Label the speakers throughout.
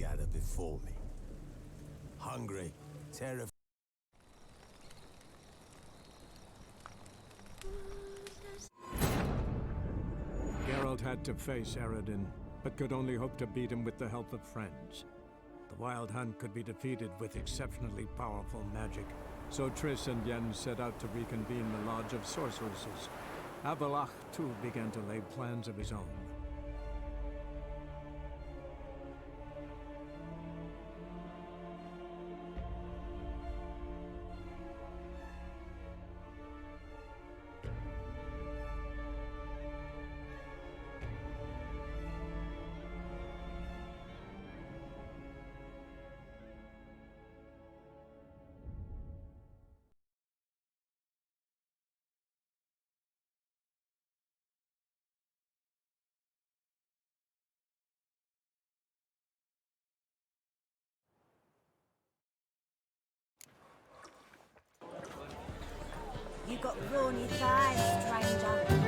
Speaker 1: gather before me. Hungry, terrified.
Speaker 2: Geralt had to face Eredin, but could only hope to beat him with the help of friends. The Wild Hunt could be defeated with exceptionally powerful magic, so Triss and Yen set out to reconvene the Lodge of Sorceresses. Avallac'h, too, began to lay plans of his own.
Speaker 3: You got brawny thighs, stranger.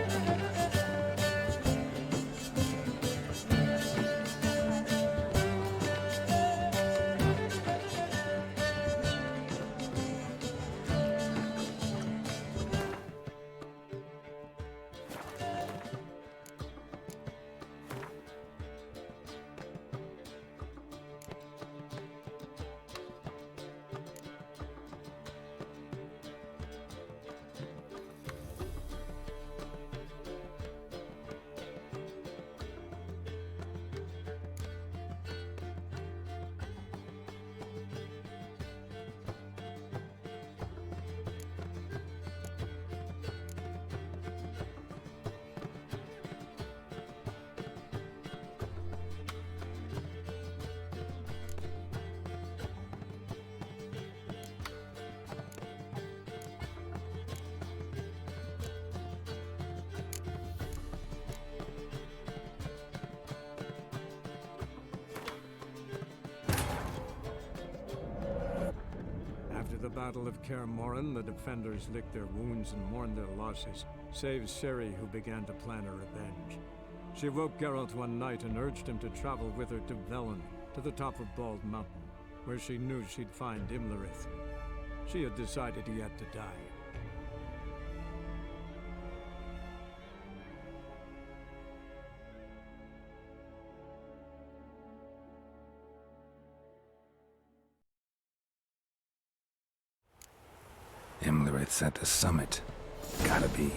Speaker 2: After the Battle of Kaer Morhen, the defenders licked their wounds and mourned their losses, save Ciri, who began to plan her revenge. She woke Geralt one night and urged him to travel with her to Velen, to the top of Bald Mountain, where she knew she'd find Imlerith. She had decided he had to die.
Speaker 4: Imlerith's at the summit. Gotta be.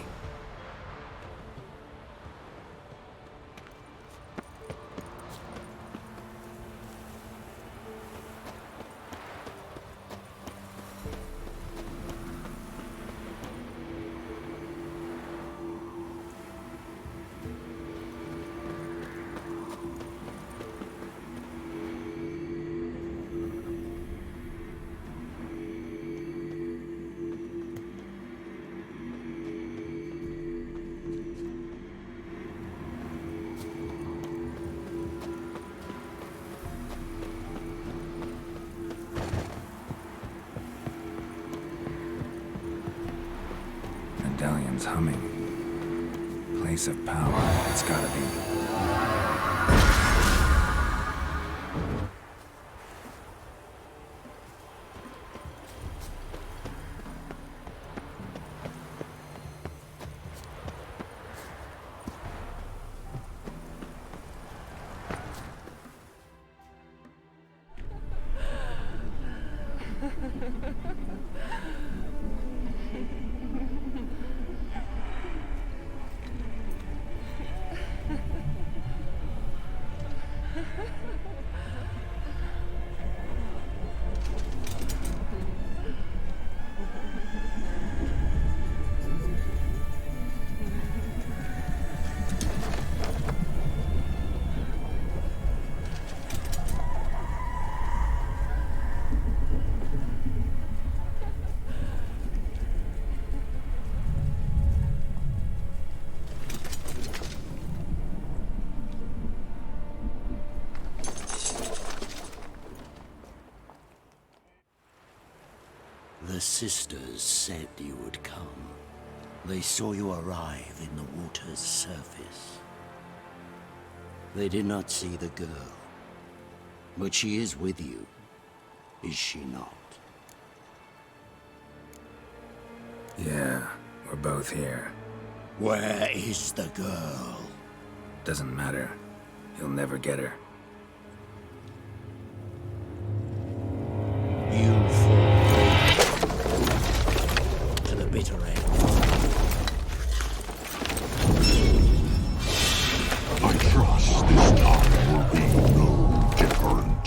Speaker 4: Medallion's humming. Place of power, it's gotta be.
Speaker 5: The sisters said you would come. They saw you arrive in the water's surface. They did not see the girl. But she is with you, is she not?
Speaker 4: Yeah, we're both here.
Speaker 5: Where is the girl?
Speaker 4: Doesn't matter. You'll never get her.
Speaker 5: You fall to the bitter end.
Speaker 6: I trust this time will be no different.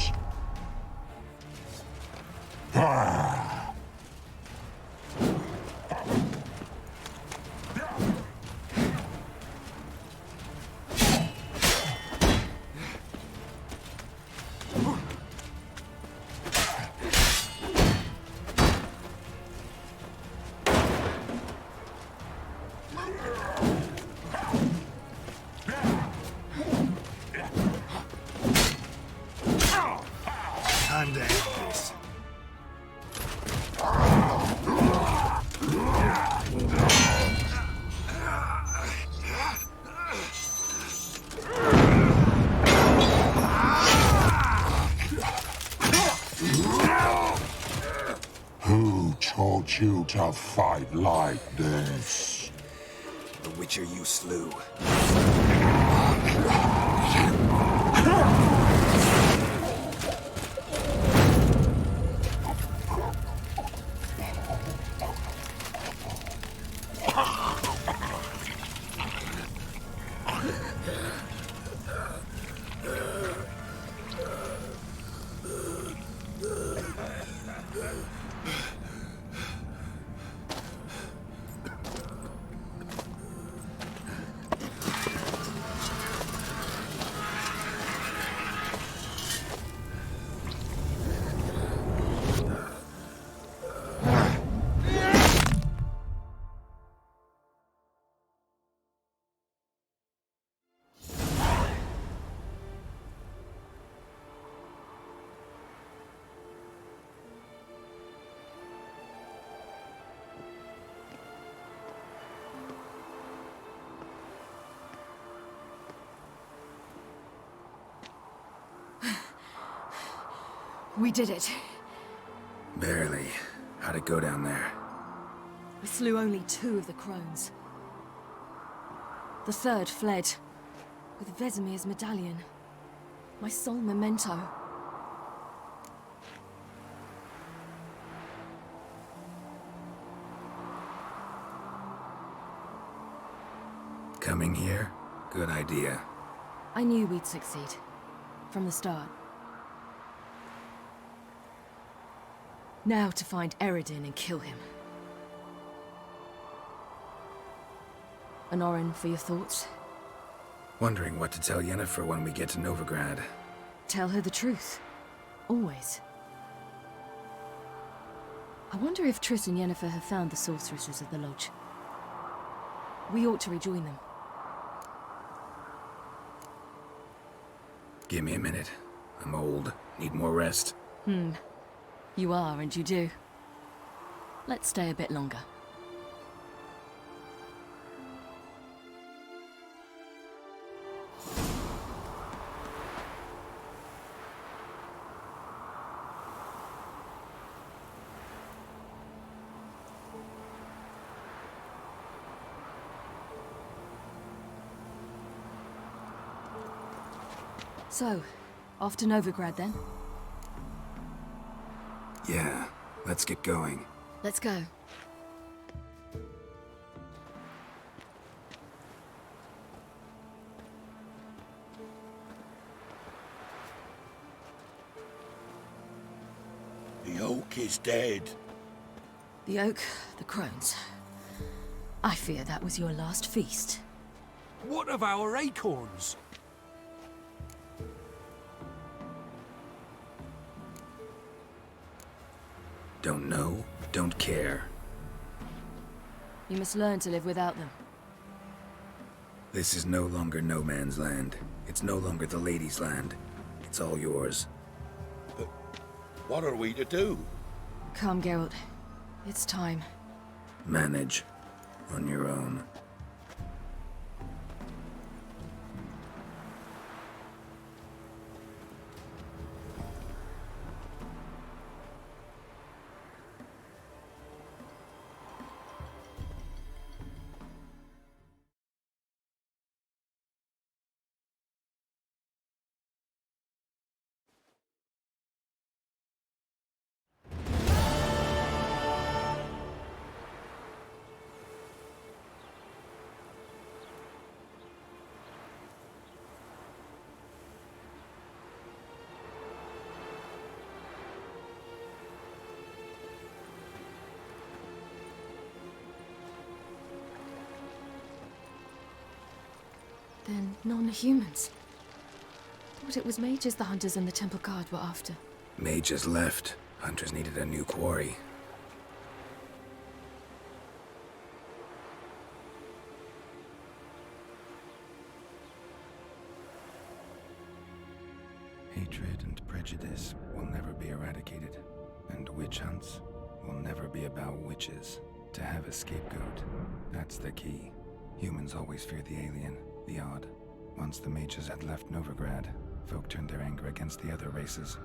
Speaker 4: Time to end this.
Speaker 6: Who taught you to fight like this?
Speaker 4: The Witcher you slew.
Speaker 3: We did it.
Speaker 4: Barely. How'd it go down there?
Speaker 3: We slew only 2 of the crones. The 3rd fled, with Vesemir's medallion. My sole memento.
Speaker 4: Coming here? Good idea.
Speaker 3: I knew we'd succeed. From the start. Now to find Eredin and kill him. Honorin, for your thoughts?
Speaker 4: Wondering what to tell Yennefer when we get to Novigrad.
Speaker 3: Tell her the truth. Always. I wonder if Triss and Yennefer have found the sorceresses of the Lodge. We ought to rejoin them.
Speaker 4: Give me a minute. I'm old. Need more rest.
Speaker 3: You are, and you do. Let's stay a bit longer. So, off to Novigrad then?
Speaker 4: Yeah, let's get going.
Speaker 3: Let's go.
Speaker 5: The oak is dead.
Speaker 3: The oak, the crones. I fear that was your last feast.
Speaker 7: What of our acorns?
Speaker 4: Don't know, don't care.
Speaker 3: You must learn to live without them.
Speaker 4: This is no longer no man's land. It's no longer the lady's land. It's all yours.
Speaker 5: What are we to do?
Speaker 3: Come, Geralt. It's time.
Speaker 4: Manage. On your own.
Speaker 3: Non-humans. Thought it was mages the hunters and the temple guard were after.
Speaker 4: Mages left. Hunters needed a new quarry. Hatred and prejudice will never be eradicated, and witch hunts will never be about witches. To have a scapegoat, that's the key. Humans always fear the alien, the odd. Once the mages had left Novigrad, folk turned their anger against the other races.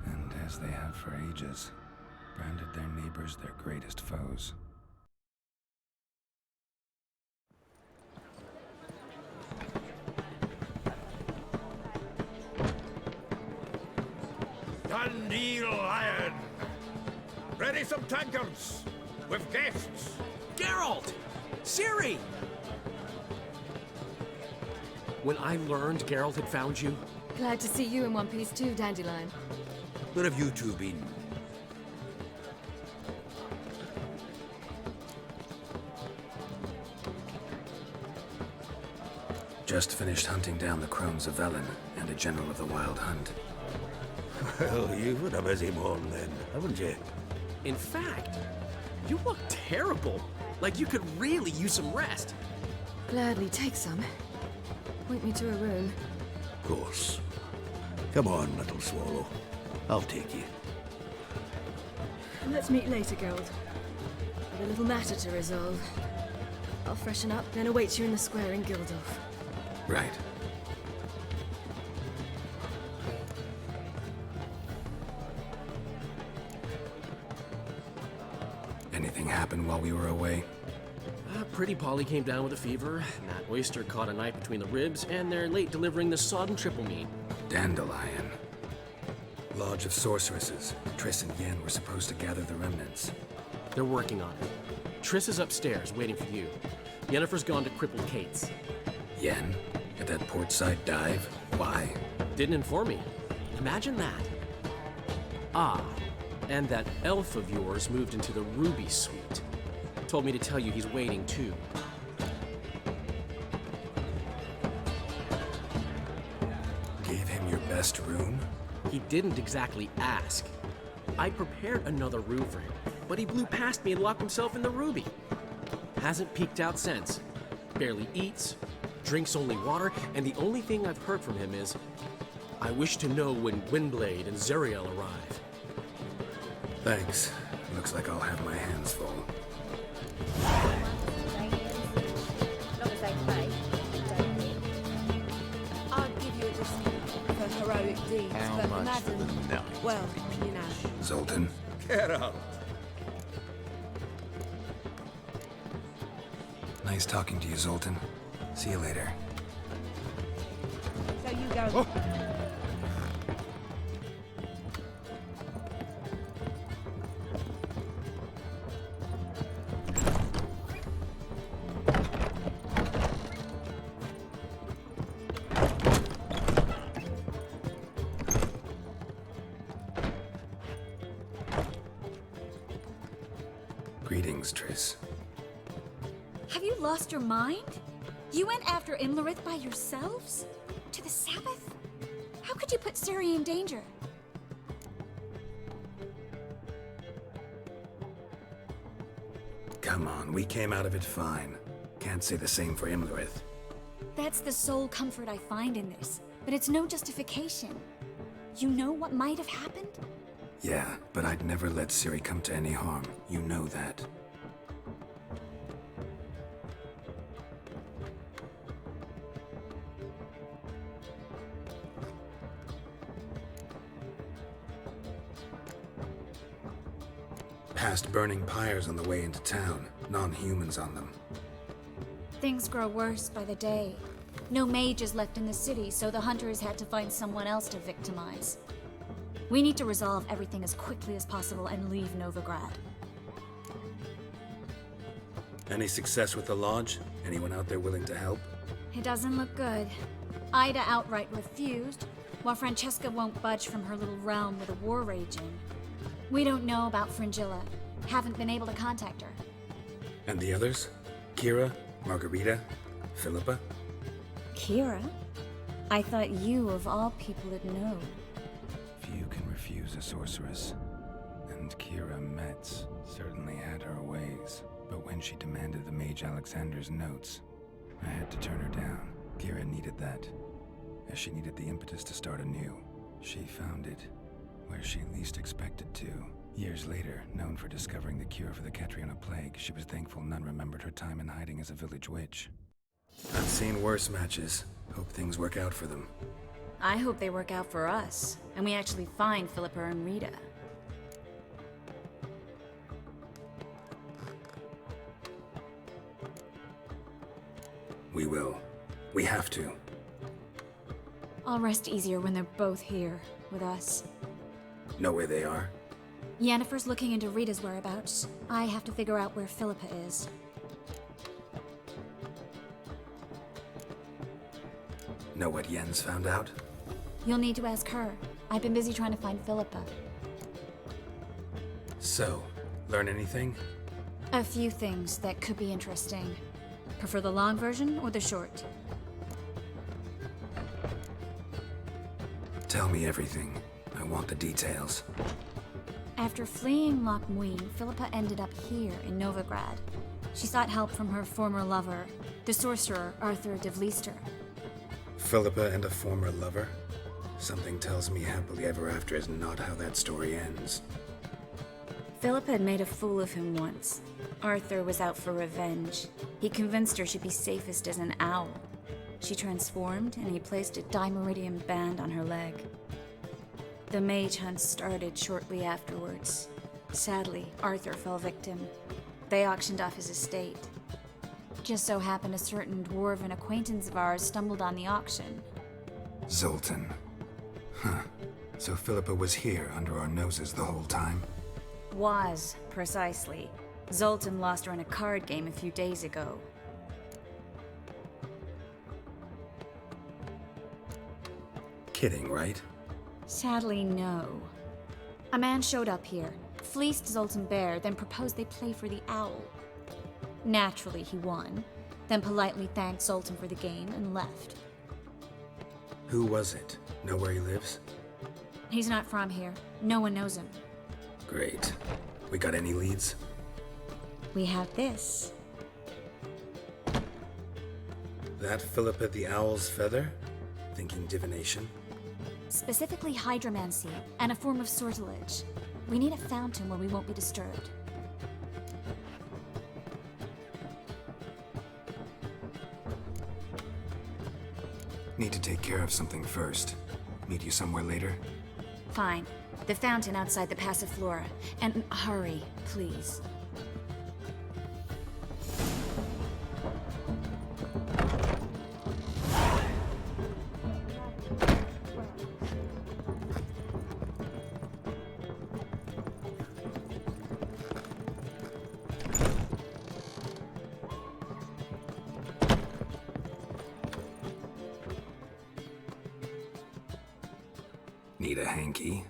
Speaker 4: And as they have for ages, branded their neighbors their greatest foes.
Speaker 8: Dandelion! Ready some tankards! With guests!
Speaker 7: Geralt! Ciri! When I learned Geralt had found you,
Speaker 3: Glad to see you in one piece too, Dandelion.
Speaker 8: Where have you two been?
Speaker 4: Just finished hunting down the crones of Velen and a general of the Wild Hunt.
Speaker 8: Well, you've had a busy morning then, haven't you?
Speaker 7: in fact, you look terrible. Like you could really use some rest.
Speaker 3: Gladly take some. Point me to a room.
Speaker 8: Of course. Come on, little swallow. I'll take you.
Speaker 3: Let's meet later, Geralt. Got a little matter to resolve. I'll freshen up, then await you in the square in Gildorf.
Speaker 4: Right. Anything happen while we were away?
Speaker 7: Pretty Polly came down with a fever, and that oyster caught a knife between the ribs, and they're late delivering the sodden triple meat.
Speaker 4: Dandelion. Lodge of Sorceresses. Triss and Yen were supposed to gather the remnants.
Speaker 7: They're working on it. Triss is upstairs, waiting for you. Yennefer's gone to crippled Kate's.
Speaker 4: Yen? At that portside dive? Why?
Speaker 7: Didn't inform me. Imagine that. Ah, and that elf of yours moved into the Ruby Suite. Told me to tell you he's waiting too.
Speaker 4: Gave him your best room?
Speaker 7: He didn't exactly ask. I prepared another room for him, but he blew past me and locked himself in the Ruby. Hasn't peeked out since. Barely eats, drinks only water, and the only thing I've heard from him is, I wish to know when Windblade and Zeriel arrive.
Speaker 4: Thanks. Looks like I'll have my hands full.
Speaker 9: I'd give you a discount for heroic deeds, but madam, well, you know.
Speaker 4: Zoltan?
Speaker 8: Get out.
Speaker 4: Nice talking to you, Zoltan. See you later.
Speaker 9: So you go.
Speaker 4: Greetings, Triss.
Speaker 10: Have you lost your mind? You went after Imlerith by yourselves? To the Sabbath? How could you put Ciri in danger?
Speaker 4: Come on, we came out of it fine. Can't say the same for Imlerith.
Speaker 10: That's the sole comfort I find in this, but it's no justification. You know what might have happened?
Speaker 4: Yeah, but I'd never let Ciri come to any harm. You know that. Past burning pyres on the way into town. Non-humans on them.
Speaker 10: Things grow worse by the day. No mages left in the city, so the hunters had to find someone else to victimize. We need to resolve everything as quickly as possible and leave Novigrad.
Speaker 4: Any success with the lodge? Anyone out there willing to help?
Speaker 10: It doesn't look good. Ida outright refused, while Francesca won't budge from her little realm with a war raging. We don't know about Fringilla. Haven't been able to contact her.
Speaker 4: And the others? Kira? Margarita? Philippa?
Speaker 10: Kira? I thought you, of all people, would know.
Speaker 4: Few can refuse a sorceress. And Kira Metz certainly had her ways. But when she demanded the Mage Alexander's notes, I had to turn her down. Kira needed that, as she needed the impetus to start anew. She found it where she least expected to. Years later, known for discovering the cure for the Catriona plague, she was thankful none remembered her time in hiding as a village witch. I've seen worse matches. Hope things work out for them.
Speaker 10: I hope they work out for us, and we actually find Philippa and Rita.
Speaker 4: We will. We have to.
Speaker 10: I'll rest easier when they're both here, with us.
Speaker 4: Know where they are?
Speaker 10: Yennefer's looking into Rita's whereabouts. I have to figure out where Philippa is.
Speaker 4: Know what Yen's found out?
Speaker 10: You'll need to ask her. I've been busy trying to find Philippa.
Speaker 4: So, learn anything?
Speaker 10: A few things that could be interesting. Prefer the long version or the short?
Speaker 4: Tell me everything. I want the details.
Speaker 10: After fleeing Loch Muin, Philippa ended up here in Novigrad. She sought help from her former lover, the sorcerer Arthur de Vlister.
Speaker 4: Philippa and a former lover? Something tells me happily ever after is not how that story ends.
Speaker 10: Philippa had made a fool of him once. Arthur was out for revenge. He convinced her she'd be safest as an owl. She transformed, and he placed a Dimeridium band on her leg. The mage hunt started shortly afterwards. Sadly, Arthur fell victim. They auctioned off his estate. Just so happened a certain dwarven acquaintance of ours stumbled on the auction.
Speaker 4: Zoltan. Huh. So Philippa was here under our noses the whole time?
Speaker 10: Was, precisely. Zoltan lost her in a card game a few days ago.
Speaker 4: Kidding, right?
Speaker 10: Sadly, no. A man showed up here, fleeced Zoltan bare, then proposed they play for the owl. Naturally, he won, then politely thanked Zoltan for the game and left.
Speaker 4: Who was it? Know where he lives?
Speaker 10: He's not from here. No one knows him.
Speaker 4: Great. We got any leads?
Speaker 10: We have this.
Speaker 4: That Philippa the Owl's feather? Thinking divination?
Speaker 10: Specifically hydromancy, and a form of sortilege. We need a fountain where we won't be disturbed.
Speaker 4: Need to take care of something first. Meet you somewhere later?
Speaker 10: Fine. The fountain outside the Passiflora. And hurry, please.
Speaker 4: Need a hanky?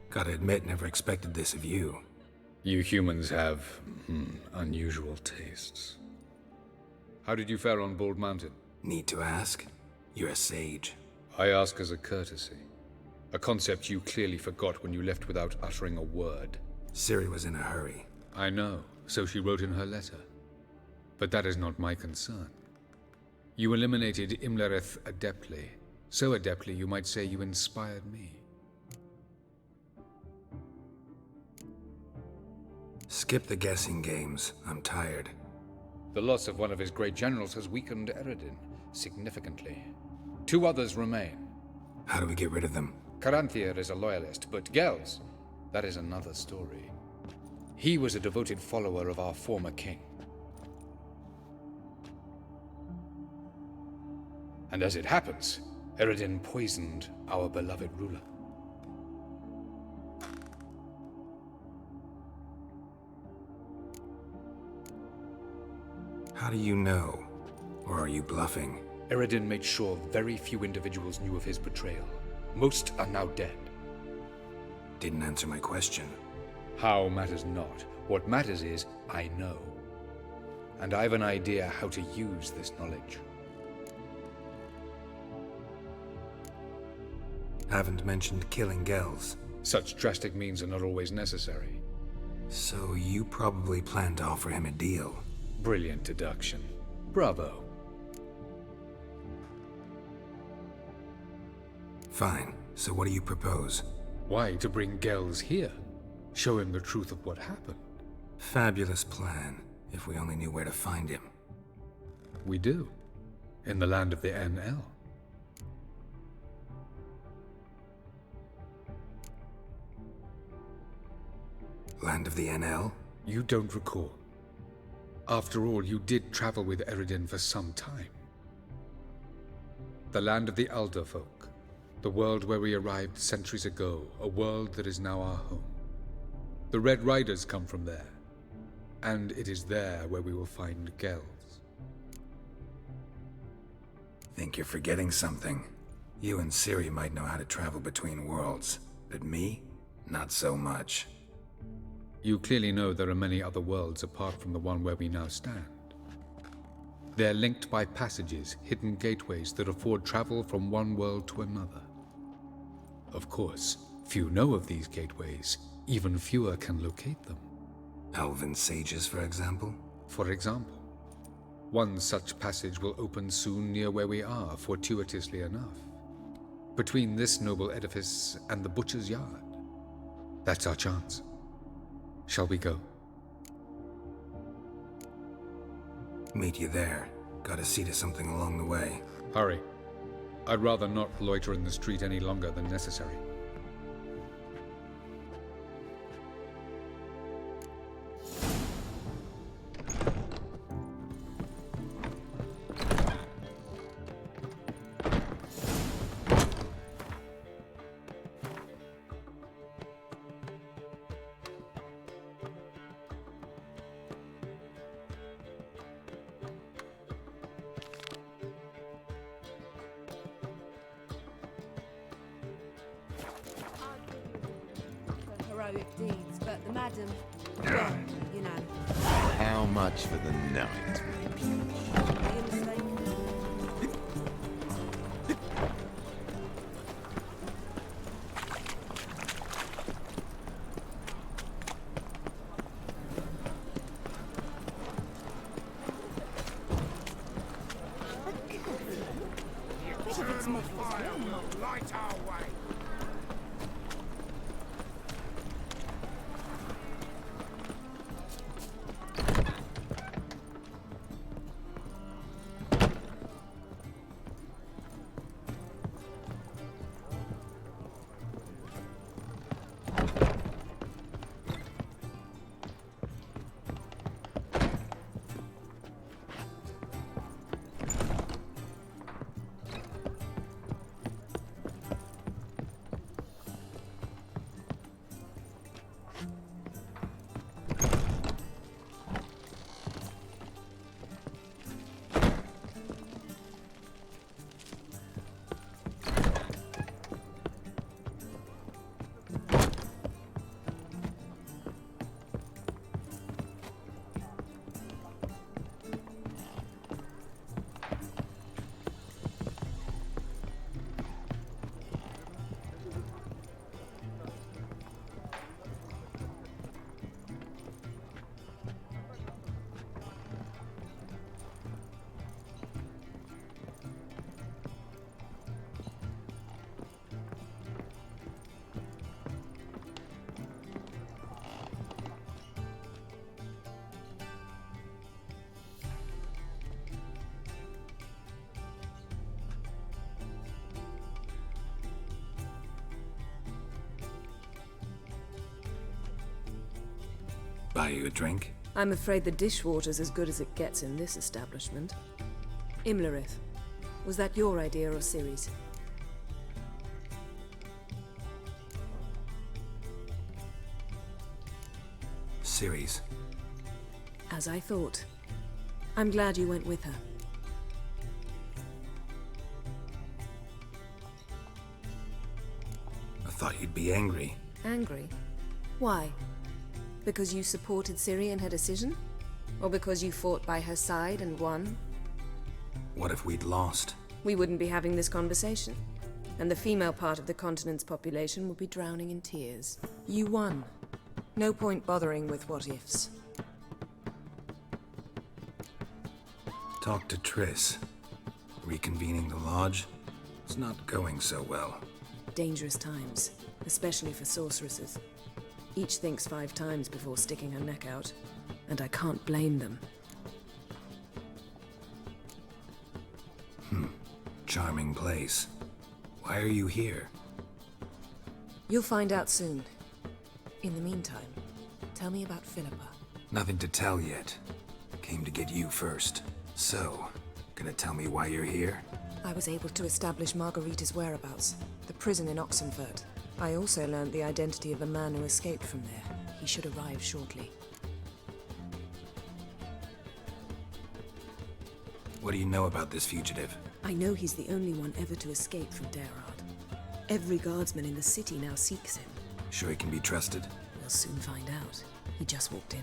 Speaker 4: Gotta admit, never expected this of you.
Speaker 11: You humans have, unusual tastes. How did you fare on Bald Mountain?
Speaker 4: Need to ask? You're a sage.
Speaker 11: I ask as a courtesy. A concept you clearly forgot when you left without uttering a word.
Speaker 4: Ciri was in a hurry.
Speaker 11: I know, so she wrote in her letter. But that is not my concern. You eliminated Imlerith adeptly. So adeptly, you might say you inspired me.
Speaker 4: Skip the guessing games. I'm tired.
Speaker 11: The loss of one of his great generals has weakened Eredin significantly. 2 others remain.
Speaker 4: How do we get rid of them?
Speaker 11: Caranthir is a loyalist, but Gels, that is another story. He was a devoted follower of our former king. And as it happens, Eredin poisoned our beloved ruler.
Speaker 4: How do you know? Or are you bluffing?
Speaker 11: Eredin made sure very few individuals knew of his betrayal. Most are now dead.
Speaker 4: Didn't answer my question.
Speaker 11: How matters not. What matters is, I know. And I've an idea how to use this knowledge.
Speaker 4: Haven't mentioned killing Gels.
Speaker 11: Such drastic means are not always necessary.
Speaker 4: So you probably plan to offer him a deal.
Speaker 11: Brilliant deduction. Bravo.
Speaker 4: Fine. So what do you propose?
Speaker 11: Why, to bring Gels here. Show him the truth of what happened.
Speaker 4: Fabulous plan, if we only knew where to find him.
Speaker 11: We do. In the land of the NL.
Speaker 4: Land of the NL?
Speaker 11: You don't recall. After all, you did travel with Eredin for some time. The land of the Alder folk. The world where we arrived centuries ago. A world that is now our home. The Red Riders come from there. And it is there where we will find Gels.
Speaker 4: Think you're forgetting something. You and Ciri might know how to travel between worlds, but me? Not so much.
Speaker 11: You clearly know there are many other worlds apart from the one where we now stand. They're linked by passages, hidden gateways that afford travel from one world to another. Of course, few know of these gateways, even fewer can locate them.
Speaker 4: Elven sages, for example?
Speaker 11: For example. One such passage will open soon near where we are, fortuitously enough. Between this noble edifice and the butcher's yard. That's our chance. Shall we go?
Speaker 4: Meet you there. Gotta see to something along the way.
Speaker 11: Hurry. I'd rather not loiter in the street any longer than necessary.
Speaker 9: Heroic deeds, but the madam, well, you know.
Speaker 8: How much for the night?
Speaker 9: Are you mistaken?
Speaker 6: Light our way.
Speaker 4: Buy you a drink?
Speaker 12: I'm afraid the dishwater's as good as it gets in this establishment. Imlerith, was that your idea or Ciri's?
Speaker 4: Ciri's.
Speaker 12: As I thought. I'm glad you went with her.
Speaker 4: I thought you'd be angry.
Speaker 12: Angry? Why? Because you supported Ciri in her decision? Or because you fought by her side and won?
Speaker 4: What if we'd lost?
Speaker 12: We wouldn't be having this conversation. and the female part of the continent's population will be drowning in tears. You won. No point bothering with what-ifs.
Speaker 4: Talk to Triss. Reconvening the lodge? It's not going so well.
Speaker 12: Dangerous times, especially for sorceresses. Each thinks 5 times before sticking her neck out, and I can't blame them.
Speaker 4: Charming place. Why are you here?
Speaker 12: You'll find out soon. In the meantime, tell me about Philippa.
Speaker 4: Nothing to tell yet. Came to get you first. So, gonna tell me why you're here?
Speaker 12: I was able to establish Margarita's whereabouts, the prison in Oxenfurt. I also learned the identity of a man who escaped from there. He should arrive shortly.
Speaker 4: What do you know about this fugitive?
Speaker 12: I know he's the only one ever to escape from Daerard. Every guardsman in the city now seeks him.
Speaker 4: Sure he can be trusted?
Speaker 12: We'll soon find out. He just walked in.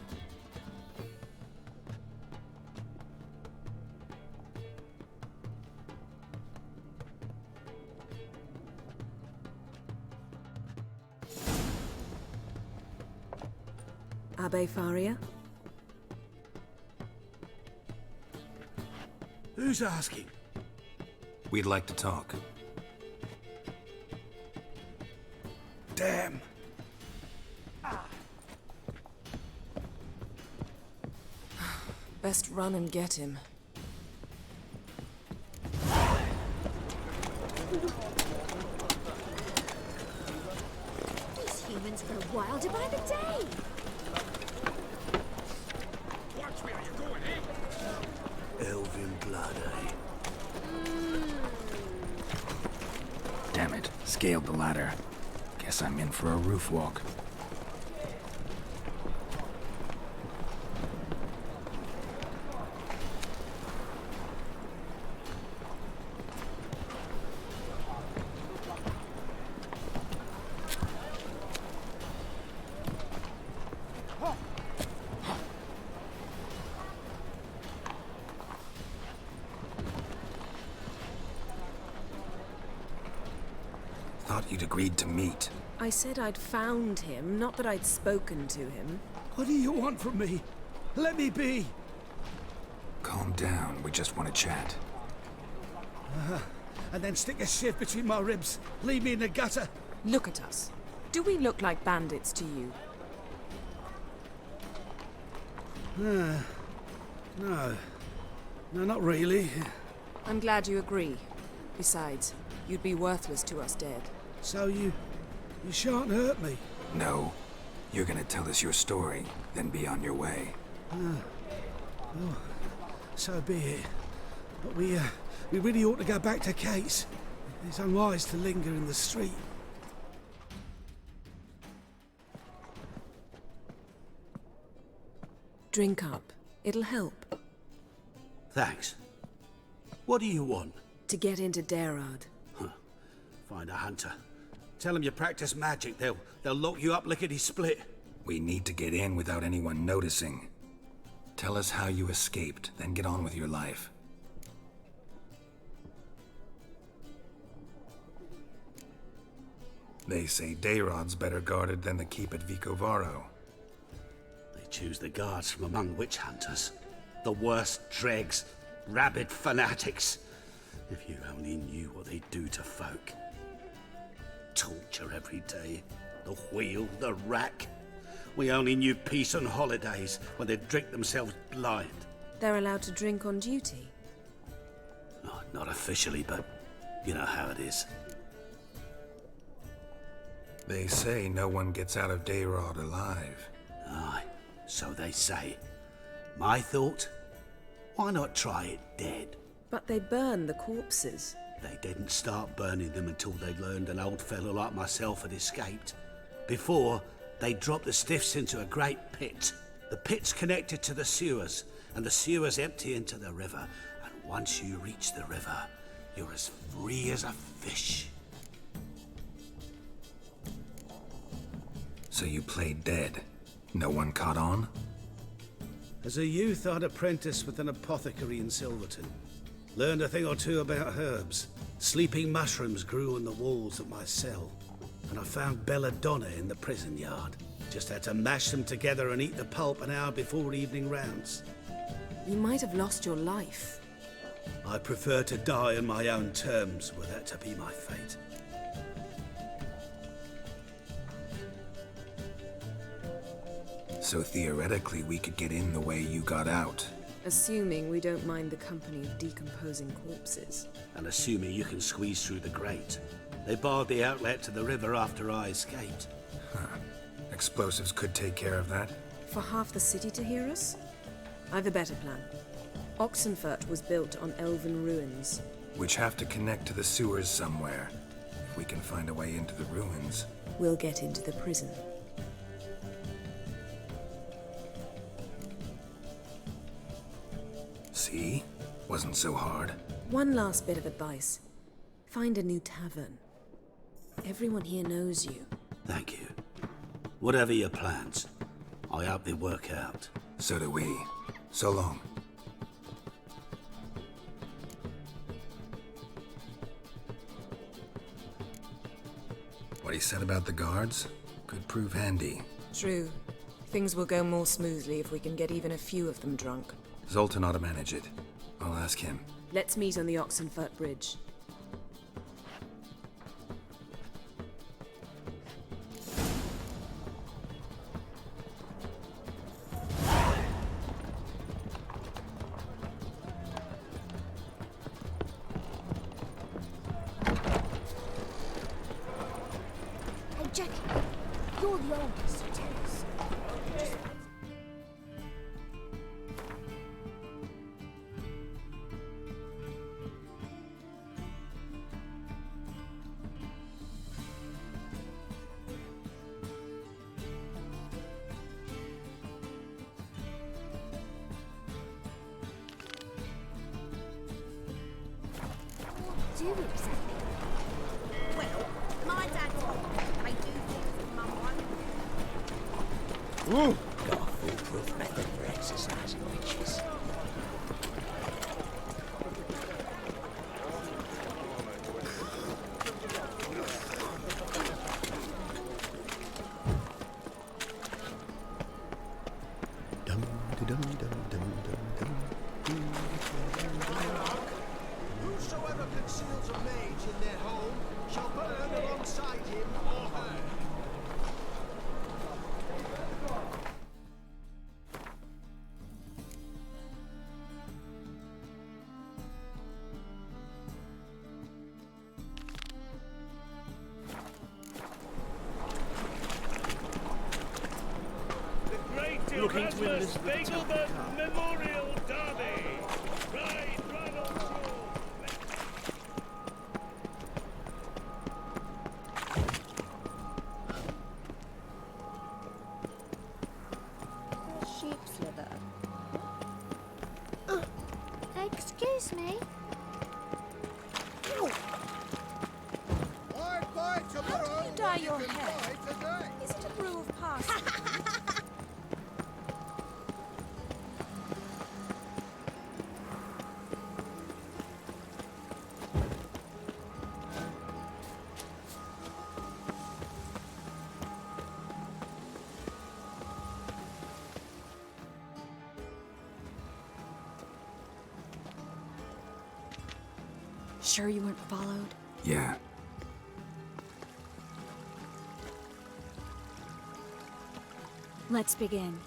Speaker 12: Abbe Faria?
Speaker 8: Who's asking?
Speaker 4: We'd like to talk.
Speaker 8: Damn.
Speaker 12: Best run and get him.
Speaker 10: These humans grow wilder by the day.
Speaker 8: Watch where you're going, eh? Elven blood, eh?
Speaker 4: Damn it. Scaled the ladder. Guess I'm in for a roof walk. Thought you'd agreed to meet.
Speaker 12: I said I'd found him, not that I'd spoken to him.
Speaker 8: What do you want from me? Let me be.
Speaker 4: Calm down. We just want to chat.
Speaker 8: And then stick a shiv between my ribs. Leave me in the gutter.
Speaker 12: Look at us. Do we look like bandits to you?
Speaker 8: No. No, not really.
Speaker 12: I'm glad you agree. Besides, you'd be worthless to us dead.
Speaker 8: So you shan't hurt me.
Speaker 4: No. You're gonna tell us your story, then be on your way.
Speaker 8: Oh, so be it. But we really ought to go back to Kate's. It's unwise to linger in the street.
Speaker 12: Drink up. It'll help.
Speaker 8: Thanks. What do you want?
Speaker 12: To get into Daerard.
Speaker 8: Find a hunter. Tell them you practice magic. They'll lock you up lickety-split.
Speaker 4: We need to get in without anyone noticing. Tell us how you escaped, then get on with your life. They say Daerod's better guarded than the keep at Vicovaro.
Speaker 8: They choose the guards from among witch hunters. The worst dregs, rabid fanatics. If you only knew what they do to folk. Torture every day. The wheel, the rack. We only knew peace on holidays when they'd drink themselves blind.
Speaker 12: They're allowed to drink on duty?
Speaker 8: Oh, not officially, but you know how it is.
Speaker 4: They say no one gets out of Daerard alive.
Speaker 8: Aye, so they say. My thought? Why not try it dead?
Speaker 12: But they burn the corpses.
Speaker 8: They didn't start burning them until they learned an old fellow like myself had escaped. Before, they dropped the stiffs into a great pit. The pit's connected to the sewers, and the sewers empty into the river. And once you reach the river, you're as free as a fish.
Speaker 4: So you played dead. No one caught on?
Speaker 8: As a youth, I'd apprenticed with an apothecary in Silverton. Learned a thing or two about herbs. Sleeping mushrooms grew on the walls of my cell. And I found belladonna in the prison yard. Just had to mash them together and eat the pulp an hour before evening rounds.
Speaker 12: You might have lost your life.
Speaker 8: I prefer to die on my own terms, were that to be my fate.
Speaker 4: So theoretically, we could get in the way you got out.
Speaker 12: Assuming we don't mind the company of decomposing corpses.
Speaker 8: And assuming you can squeeze through the grate. They barred the outlet to the river after I escaped.
Speaker 4: Huh. Explosives could take care of that.
Speaker 12: For half the city to hear us? I've a better plan. Oxenfurt was built on elven ruins.
Speaker 4: Which have to connect to the sewers somewhere. If we can find a way into the ruins.
Speaker 12: We'll get into the prison.
Speaker 4: See? Wasn't so hard.
Speaker 12: One last bit of advice. Find a new tavern. Everyone here knows you.
Speaker 8: Thank you. Whatever your plans, I hope they work out.
Speaker 4: So do we. So long. What he said about the guards could prove handy.
Speaker 12: True. Things will go more smoothly if we can get even a few of them drunk.
Speaker 4: Zoltan ought to manage it. I'll ask him.
Speaker 12: Let's meet on the Oxenfurt Bridge.
Speaker 9: Hey, Jackie, you're the oldest, so tell us. Do exactly. Well, my dad told me I do things that Mum won't.
Speaker 5: Got a foolproof method for exercising witches.
Speaker 1: Whosoever conceals a mage in their home shall burn alongside him or her.
Speaker 13: Looking to win this Bagelman Memorial Derby. Ride, run on shore.
Speaker 9: Sheep's liver. Excuse me.
Speaker 1: How do
Speaker 9: you dye your hair? Is it a brew of parsley?
Speaker 10: Sure you weren't followed?
Speaker 4: Yeah.
Speaker 10: Let's begin.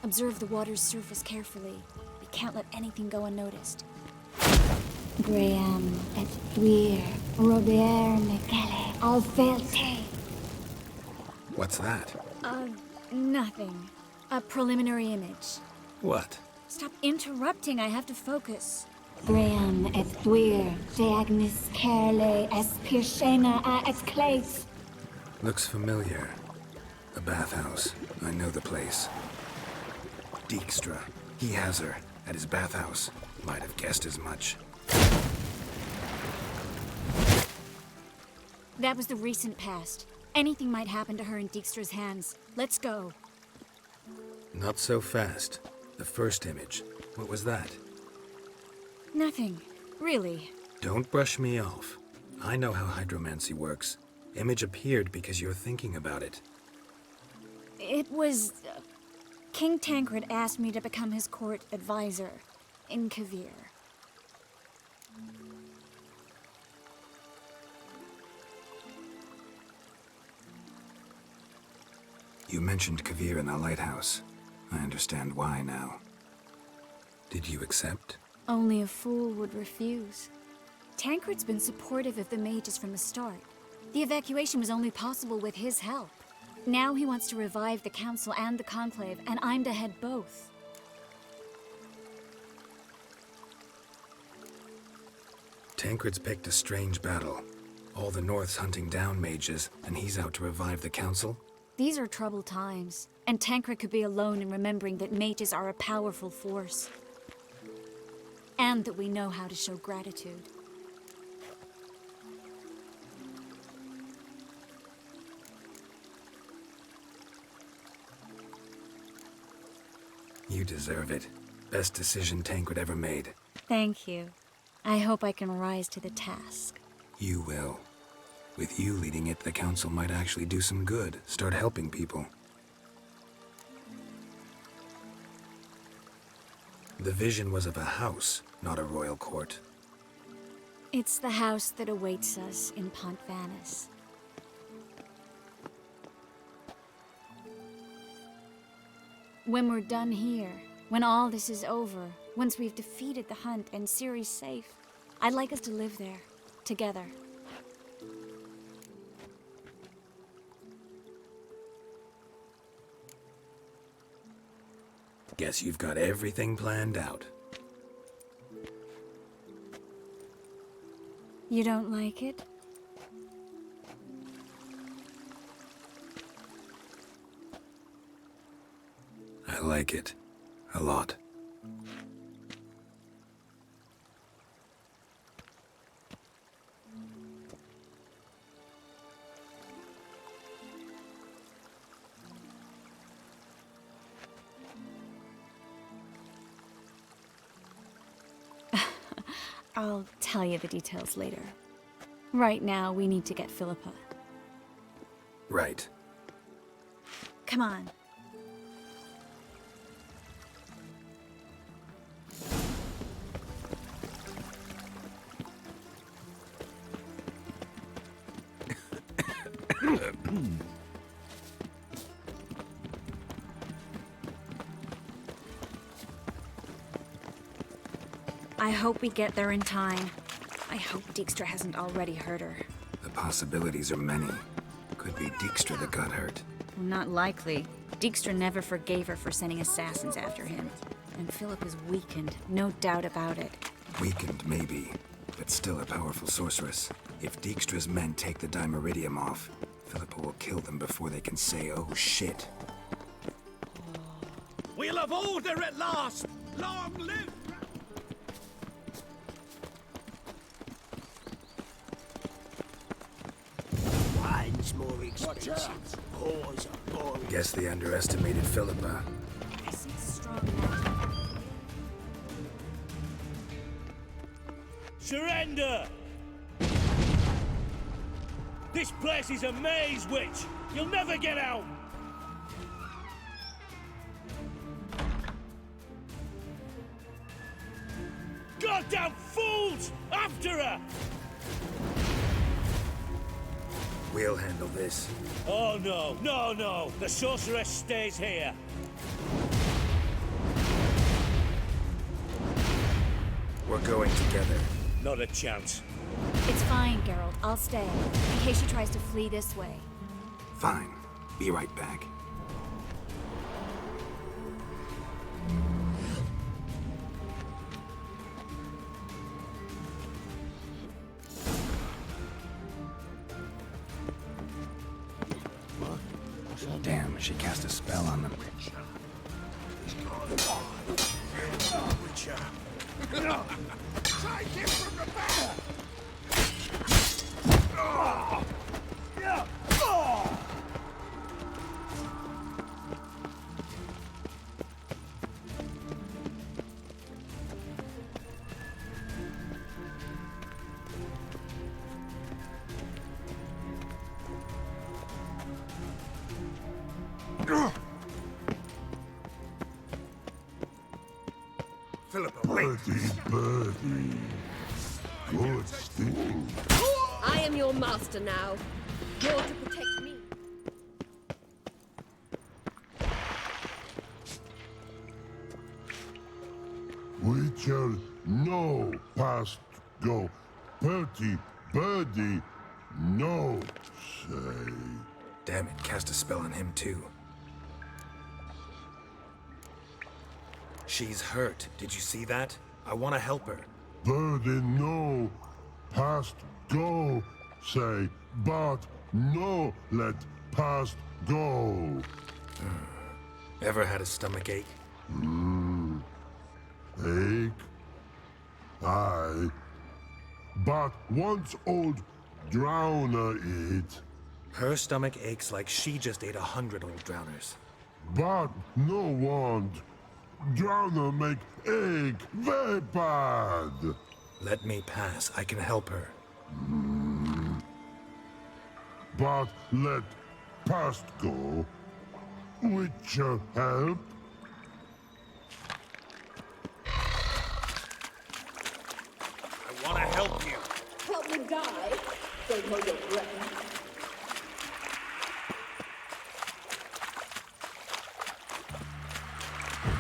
Speaker 10: Observe the water's surface carefully. We can't let anything go unnoticed.
Speaker 14: Graham et Thuir, Robert Mekele, Alfelte.
Speaker 4: What's that?
Speaker 10: Nothing. A preliminary image.
Speaker 4: What?
Speaker 10: Stop interrupting, I have to focus.
Speaker 14: Graham et Thuir, Deagnis Kerle, es Pirshena a et Claes.
Speaker 4: Looks familiar. A bathhouse. I know the place. Dijkstra. He has her. At his bathhouse. Might have guessed as much.
Speaker 10: That was the recent past. Anything might happen to her in Dijkstra's hands. Let's go.
Speaker 4: Not so fast. The first image. What was that?
Speaker 10: Nothing. Really.
Speaker 4: Don't brush me off. I know how hydromancy works. Image appeared because you're thinking about it.
Speaker 10: It was... King Tancred asked me to become his court advisor in Kavir.
Speaker 4: You mentioned Kavir in the lighthouse. I understand why now. Did you accept?
Speaker 10: Only a fool would refuse. Tancred's been supportive of the mages from the start. The evacuation was only possible with his help. Now he wants to revive the Council and the Conclave, and I'm to head both.
Speaker 4: Tancred's picked a strange battle. All the North's hunting down mages, and he's out to revive the Council?
Speaker 10: These are troubled times, and Tancred could be alone in remembering that mages are a powerful force. And that we know how to show gratitude.
Speaker 4: You deserve it. Best decision Tancred ever made.
Speaker 10: Thank you. I hope I can rise to the task.
Speaker 4: You will. With you leading it, the Council might actually do some good, start helping people. The vision was of a house, not a royal court.
Speaker 10: It's the house that awaits us in Pont Vanis. When we're done here, when all this is over, once we've defeated the hunt and Ciri's safe, I'd like us to live there, together.
Speaker 4: Guess you've got everything planned out.
Speaker 10: You don't like it?
Speaker 4: I like it. A lot.
Speaker 10: I'll tell you the details later. Right now, we need to get Philippa.
Speaker 4: Right.
Speaker 10: Come on. I hope we get there in time. I hope Dijkstra hasn't already hurt her.
Speaker 4: The possibilities are many. Could be Dijkstra that got hurt.
Speaker 10: Well, not likely. Dijkstra never forgave her for sending assassins after him. And Philip is weakened, no doubt about it.
Speaker 4: Weakened, maybe, but still a powerful sorceress. If Dijkstra's men take the Dimeridium off, Philippa will kill them before they can say, oh shit.
Speaker 13: We'll have order at last! Long live...
Speaker 5: Wine's more expensive. Whores are more...
Speaker 4: Guess they underestimated Philippa.
Speaker 13: Surrender! This place is a maze, witch! You'll never get out! Goddamn fools! After her!
Speaker 4: We'll handle this.
Speaker 13: Oh no, no, no! The sorceress stays here!
Speaker 4: We're going together.
Speaker 13: Not a chance.
Speaker 10: It's fine, Geralt. I'll stay, in case she tries to flee this way.
Speaker 4: Fine. Be right back. Damn, she cast a spell on them.
Speaker 1: Take him from the back!
Speaker 11: Philippa, wait!
Speaker 6: Birdie. Good sting.
Speaker 9: I am your master now. You're to protect me.
Speaker 6: Witcher, no past go. Bertie, birdie, no say.
Speaker 4: Damn it, cast a spell on him too. She's hurt. Did you see that? I want to help her.
Speaker 6: Birdie, no past go say, but no let past go.
Speaker 4: Ever had a stomach ache?
Speaker 6: Ache? Aye. But once old drowner eat.
Speaker 4: Her stomach aches like she just ate 100 old drowners.
Speaker 6: But no want. Drowner make ache very bad.
Speaker 4: Let me pass. I can help her.
Speaker 6: But let past go. Witcher help.
Speaker 4: I want to help you.
Speaker 9: Help me die. Don't hold your breath.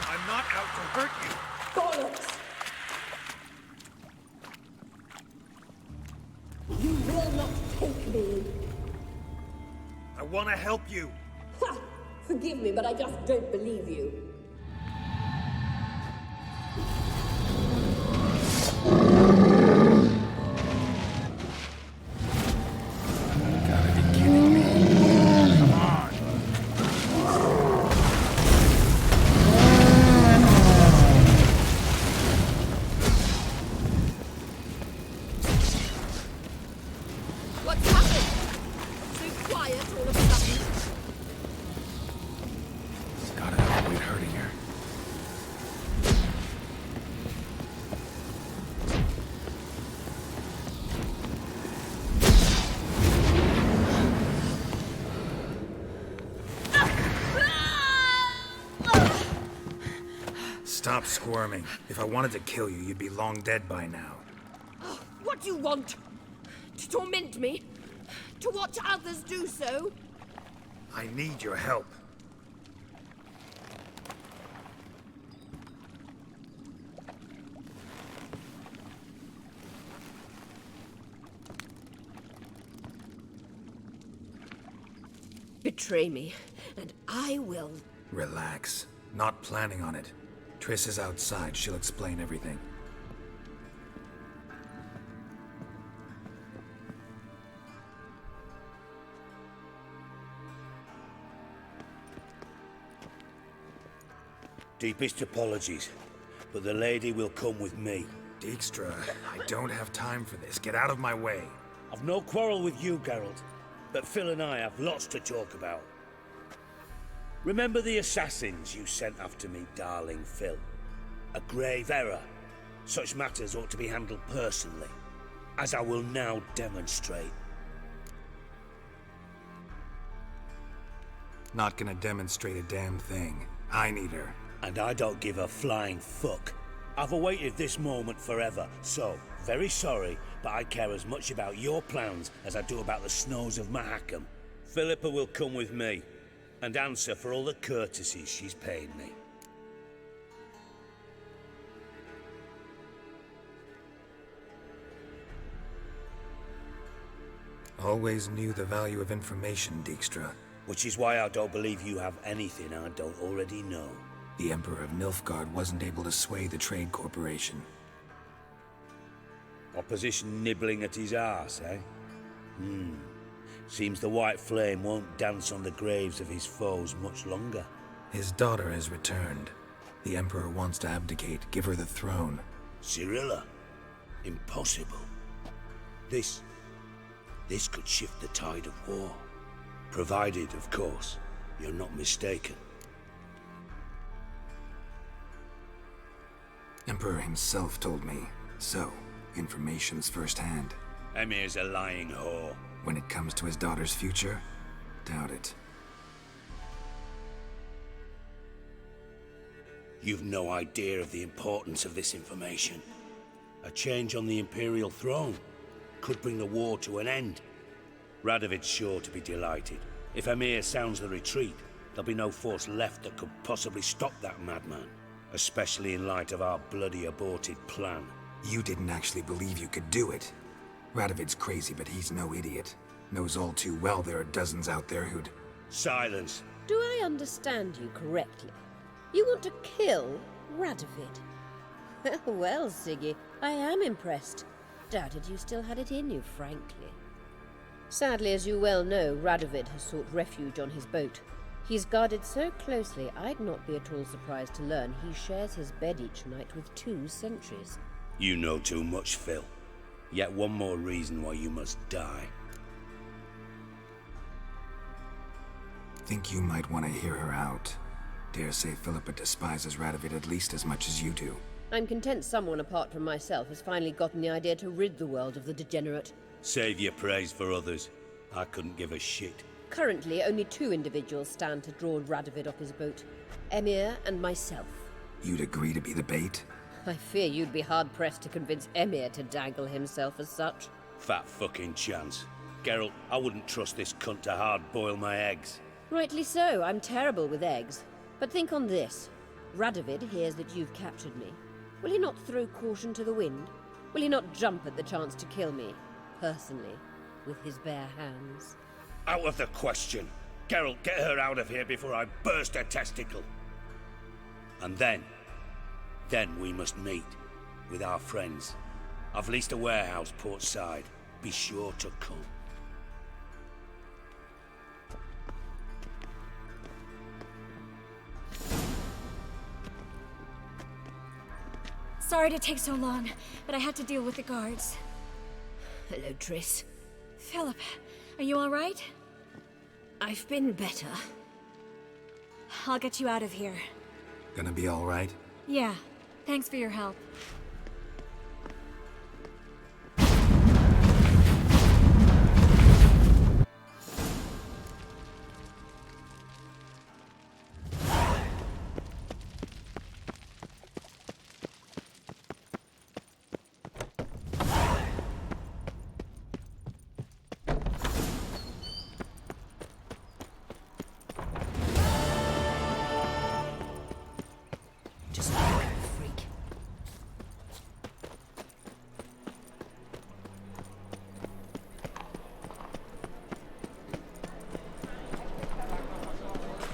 Speaker 4: I'm not out to hurt you.
Speaker 9: Bollocks! You will not take me.
Speaker 4: I want to help you.
Speaker 9: Ha! Forgive me, but I just don't believe you.
Speaker 4: Gotta be kidding me. Come on.
Speaker 9: What's happened? So quiet all of a sudden.
Speaker 4: Gotta avoid hurting her. Stop squirming. If I wanted to kill you, you'd be long dead by now.
Speaker 9: What do you want? To torment me? To watch others do so?
Speaker 4: I need your help.
Speaker 9: Betray me, and I will.
Speaker 4: Relax. Not planning on it. Triss is outside. She'll explain everything.
Speaker 8: Deepest apologies, but the lady will come with me.
Speaker 4: Dijkstra, I don't have time for this. Get out of my way.
Speaker 8: I've no quarrel with you, Geralt, but Phil and I have lots to talk about. Remember the assassins you sent after me, darling Phil? A grave error. Such matters ought to be handled personally, as I will now demonstrate.
Speaker 4: Not gonna demonstrate a damn thing. I need her.
Speaker 8: And I don't give a flying fuck. I've awaited this moment forever, so, very sorry, but I care as much about your plans as I do about the snows of Mahakam. Philippa will come with me, and answer for all the courtesies she's paid me.
Speaker 4: Always knew the value of information, Dijkstra.
Speaker 8: Which is why I don't believe you have anything I don't already know.
Speaker 4: The Emperor of Nilfgaard wasn't able to sway the Trade Corporation.
Speaker 8: Opposition nibbling at his arse, eh? Seems the White Flame won't dance on the graves of his foes much longer.
Speaker 4: His daughter has returned. The Emperor wants to abdicate, give her the throne.
Speaker 8: Cyrilla? Impossible. This could shift the tide of war. Provided, of course, you're not mistaken.
Speaker 4: Emperor himself told me. So, information's firsthand.
Speaker 8: Emir's a lying whore.
Speaker 4: When it comes to his daughter's future, doubt it.
Speaker 8: You've no idea of the importance of this information. A change on the Imperial throne could bring the war to an end. Radovid's sure to be delighted. If Emir sounds the retreat, there'll be no force left that could possibly stop that madman. Especially in light of our bloody aborted plan.
Speaker 4: You didn't actually believe you could do it. Radovid's crazy, but he's no idiot. Knows all too well there are dozens out there who'd...
Speaker 8: Silence!
Speaker 15: Do I understand you correctly? You want to kill Radovid? Well, Siggy, I am impressed. Doubted you still had it in you, frankly. Sadly, as you well know, Radovid has sought refuge on his boat. He's guarded so closely, I'd not be at all surprised to learn he shares his bed each night with 2 sentries.
Speaker 8: You know too much, Phil. Yet one more reason why you must die.
Speaker 4: Think you might want to hear her out. Dare say Philippa despises Radovid at least as much as you do.
Speaker 15: I'm content someone apart from myself has finally gotten the idea to rid the world of the degenerate.
Speaker 8: Save your praise for others. I couldn't give a shit.
Speaker 15: Currently, only 2 individuals stand to draw Radovid off his boat. Emir and myself.
Speaker 4: You'd agree to be the bait?
Speaker 15: I fear you'd be hard-pressed to convince Emir to dangle himself as such.
Speaker 8: Fat fucking chance. Geralt, I wouldn't trust this cunt to hard-boil my eggs.
Speaker 15: Rightly so, I'm terrible with eggs. But think on this. Radovid hears that you've captured me. Will he not throw caution to the wind? Will he not jump at the chance to kill me, personally, with his bare hands?
Speaker 8: Out of the question. Geralt, get her out of here before I burst her testicle. And then we must meet with our friends. I've leased a warehouse port side. Be sure to come.
Speaker 10: Sorry to take so long, but I had to deal with the guards.
Speaker 15: Hello, Triss.
Speaker 10: Philip, are you all right?
Speaker 15: I've been better.
Speaker 10: I'll get you out of here.
Speaker 4: Gonna be all right?
Speaker 10: Yeah, thanks for your help.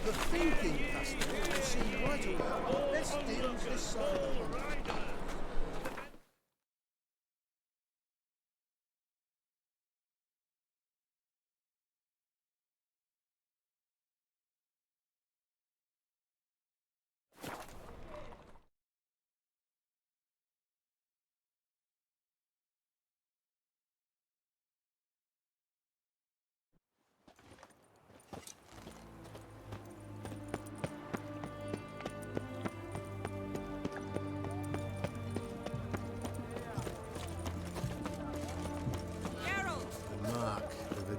Speaker 1: The thinking customer will see right away the best deals this side of the road.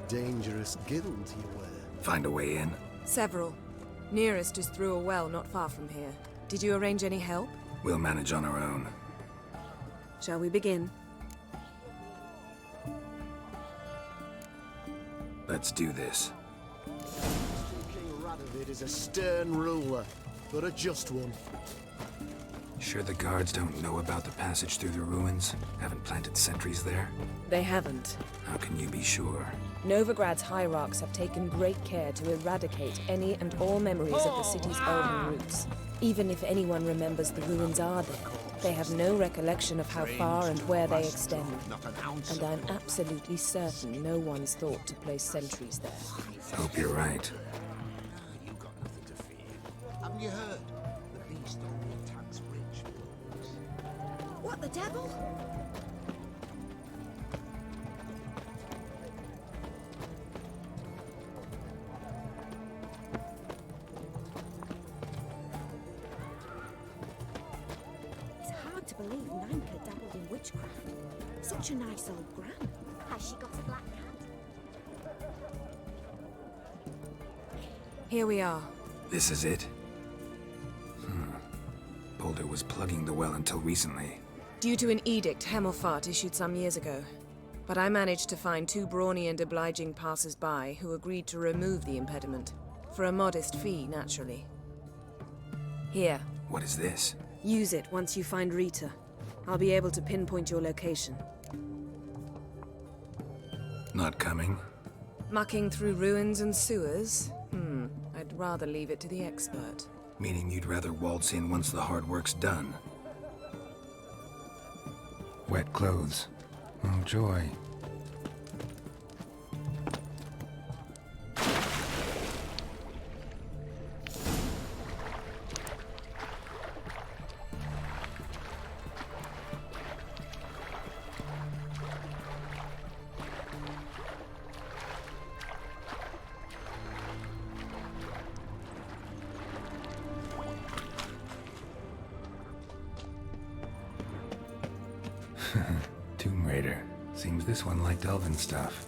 Speaker 1: Dangerous guild you wear.
Speaker 4: Find a way in?
Speaker 12: Several. Nearest is through a well not far from here. Did you arrange any help?
Speaker 4: We'll manage on our own.
Speaker 12: Shall we begin?
Speaker 4: Let's do this.
Speaker 1: King Radovid is a stern ruler, but a just one.
Speaker 4: Sure the guards don't know about the passage through the ruins? Haven't planted sentries there?
Speaker 12: They haven't.
Speaker 4: How can you be sure?
Speaker 12: Novigrad's hierarchs have taken great care to eradicate any and all memories of the city's elven roots. Even if anyone remembers the ruins are there, they have no recollection of how far and where they extend. And I'm absolutely certain no one's thought to place sentries there.
Speaker 4: Hope you're right.
Speaker 1: You got nothing to fear. Haven't you heard? The beast only attacks rich folks.
Speaker 9: What the devil? To believe Nanka dabbled in witchcraft. Such a nice old gran. Has she got a black cat?
Speaker 12: Here we are.
Speaker 4: This is it? boulder was plugging the well until recently.
Speaker 12: Due to an edict Hemelfart issued some years ago. But I managed to find 2 brawny and obliging passers-by who agreed to remove the impediment. For a modest fee, naturally. Here.
Speaker 4: What is this?
Speaker 12: Use it once you find Rita. I'll be able to pinpoint your location.
Speaker 4: Not coming?
Speaker 12: Mucking through ruins and sewers? I'd rather leave it to the expert.
Speaker 4: Meaning you'd rather waltz in once the hard work's done. Wet clothes. Oh, joy. Tomb Raider. Seems this one liked elven stuff.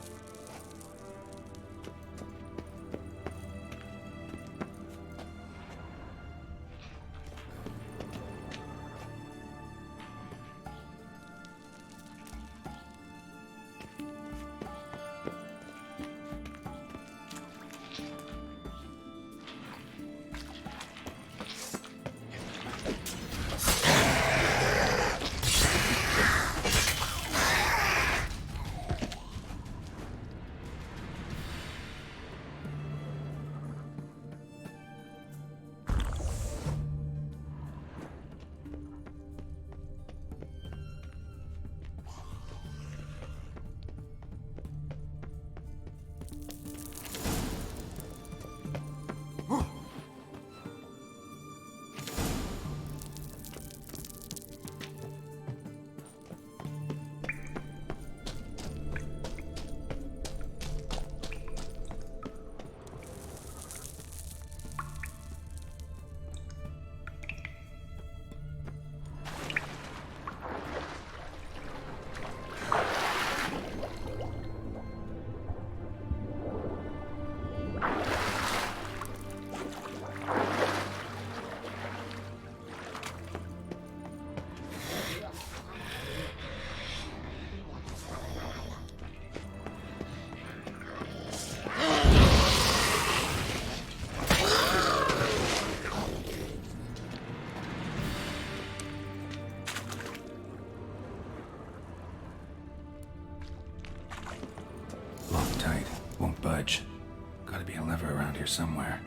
Speaker 4: Locked tight. Won't budge. Gotta be a lever around here somewhere.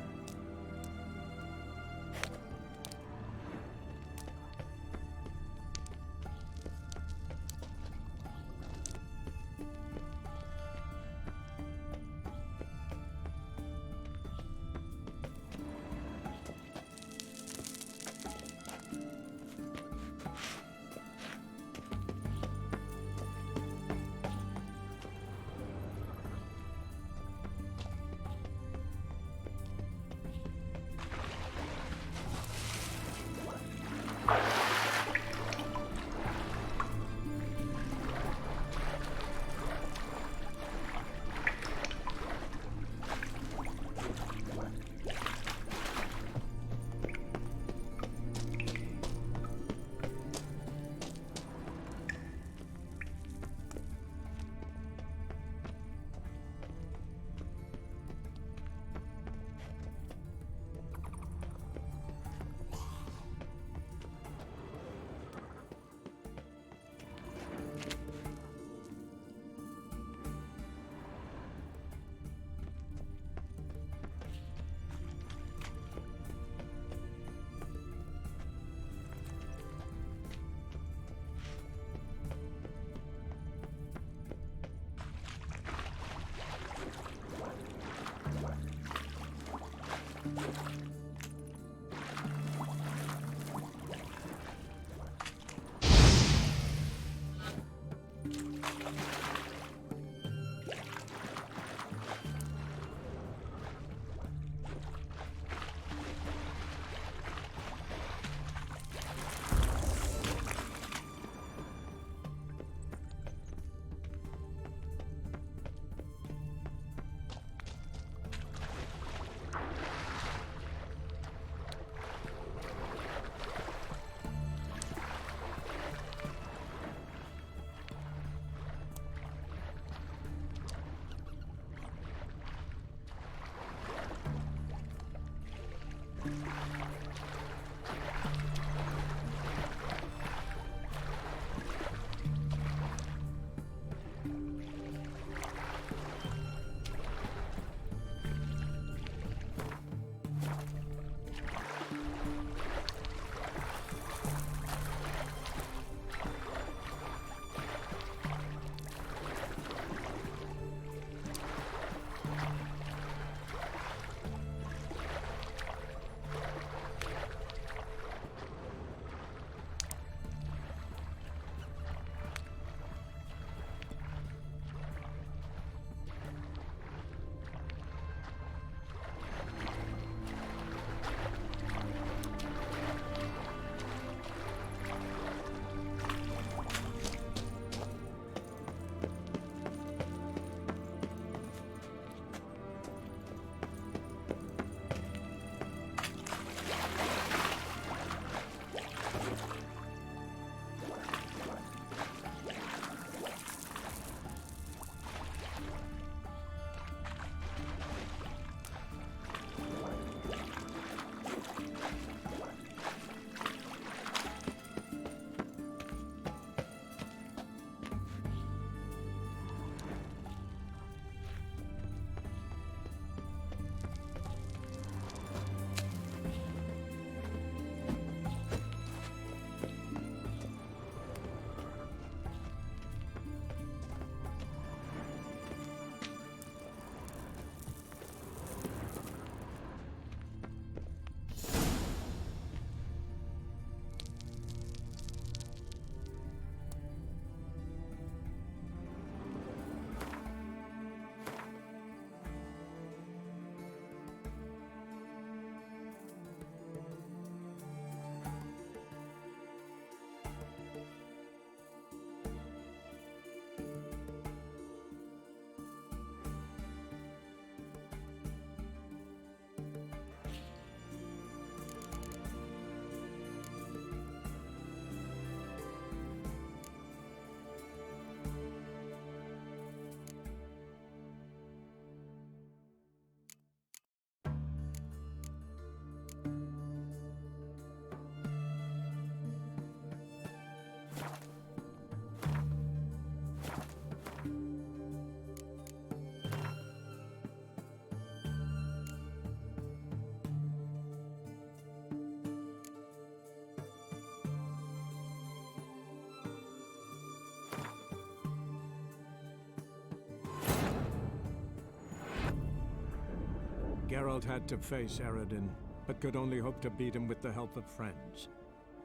Speaker 2: Geralt had to face Eredin, but could only hope to beat him with the help of friends.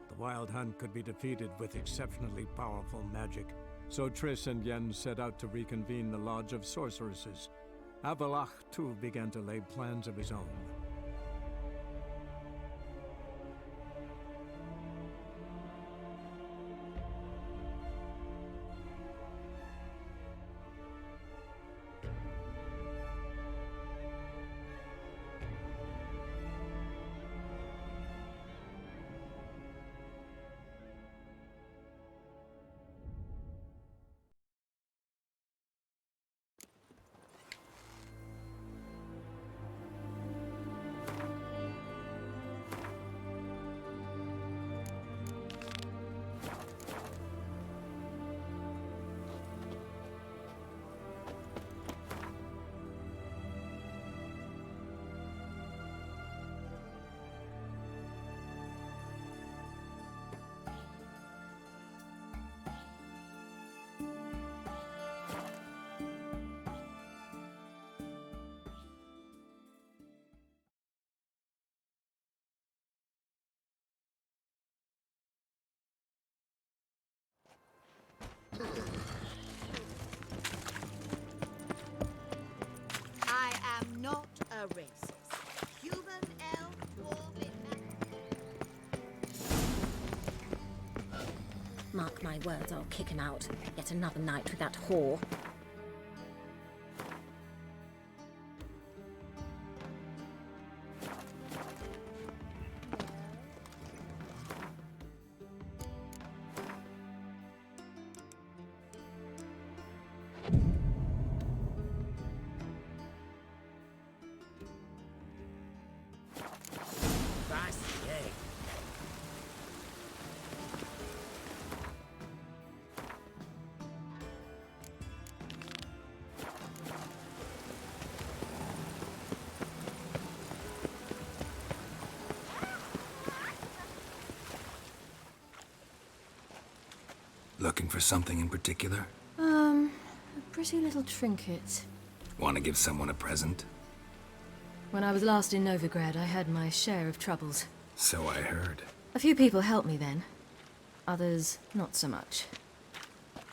Speaker 2: The Wild Hunt could be defeated with exceptionally powerful magic, so Triss and Yen set out to reconvene the Lodge of Sorceresses. Avalach, too, began to lay plans of his own.
Speaker 16: I am not a racist. Human, elf, dwarf,
Speaker 9: Mark my words, I'll kick him out. Yet another night with that whore.
Speaker 4: Looking for something in particular?
Speaker 3: A pretty little trinket.
Speaker 4: Want to give someone a present?
Speaker 3: When I was last in Novigrad, I had my share of troubles.
Speaker 4: So I heard.
Speaker 3: A few people helped me then. Others, not so much.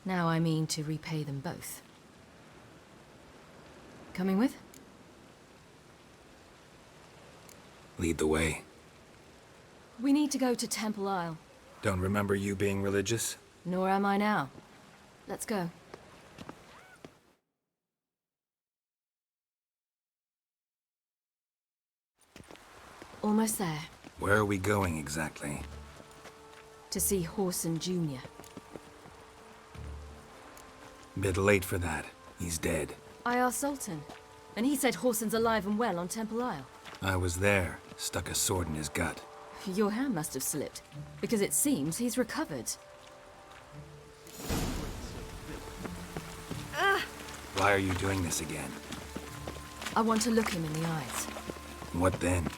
Speaker 3: Now I mean to repay them both. Coming with?
Speaker 4: Lead the way.
Speaker 3: We need to go to Temple Isle.
Speaker 4: Don't remember you being religious?
Speaker 3: Nor am I now. Let's go. Almost there.
Speaker 4: Where are we going exactly?
Speaker 3: To see Horson Jr.
Speaker 4: Bit late for that. He's dead.
Speaker 3: I asked Sultan, and he said Horson's alive and well on Temple Isle.
Speaker 4: I was there. Stuck a sword in his gut.
Speaker 3: Your hand must have slipped, because it seems he's recovered.
Speaker 4: Why are you doing this again?
Speaker 3: I want to look him in the eyes.
Speaker 4: What then?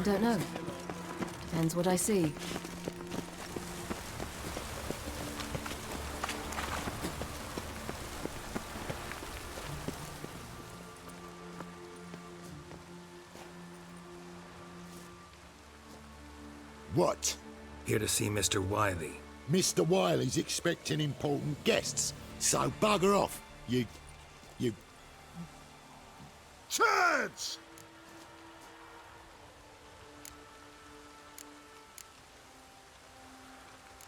Speaker 3: Don't know. Depends what I see.
Speaker 17: What?
Speaker 4: Here to see Mr. Wiley.
Speaker 17: Mr. Wiley's expecting important guests, so bugger off, you... Turds!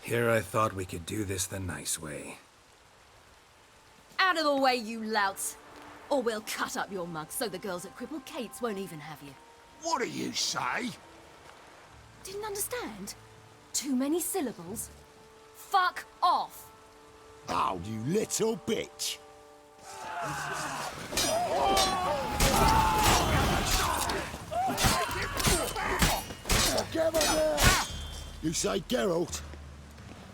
Speaker 4: Here I thought we could do this the nice way.
Speaker 3: Out of the way, you louts! Or we'll cut up your mug so the girls at Cripple Kate's won't even have you.
Speaker 17: What do you say?
Speaker 3: Didn't understand? Too many syllables? Fuck off!
Speaker 17: Oh, you little bitch! You say Geralt?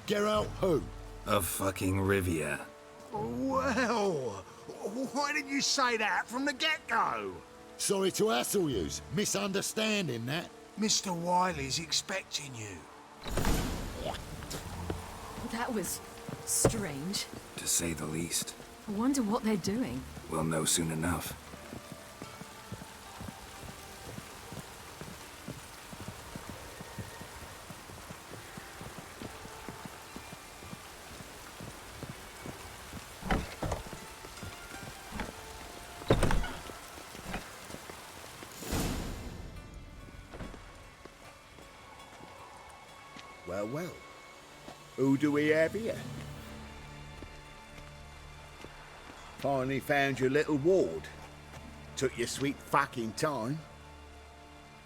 Speaker 17: Geralt who?
Speaker 4: Of fucking Rivia.
Speaker 17: Well, why didn't you say that from the get-go? Sorry to hassle yous. Misunderstanding that. Mr. Wiley's expecting you.
Speaker 3: That was strange.
Speaker 4: To say the least.
Speaker 3: I wonder what they're doing.
Speaker 4: We'll know soon enough.
Speaker 17: Well. Who do we have here? Finally found your little ward. Took your sweet fucking time.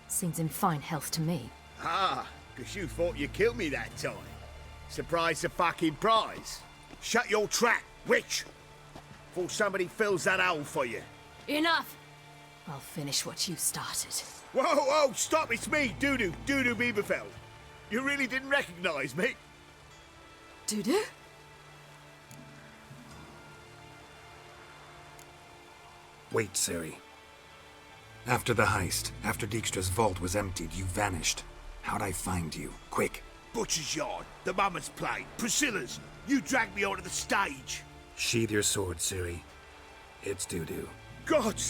Speaker 3: Seems in fine health to me.
Speaker 17: Ah, 'cause you thought you killed me that time. Surprise the fucking prize. Shut your trap, witch! Before somebody fills that hole for you.
Speaker 3: Enough! I'll finish what you started.
Speaker 17: Whoa, stop, it's me, Dudu Bieberfeld. You really didn't recognize me?
Speaker 3: Dudu?
Speaker 4: Wait, Ciri. After the heist, after Dijkstra's vault was emptied, you vanished. How'd I find you? Quick.
Speaker 17: Butcher's Yard, the Mama's Plate, Priscilla's. You dragged me onto the stage.
Speaker 4: Sheathe your sword, Ciri. It's Dudu.
Speaker 17: God!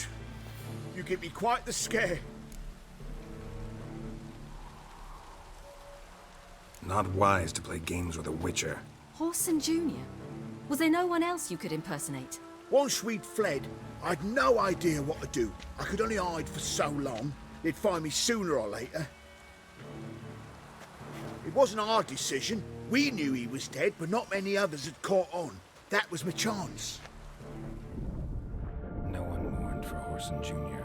Speaker 17: You give me quite the scare.
Speaker 4: Not wise to play games with a witcher.
Speaker 3: Horson Jr. Was there no one else you could impersonate?
Speaker 17: Once we'd fled, I'd no idea what to do. I could only hide for so long. They'd find me sooner or later. It wasn't our decision. We knew he was dead, but not many others had caught on. That was my chance.
Speaker 4: No one mourned for Horson Jr.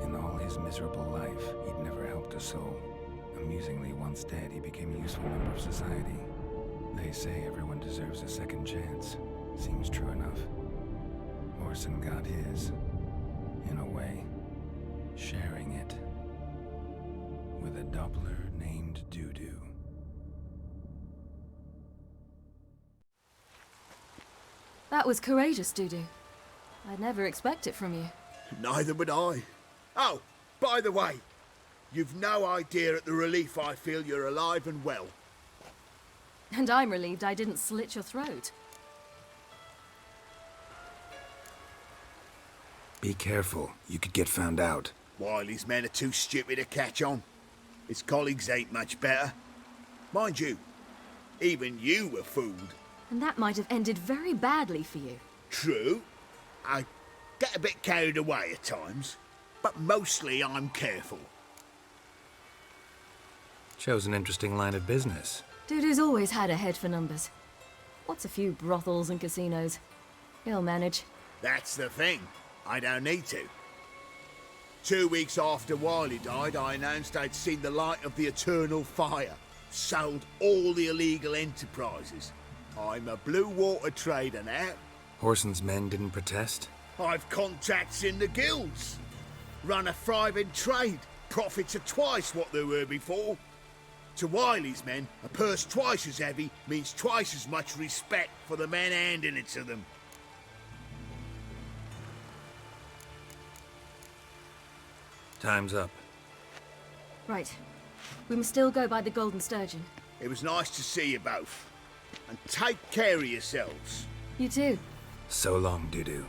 Speaker 4: In all his miserable life, he'd never helped a soul. Amusingly, once dead, he became a useful member of society. They say everyone deserves a second chance. Seems true enough. Horson got his, in a way, sharing it with a Doppler named Dudu.
Speaker 3: That was courageous, Dudu. I'd never expect it from you.
Speaker 17: Neither would I. Oh, by the way, you've no idea at the relief I feel you're alive and well.
Speaker 3: And I'm relieved I didn't slit your throat.
Speaker 4: Be careful. You could get found out.
Speaker 17: Wiley's men are too stupid to catch on. His colleagues ain't much better. Mind you, even you were fooled.
Speaker 3: And that might have ended very badly for you.
Speaker 17: True. I get a bit carried away at times, but mostly I'm careful.
Speaker 4: Shows an interesting line of business.
Speaker 3: Dude who's always had a head for numbers. What's a few brothels and casinos? He'll manage.
Speaker 17: That's the thing. I don't need to. 2 weeks after Wiley died, I announced I'd seen the light of the eternal fire. Sold all the illegal enterprises. I'm a blue water trader now.
Speaker 4: Horson's men didn't protest?
Speaker 17: I've contacts in the guilds. Run a thriving trade. Profits are twice what they were before. To Wiley's men, a purse twice as heavy means twice as much respect for the men handing it to them.
Speaker 4: Time's up.
Speaker 3: Right. We must still go by the Golden Sturgeon.
Speaker 17: It was nice to see you both. And take care of yourselves.
Speaker 3: You too.
Speaker 4: So long, Dudu.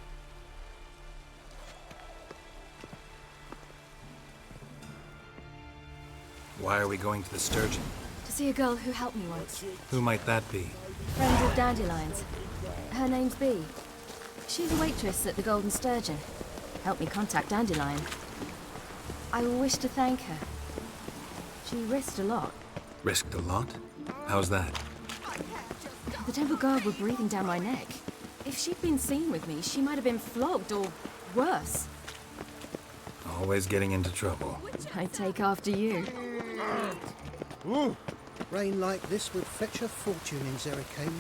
Speaker 4: Why are we going to the Sturgeon?
Speaker 3: To see a girl who helped me once.
Speaker 4: Who might that be?
Speaker 3: Friend of Dandelion's. Her name's Bee. She's a waitress at the Golden Sturgeon. Helped me contact Dandelion. I wish to thank her. She risked a lot.
Speaker 4: Risked a lot? How's that?
Speaker 3: The Temple Guard were breathing down my neck. If she'd been seen with me, she might have been flogged or worse.
Speaker 4: Always getting into trouble.
Speaker 3: I take after you.
Speaker 1: Ooh. Rain like this would fetch a fortune in Zerrikania.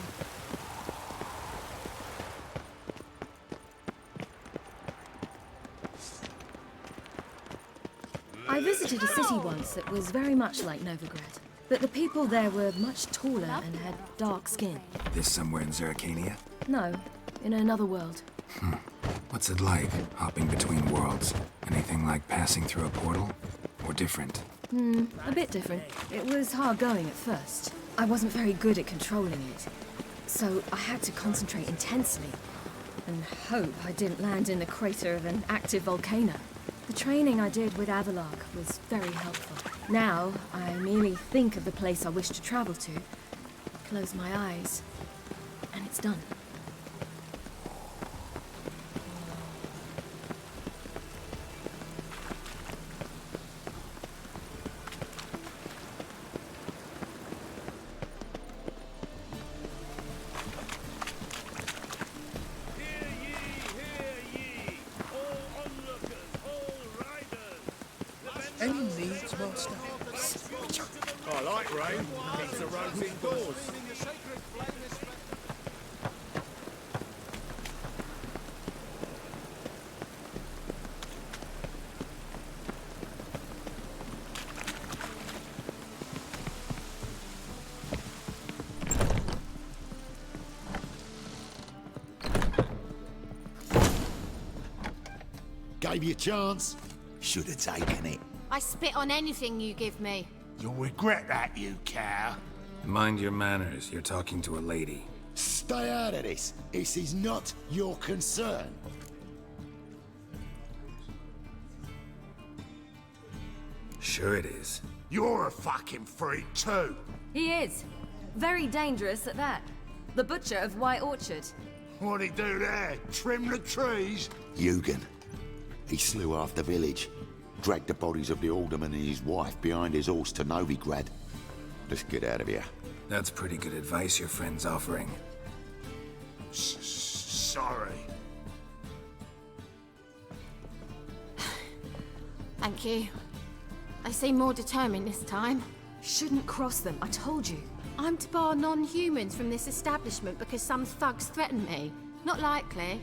Speaker 3: I visited a city once that was very much like Novigrad, but the people there were much taller and had dark skin.
Speaker 4: This somewhere in Zerrikania?
Speaker 3: No, in another world.
Speaker 4: What's it like, hopping between worlds? Anything like passing through a portal? Or different?
Speaker 3: A bit different. It was hard going at first. I wasn't very good at controlling it, so I had to concentrate intensely and hope I didn't land in the crater of an active volcano. The training I did with Avalok was very helpful. Now, I merely think of the place I wish to travel to, close my eyes, and it's done.
Speaker 1: Any needs, Master?
Speaker 13: I like rain. Keeps the roads indoors.
Speaker 17: Gave you a chance. Should have taken it.
Speaker 16: I spit on anything you give me.
Speaker 17: You'll regret that, you cow.
Speaker 4: Mind your manners. You're talking to a lady.
Speaker 17: Stay out of this. This is not your concern.
Speaker 4: Sure it is.
Speaker 17: You're a fucking freak too.
Speaker 3: He is. Very dangerous at that. The butcher of White Orchard.
Speaker 17: What'd he do there? Trim the trees?
Speaker 18: Eugen. He slew half the village. Dragged the bodies of the alderman and his wife behind his horse to Novigrad. Let's get out of here.
Speaker 4: That's pretty good advice your friend's offering.
Speaker 17: Sorry.
Speaker 16: Thank you. They seem more determined this time.
Speaker 3: Shouldn't cross them, I told you.
Speaker 16: I'm to bar non-humans from this establishment because some thugs threaten me. Not likely.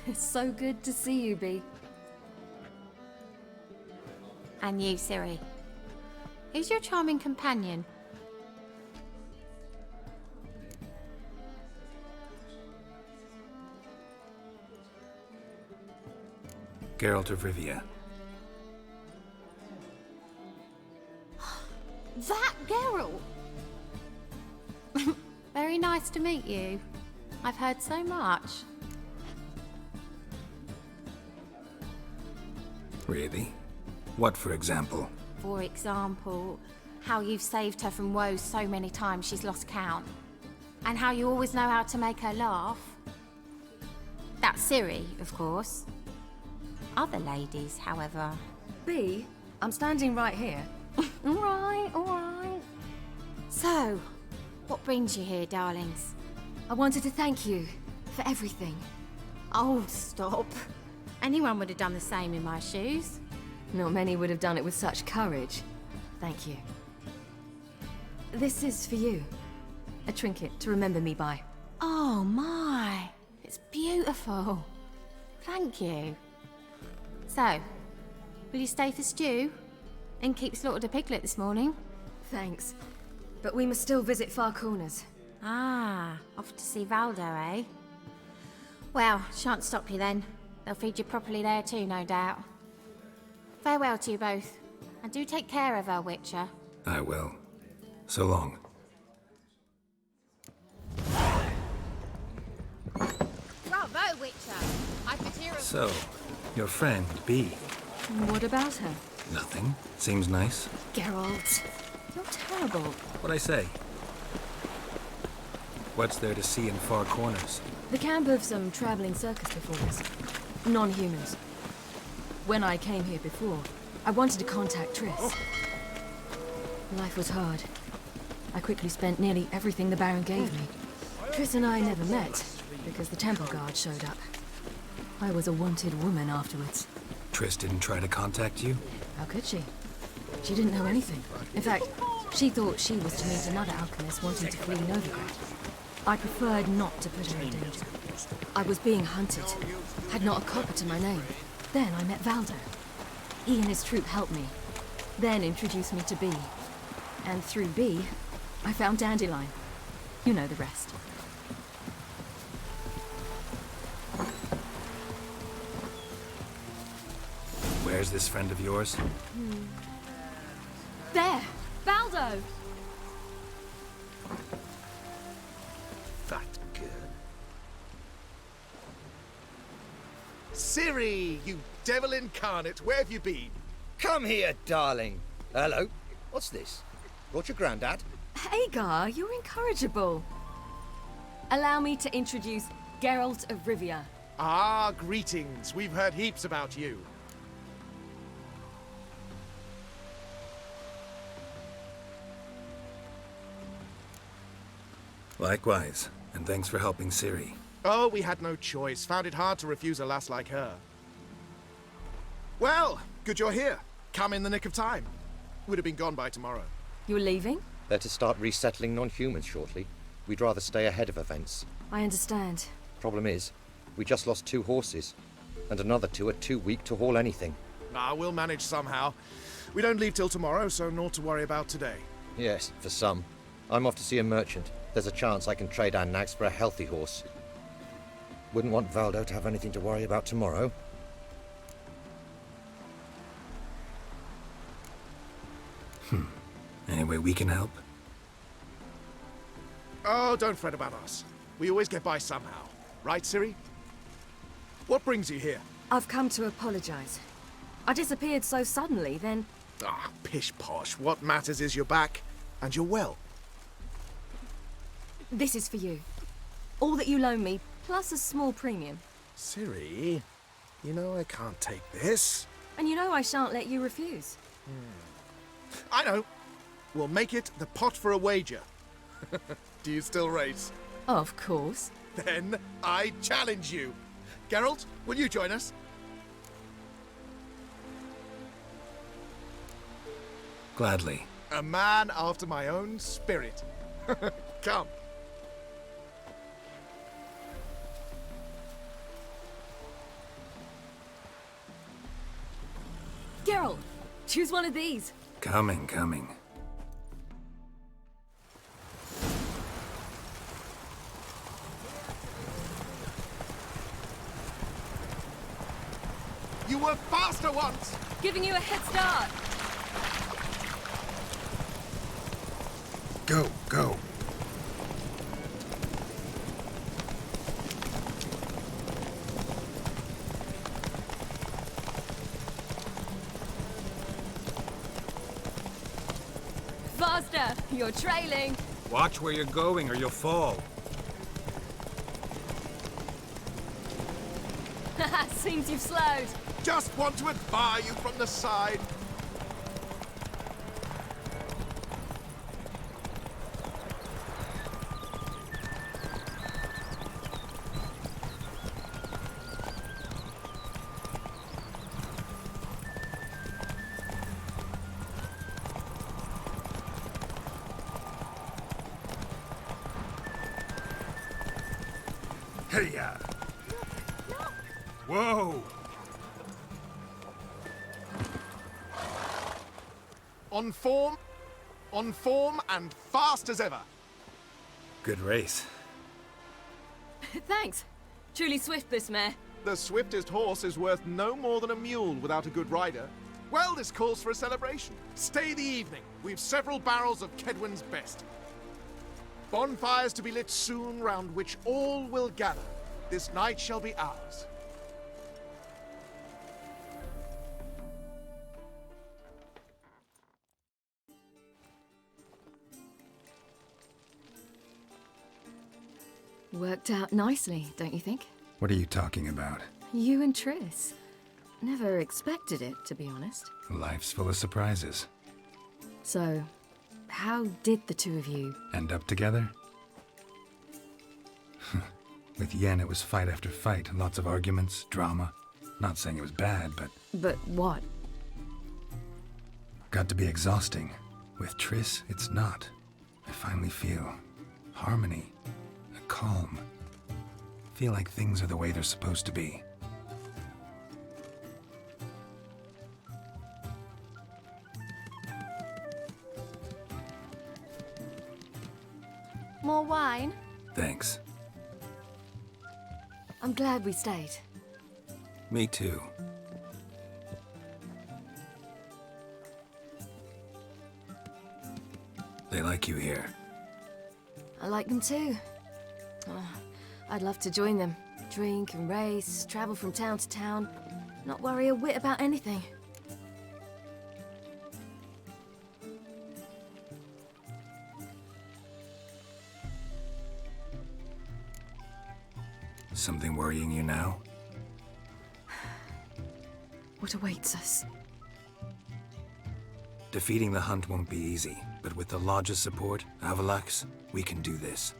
Speaker 3: It's so good to see you, Bee.
Speaker 16: And you, Ciri. Who's your charming companion?
Speaker 4: Geralt of Rivia.
Speaker 19: That Geralt! Very nice to meet you. I've heard so much.
Speaker 4: Really? What, for example?
Speaker 19: For example, how you've saved her from woes so many times she's lost count. And how you always know how to make her laugh. That's Ciri, of course. Other ladies, however...
Speaker 3: B, I'm standing right here.
Speaker 19: Alright. So, what brings you here, darlings?
Speaker 3: I wanted to thank you for everything.
Speaker 19: Oh, stop. Anyone would have done the same in my shoes.
Speaker 3: Not many would have done it with such courage. Thank you. This is for you. A trinket to remember me by.
Speaker 19: Oh my, it's beautiful. Thank you. So, will you stay for stew? And keep slaughtered a piglet this morning?
Speaker 3: Thanks. But we must still visit Far Corners.
Speaker 19: Ah, off to see Valdo, eh? Well, shan't stop you then. They'll feed you properly there too, no doubt. Farewell to you both. And do take care of her, Witcher.
Speaker 4: I will. So long.
Speaker 19: Bravo, Witcher! I've material...
Speaker 4: So, your friend, B.
Speaker 3: What about her?
Speaker 4: Nothing. Seems nice.
Speaker 3: Geralt, you're terrible.
Speaker 4: What'd I say? What's there to see in Far Corners?
Speaker 3: The camp of some traveling circus performers. Non-humans. When I came here before, I wanted to contact Triss. Life was hard. I quickly spent nearly everything the Baron gave me. Triss and I never met, because the temple guard showed up. I was a wanted woman afterwards.
Speaker 4: Triss didn't try to contact you?
Speaker 3: How could she? She didn't know anything. In fact, she thought she was to meet another alchemist wanting to flee Novigrad. I preferred not to put her in danger. I was being hunted. Had not a copper to my name. Then I met Valdo. He and his troop helped me. Then introduced me to B. And through B, I found Dandelion. You know the rest.
Speaker 4: Where's this friend of yours?
Speaker 3: There! Valdo!
Speaker 20: That girl. Ciri, you devil incarnate, where have you been?
Speaker 21: Come here, darling. Hello. What's this? Brought your granddad?
Speaker 3: Hagar, you're incorrigible. Allow me to introduce Geralt of Rivia.
Speaker 20: Ah, greetings. We've heard heaps about you.
Speaker 4: Likewise, and thanks for helping Ciri.
Speaker 20: Oh, we had no choice. Found it hard to refuse a lass like her. Well, good you're here. Come in the nick of time. Would have been gone by tomorrow.
Speaker 3: You're leaving?
Speaker 21: They're to start resettling non-humans shortly. We'd rather stay ahead of events.
Speaker 3: I understand.
Speaker 21: Problem is, we just lost 2 horses, and another 2 are too weak to haul anything.
Speaker 20: Ah, we'll manage somehow. We don't leave till tomorrow, so naught to worry about today.
Speaker 21: Yes, for some. I'm off to see a merchant. There's a chance I can trade our nags for a healthy horse. Wouldn't want Valdo to have anything to worry about tomorrow.
Speaker 4: Any way we can help?
Speaker 20: Oh, don't fret about us. We always get by somehow. Right, Ciri? What brings you here?
Speaker 3: I've come to apologize. I disappeared so suddenly, then...
Speaker 20: Ah, pish-posh. What matters is you're back, and you're well.
Speaker 3: This is for you. All that you loan me, plus a small premium.
Speaker 20: Ciri, you know I can't take this.
Speaker 3: And you know I shan't let you refuse.
Speaker 20: I know. We'll make it the pot for a wager. Do you still race?
Speaker 3: Of course.
Speaker 20: Then I challenge you. Geralt, will you join us?
Speaker 4: Gladly.
Speaker 20: A man after my own spirit. Come.
Speaker 3: Geralt, choose one of these.
Speaker 4: Coming.
Speaker 20: You were faster once!
Speaker 3: Giving you a head start.
Speaker 4: Go, go.
Speaker 3: Faster! You're trailing!
Speaker 2: Watch where you're going or you'll fall.
Speaker 3: Seems you've slowed.
Speaker 20: Just want to admire you from the side.
Speaker 2: Hey-ya! Whoa!
Speaker 20: On form, and fast as ever.
Speaker 4: Good race.
Speaker 3: Thanks. Truly swift, this mare.
Speaker 20: The swiftest horse is worth no more than a mule without a good rider. Well, this calls for a celebration. Stay the evening. We've several barrels of Kedwin's best. Bonfires to be lit soon, round which all will gather. This night shall be ours.
Speaker 3: Worked out nicely, don't you think?
Speaker 4: What are you talking about?
Speaker 3: You and Triss. Never expected it, to be honest.
Speaker 4: Life's full of surprises.
Speaker 3: So, how did the two of you...
Speaker 4: End up together? With Yen, it was fight after fight. Lots of arguments, drama. Not saying it was bad, but...
Speaker 3: But what?
Speaker 4: Got to be exhausting. With Triss, it's not. I finally feel harmony, a calm. Feel like things are the way they're supposed to be.
Speaker 3: More wine?
Speaker 4: Thanks.
Speaker 3: I'm glad we stayed.
Speaker 4: Me too. They like you here.
Speaker 3: I like them too. I'd love to join them. Drink and race, travel from town to town. Not worry a whit about anything.
Speaker 4: Something worrying you now?
Speaker 3: What awaits us?
Speaker 4: Defeating the hunt won't be easy, but with the Lodge's support, Avalax, we can do this.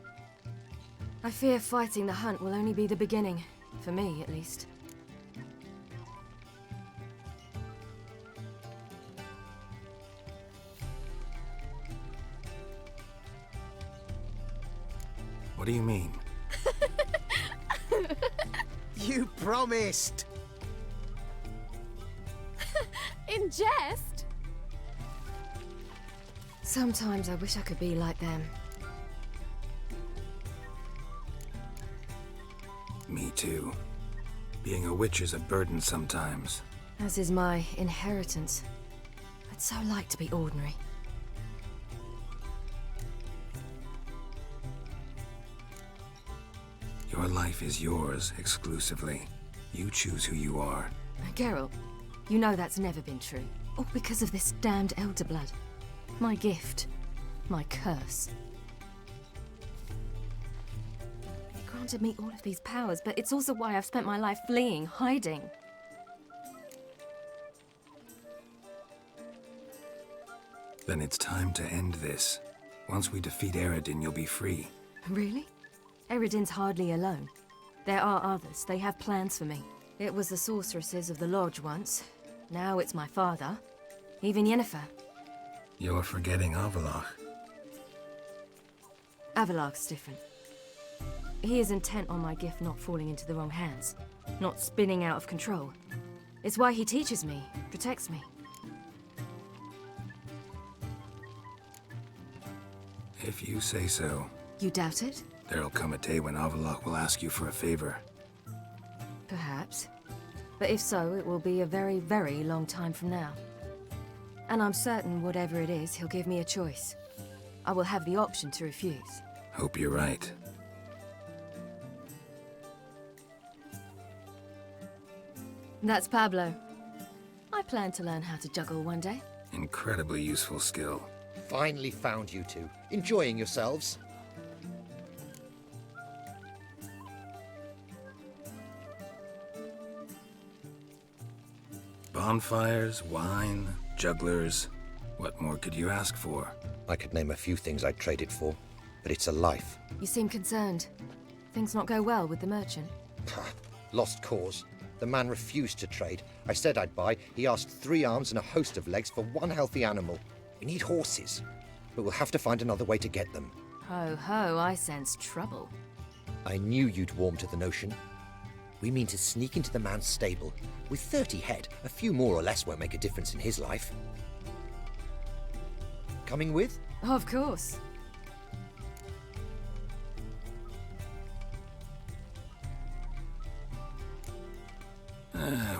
Speaker 3: I fear fighting the hunt will only be the beginning. For me, at least.
Speaker 4: What do you mean?
Speaker 17: You promised!
Speaker 3: In jest? Sometimes I wish I could be like them.
Speaker 4: Me too. Being a witch is a burden sometimes.
Speaker 3: As is my inheritance. I'd so like to be ordinary.
Speaker 4: Your life is yours exclusively. You choose who you are.
Speaker 3: Geralt, you know that's never been true. All because of this damned elder blood. My gift. My curse. It granted me all of these powers, but it's also why I've spent my life fleeing, hiding.
Speaker 4: Then it's time to end this. Once we defeat Eredin, you'll be free.
Speaker 3: Really? Eredin's hardly alone. There are others. They have plans for me. It was the sorceresses of the Lodge once. Now it's my father. Even Yennefer.
Speaker 4: You're forgetting Avalach.
Speaker 3: Avalach's different. He is intent on my gift not falling into the wrong hands. Not spinning out of control. It's why he teaches me, protects me.
Speaker 4: If you say so.
Speaker 3: You doubt it?
Speaker 4: There'll come a day when Avalach will ask you for a favor.
Speaker 3: Perhaps. But if so, it will be a very, very long time from now. And I'm certain whatever it is, he'll give me a choice. I will have the option to refuse.
Speaker 4: Hope you're right.
Speaker 3: That's Pablo. I plan to learn how to juggle one day.
Speaker 4: Incredibly useful skill.
Speaker 21: Finally found you two. Enjoying yourselves?
Speaker 4: Bonfires, wine, jugglers. What more could you ask for?
Speaker 21: I could name a few things I'd trade it for, but it's a life.
Speaker 3: You seem concerned. Things not go well with the merchant?
Speaker 21: Lost cause. The man refused to trade. I said I'd buy. He asked 3 arms and a host of legs for 1 healthy animal. We need horses, but we'll have to find another way to get them.
Speaker 3: Ho ho, I sense trouble.
Speaker 21: I knew you'd warm to the notion. We mean to sneak into the man's stable. With 30 head, a few more or less won't make a difference in his life. Coming with?
Speaker 3: Of course.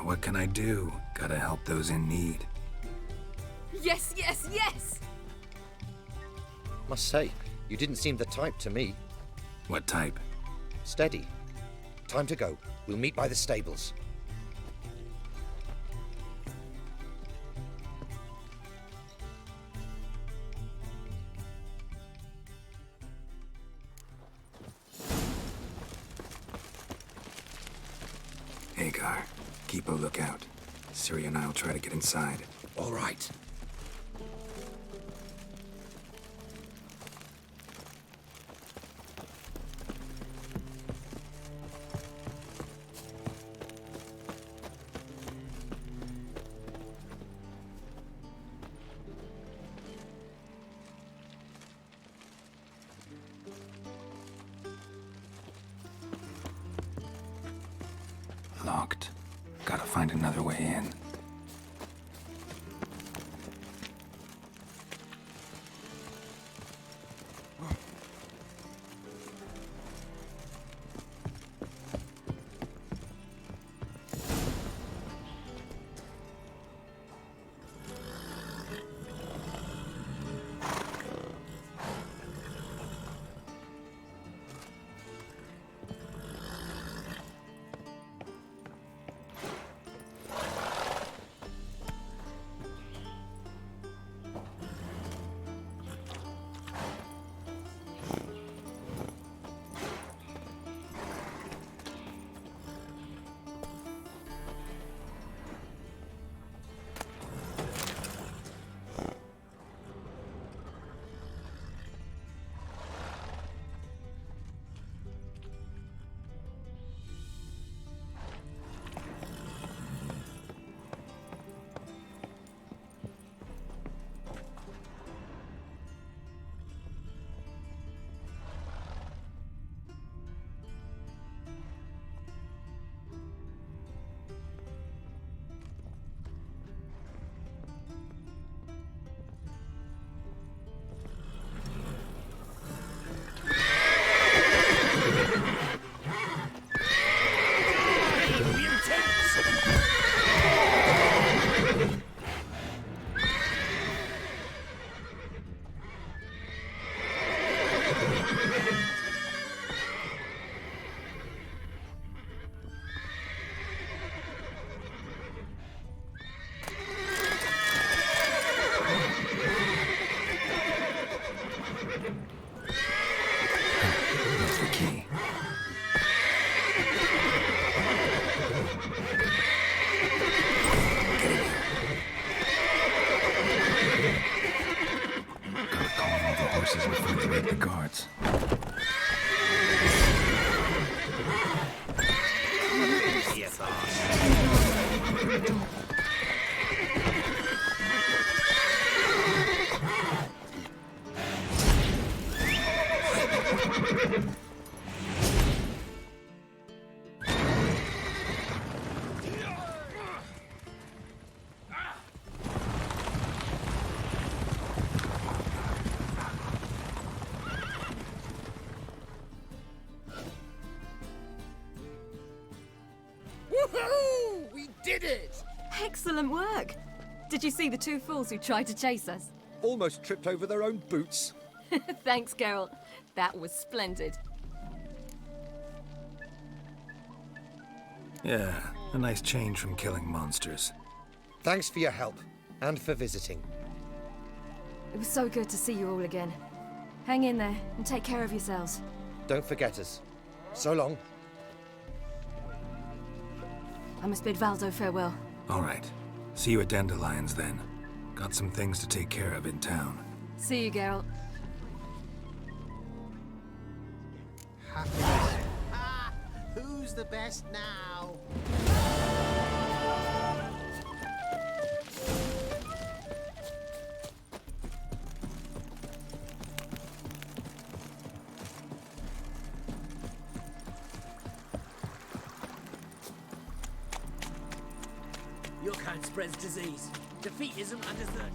Speaker 4: What can I do? Gotta help those in need.
Speaker 3: Yes, yes, yes!
Speaker 21: Must say, you didn't seem the type to me.
Speaker 4: What type?
Speaker 21: Steady. Time to go. We'll meet by the stables.
Speaker 4: Hagar, keep a lookout. Ciri and I'll try to get inside.
Speaker 21: All right.
Speaker 4: Locked. Gotta find another way in.
Speaker 3: Woohoo! We did it! Excellent work! Did you see the 2 fools who tried to chase us?
Speaker 21: Almost tripped over their own boots.
Speaker 12: Thanks, Geralt. That was splendid.
Speaker 4: Yeah, a nice change from killing monsters.
Speaker 21: Thanks for your help, and for visiting.
Speaker 3: It was so good to see you all again. Hang in there, and take care of yourselves.
Speaker 21: Don't forget us. So long.
Speaker 3: I must bid Valdo farewell.
Speaker 4: All right. See you at Dandelions, then. Got some things to take care of in town.
Speaker 3: See you, Geralt.
Speaker 7: Who's the best now?
Speaker 22: Your kind spreads disease. Defeatism and desert.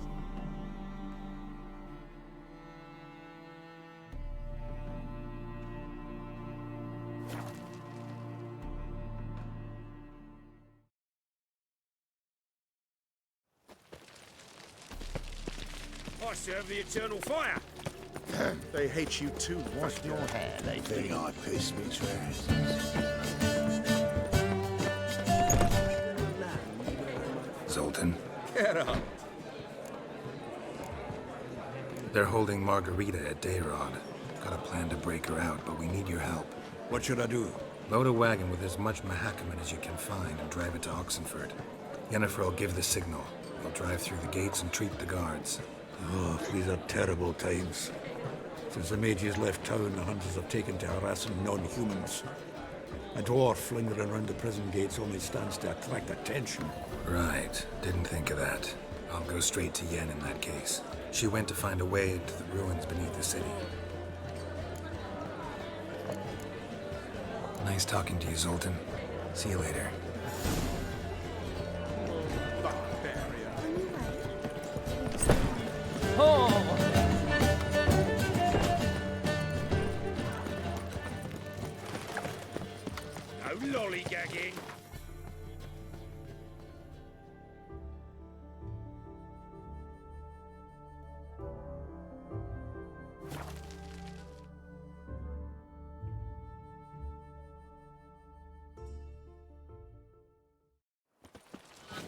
Speaker 13: I serve the eternal fire.
Speaker 20: They hate you too.
Speaker 7: Wash your hair, they
Speaker 17: Think I piss me trash.
Speaker 4: Zoltan,
Speaker 17: Get up.
Speaker 4: they're holding Margarita at Dayrod. Got a plan to break her out, but we need your help.
Speaker 17: What should I do?
Speaker 4: Load a wagon with as much Mahakaman as you can find and drive it to Oxenford. Yennefer will give the signal. They'll drive through the gates and treat the guards.
Speaker 17: Oh, these are terrible times. Since the mages left town, the hunters have taken to harassing non-humans. A dwarf lingering around the prison gates only stands to attract attention.
Speaker 4: Right. Didn't think of that. I'll go straight to Yen in that case. She went to find a way into the ruins beneath the city. Nice talking to you, Zoltan. See you later.
Speaker 13: No lollygagging.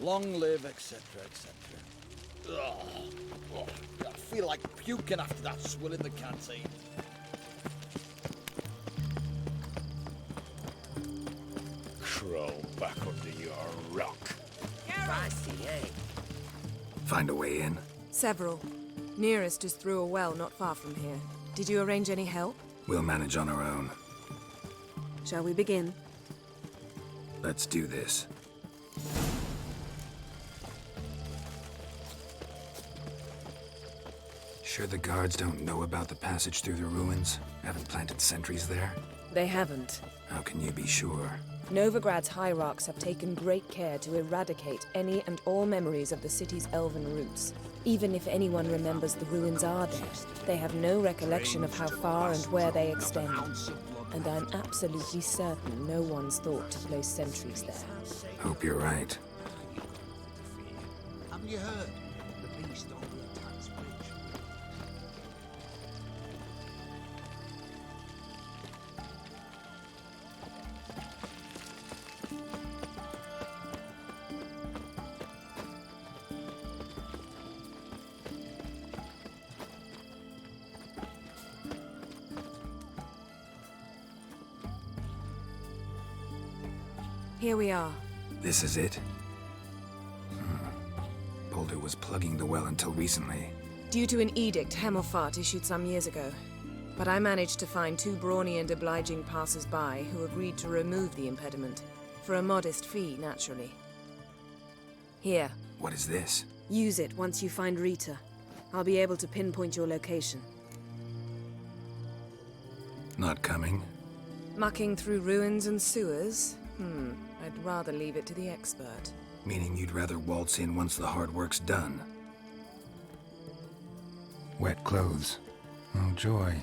Speaker 7: Long live, etc., etc. I feel like puking after that swill in the canteen.
Speaker 17: Crawl back under your rock.
Speaker 7: Fancy, eh?
Speaker 4: Find a way in?
Speaker 12: Several. Nearest is through a well not far from here. Did you arrange any help?
Speaker 4: We'll manage on our own.
Speaker 12: Shall we begin?
Speaker 4: Let's do this. Sure the guards don't know about the passage through the ruins? Haven't planted sentries there?
Speaker 12: They haven't.
Speaker 4: How can you be sure?
Speaker 12: Novigrad's hierarchs have taken great care to eradicate any and all memories of the city's elven roots. Even if anyone remembers the ruins are there, they have no recollection of how far and where they extend. And I'm absolutely certain no one's thought to place sentries there.
Speaker 4: Hope you're right.
Speaker 7: Haven't you heard? The beast on the Tans Bridge.
Speaker 12: Here we are.
Speaker 4: This is it? Boulder was plugging the well until recently.
Speaker 12: Due to an edict Hemmelfart issued some years ago. But I managed to find two brawny and obliging passers-by who agreed to remove the impediment. For a modest fee, naturally. Here.
Speaker 4: What is this?
Speaker 12: Use it once you find Rita. I'll be able to pinpoint your location.
Speaker 4: Not coming?
Speaker 12: Mucking through ruins and sewers? I'd rather leave it to the expert.
Speaker 4: Meaning you'd rather waltz in once the hard work's done. Wet clothes. Oh, joy.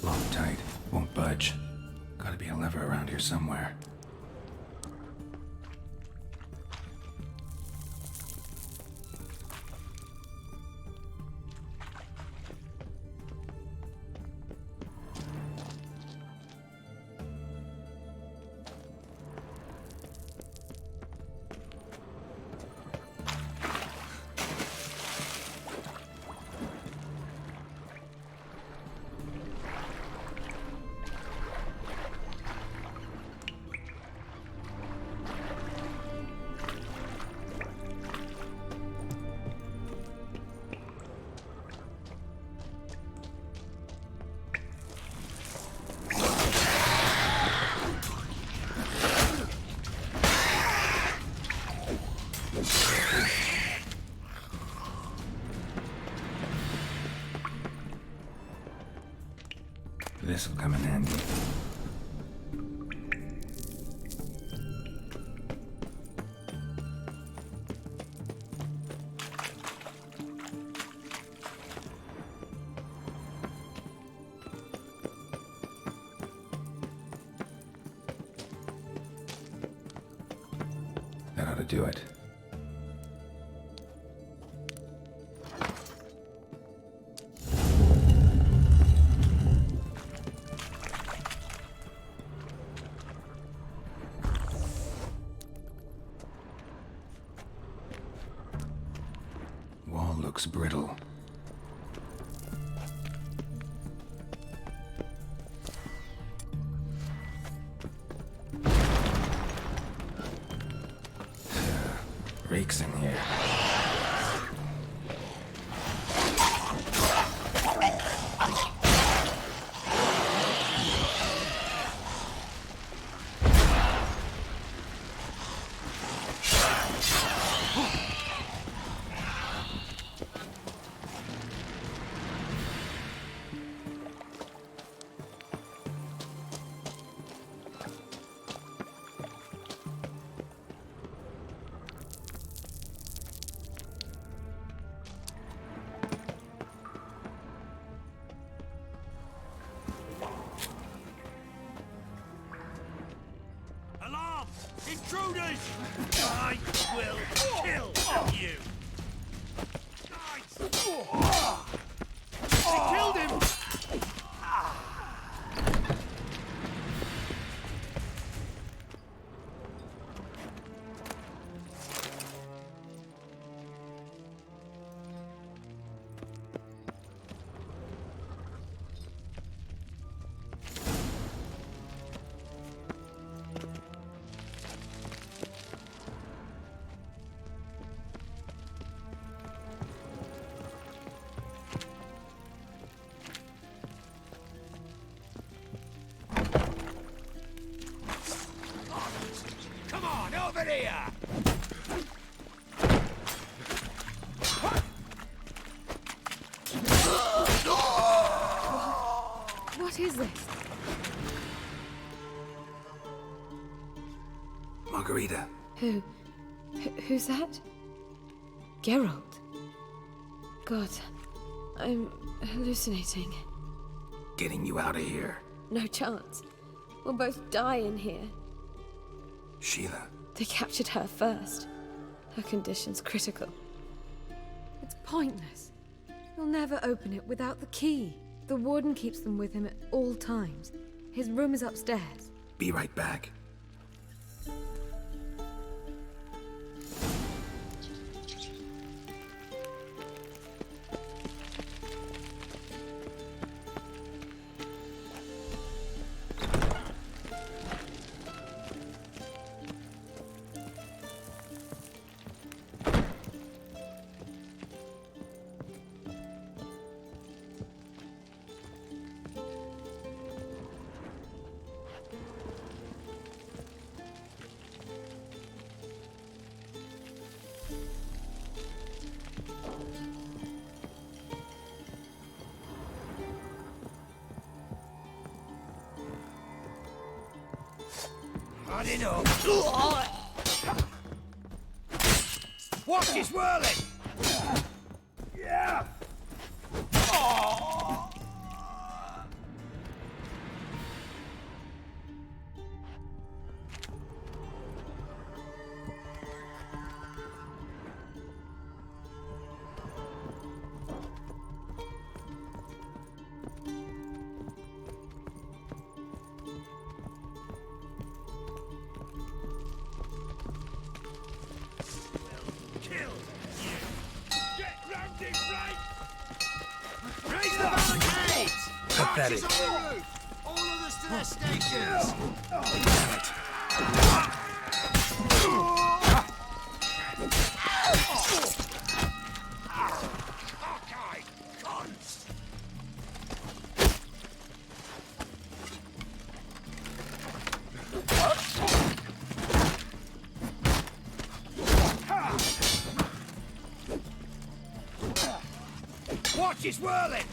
Speaker 4: Locked tight. Won't budge. Gotta be a lever around here somewhere. This'll come in handy. That ought to do it. Wall looks brittle. Reeks in here.
Speaker 12: What is this?
Speaker 4: Margarita.
Speaker 12: Who's that? Geralt. God, I'm hallucinating.
Speaker 4: Getting you out of here.
Speaker 12: No chance. We'll both die in here.
Speaker 4: Sheila.
Speaker 12: They captured her first. Her condition's critical. It's pointless. He'll never open it without the key. The warden keeps them with him at all times. His room is upstairs.
Speaker 4: Be right back.
Speaker 7: Had enough. Watch his whirling! Yeah!
Speaker 4: Pathetic.
Speaker 7: All others to their stations!
Speaker 4: Damn it.
Speaker 7: Watch his whirling!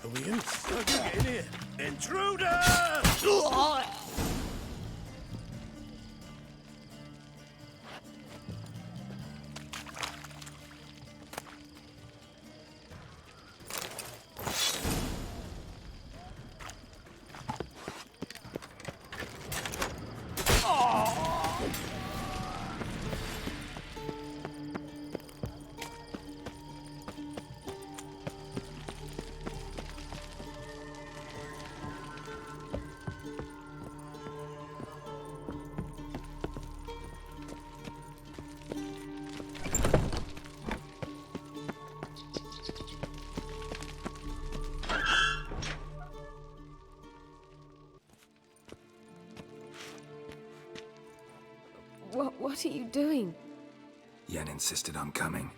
Speaker 13: Are we in? Get in here! Intruder!
Speaker 12: What are you doing?
Speaker 4: Yen insisted on coming.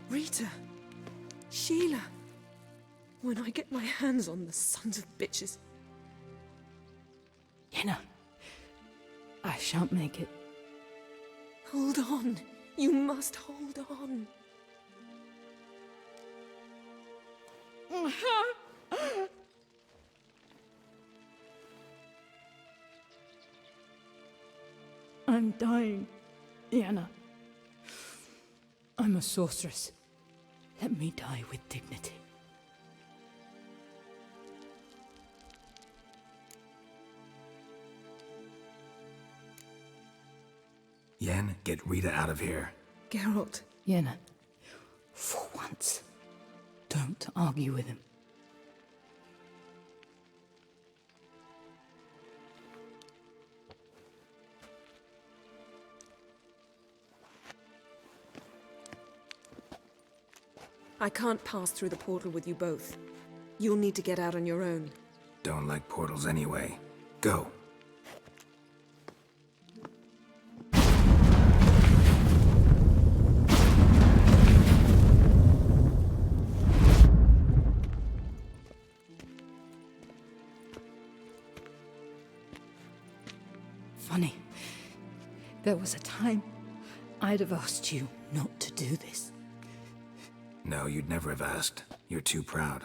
Speaker 12: Rita! Sheila! When I get my hands on the sons of bitches.
Speaker 5: Yenna, I shan't make it.
Speaker 12: Hold on. You must hold on.
Speaker 5: I'm dying, Yenna. I'm a sorceress. Let me die with dignity.
Speaker 4: Yen, get Rita out of here.
Speaker 12: Geralt.
Speaker 5: Yenna, for once, don't argue with him.
Speaker 12: I can't pass through the portal with you both. You'll need to get out on your own.
Speaker 4: Don't like portals anyway. Go.
Speaker 5: Funny. There was a time I'd have asked you not to do this.
Speaker 4: No, you'd never have asked. You're too proud.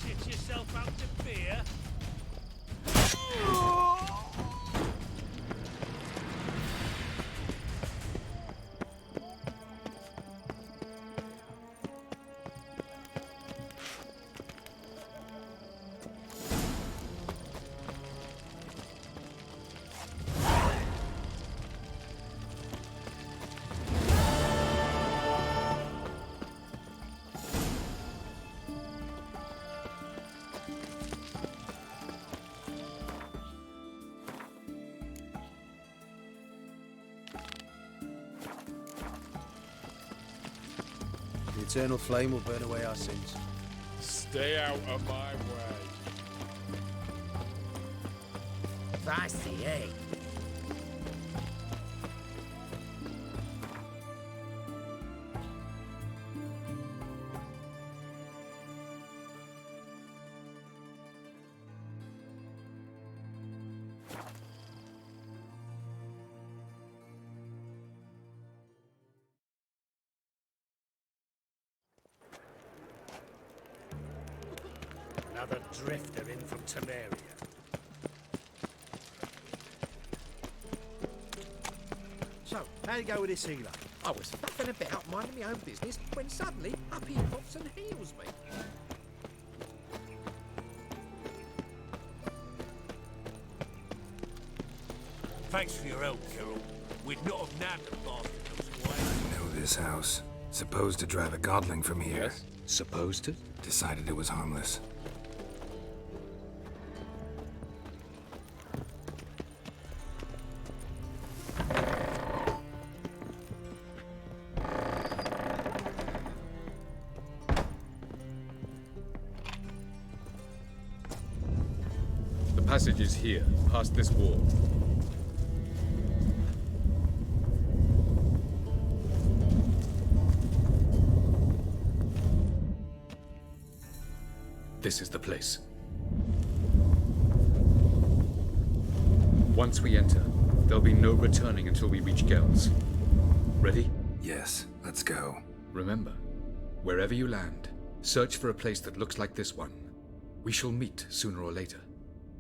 Speaker 13: Shit yourself out to beer?
Speaker 11: The eternal flame will burn away our sins.
Speaker 14: Stay out of my way.
Speaker 22: Feisty, eh? Another drifter in from Temeria.
Speaker 11: So, how'd it go with this healer? I was faffing about, minding my own business, when suddenly up he pops and heals me.
Speaker 13: Thanks for your help, Carol. We'd not have nabbed the bastard those way.
Speaker 4: I know this house. Supposed to drive a godling from here.
Speaker 23: Yes? Supposed to?
Speaker 4: Decided it was harmless.
Speaker 23: The passage is here, past this wall. This is the place. Once we enter, there'll be no returning until we reach Gels. Ready?
Speaker 4: Yes, let's go.
Speaker 23: Remember, wherever you land, search for a place that looks like this one. We shall meet sooner or later.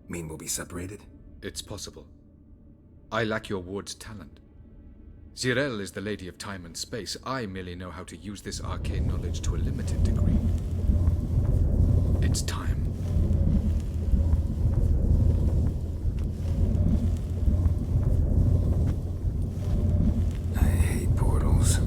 Speaker 4: Mean we'll be separated?
Speaker 23: It's possible. I lack your ward's talent. Zirel is the lady of time and space. I merely know how to use this arcane knowledge to a limited degree. It's time.
Speaker 4: I hate portals.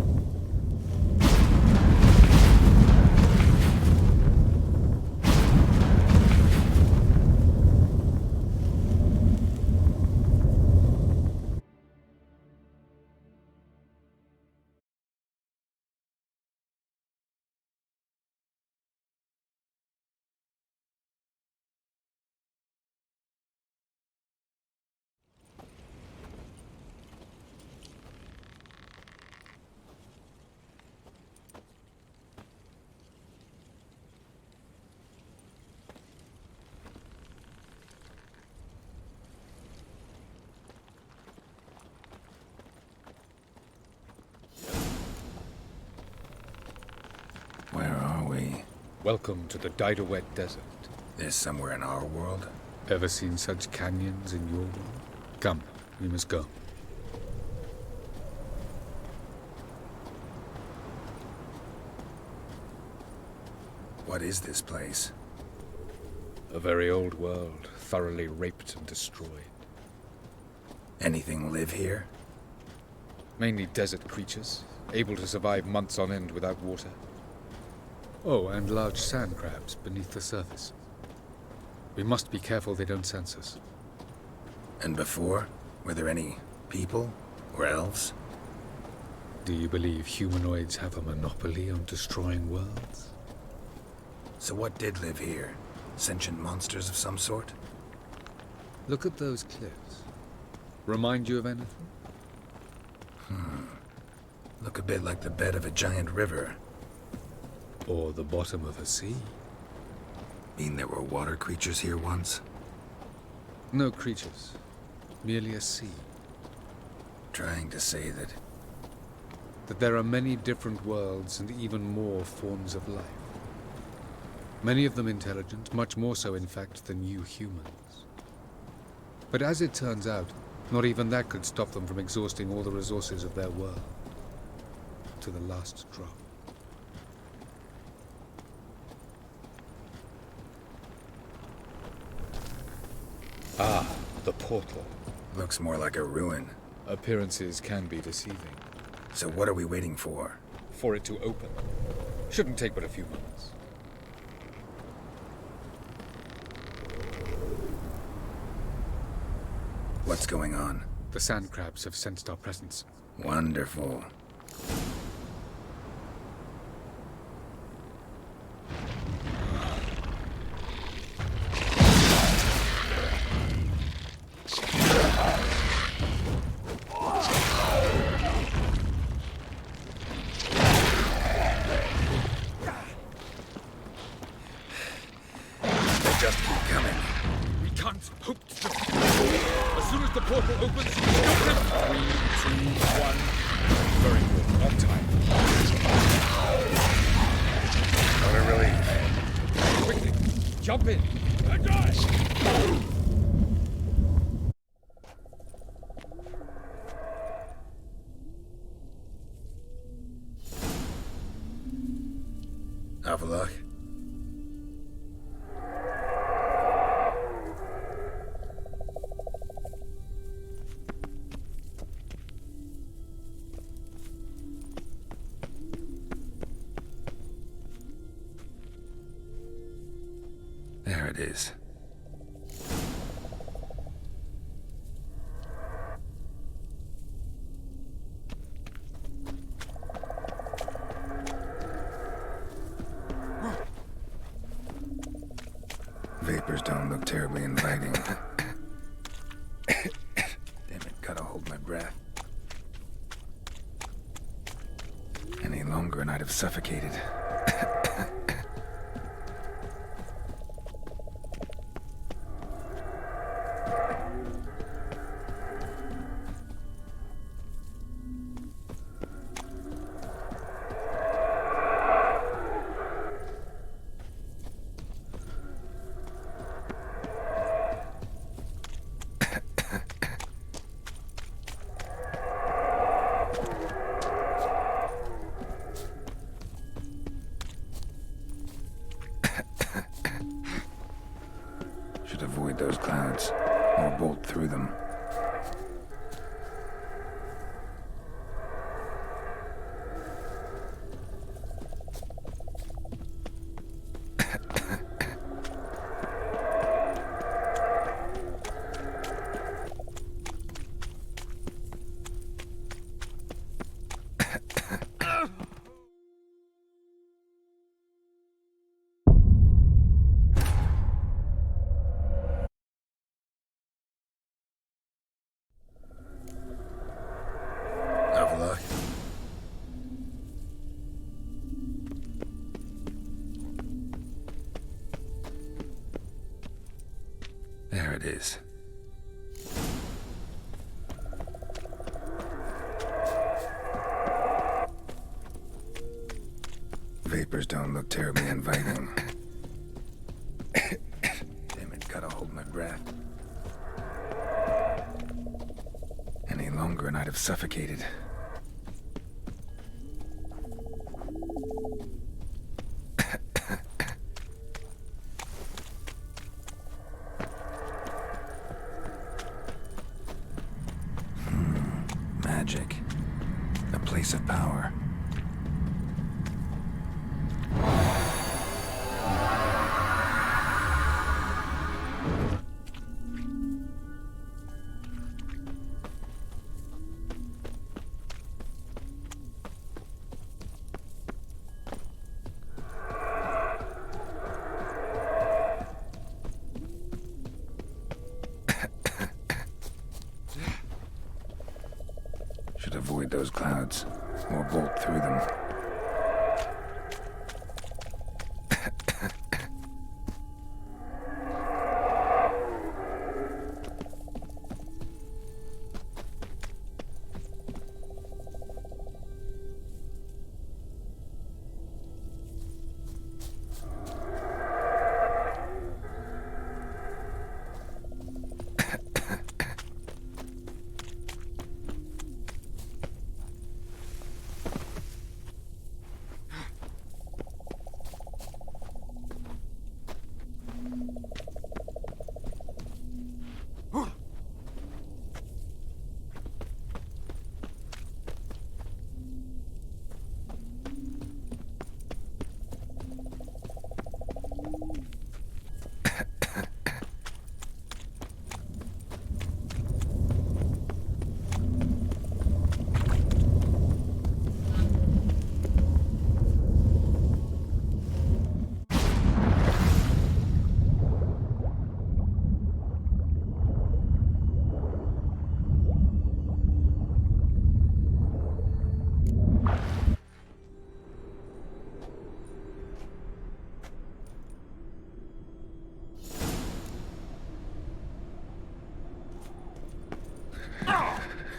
Speaker 4: Where are we?
Speaker 23: Welcome to the Didowet Desert.
Speaker 4: This somewhere in our world?
Speaker 23: Ever seen such canyons in your world? Come, we must go.
Speaker 4: What is this place?
Speaker 23: A very old world, thoroughly raped and destroyed.
Speaker 4: Anything live here?
Speaker 23: Mainly desert creatures, able to survive months on end without water. Oh, and large sand crabs beneath the surface. We must be careful they don't sense us.
Speaker 4: And before? Were there any people? Or elves?
Speaker 23: Do you believe humanoids have a monopoly on destroying worlds?
Speaker 4: So what did live here? Sentient monsters of some sort?
Speaker 23: Look at those cliffs. Remind you of anything?
Speaker 4: Look a bit like the bed of a giant river.
Speaker 23: Or the bottom of a sea.
Speaker 4: Mean there were water creatures here once?
Speaker 23: No creatures. Merely a sea.
Speaker 4: Trying to say that
Speaker 23: there are many different worlds and even more forms of life. Many of them intelligent, much more so in fact than you humans. But as it turns out, not even that could stop them from exhausting all the resources of their world. To the last drop. Ah, the portal.
Speaker 4: Looks more like a ruin.
Speaker 23: Appearances can be deceiving.
Speaker 4: So what are we waiting for?
Speaker 23: For it to open. Shouldn't take but a few moments.
Speaker 4: What's going on?
Speaker 23: The sand crabs have sensed our presence.
Speaker 4: Wonderful. Have a look. There it is. Vapors don't look terribly inviting. Damn it, gotta hold my breath. Any longer and I'd have suffocated. Avoid those clouds, or bolt through them. There it is. Vapors don't look terribly inviting. Damn it, gotta hold my breath. Any longer and I'd have suffocated. Magic. A place of power. Should avoid those clouds, or bolt through them.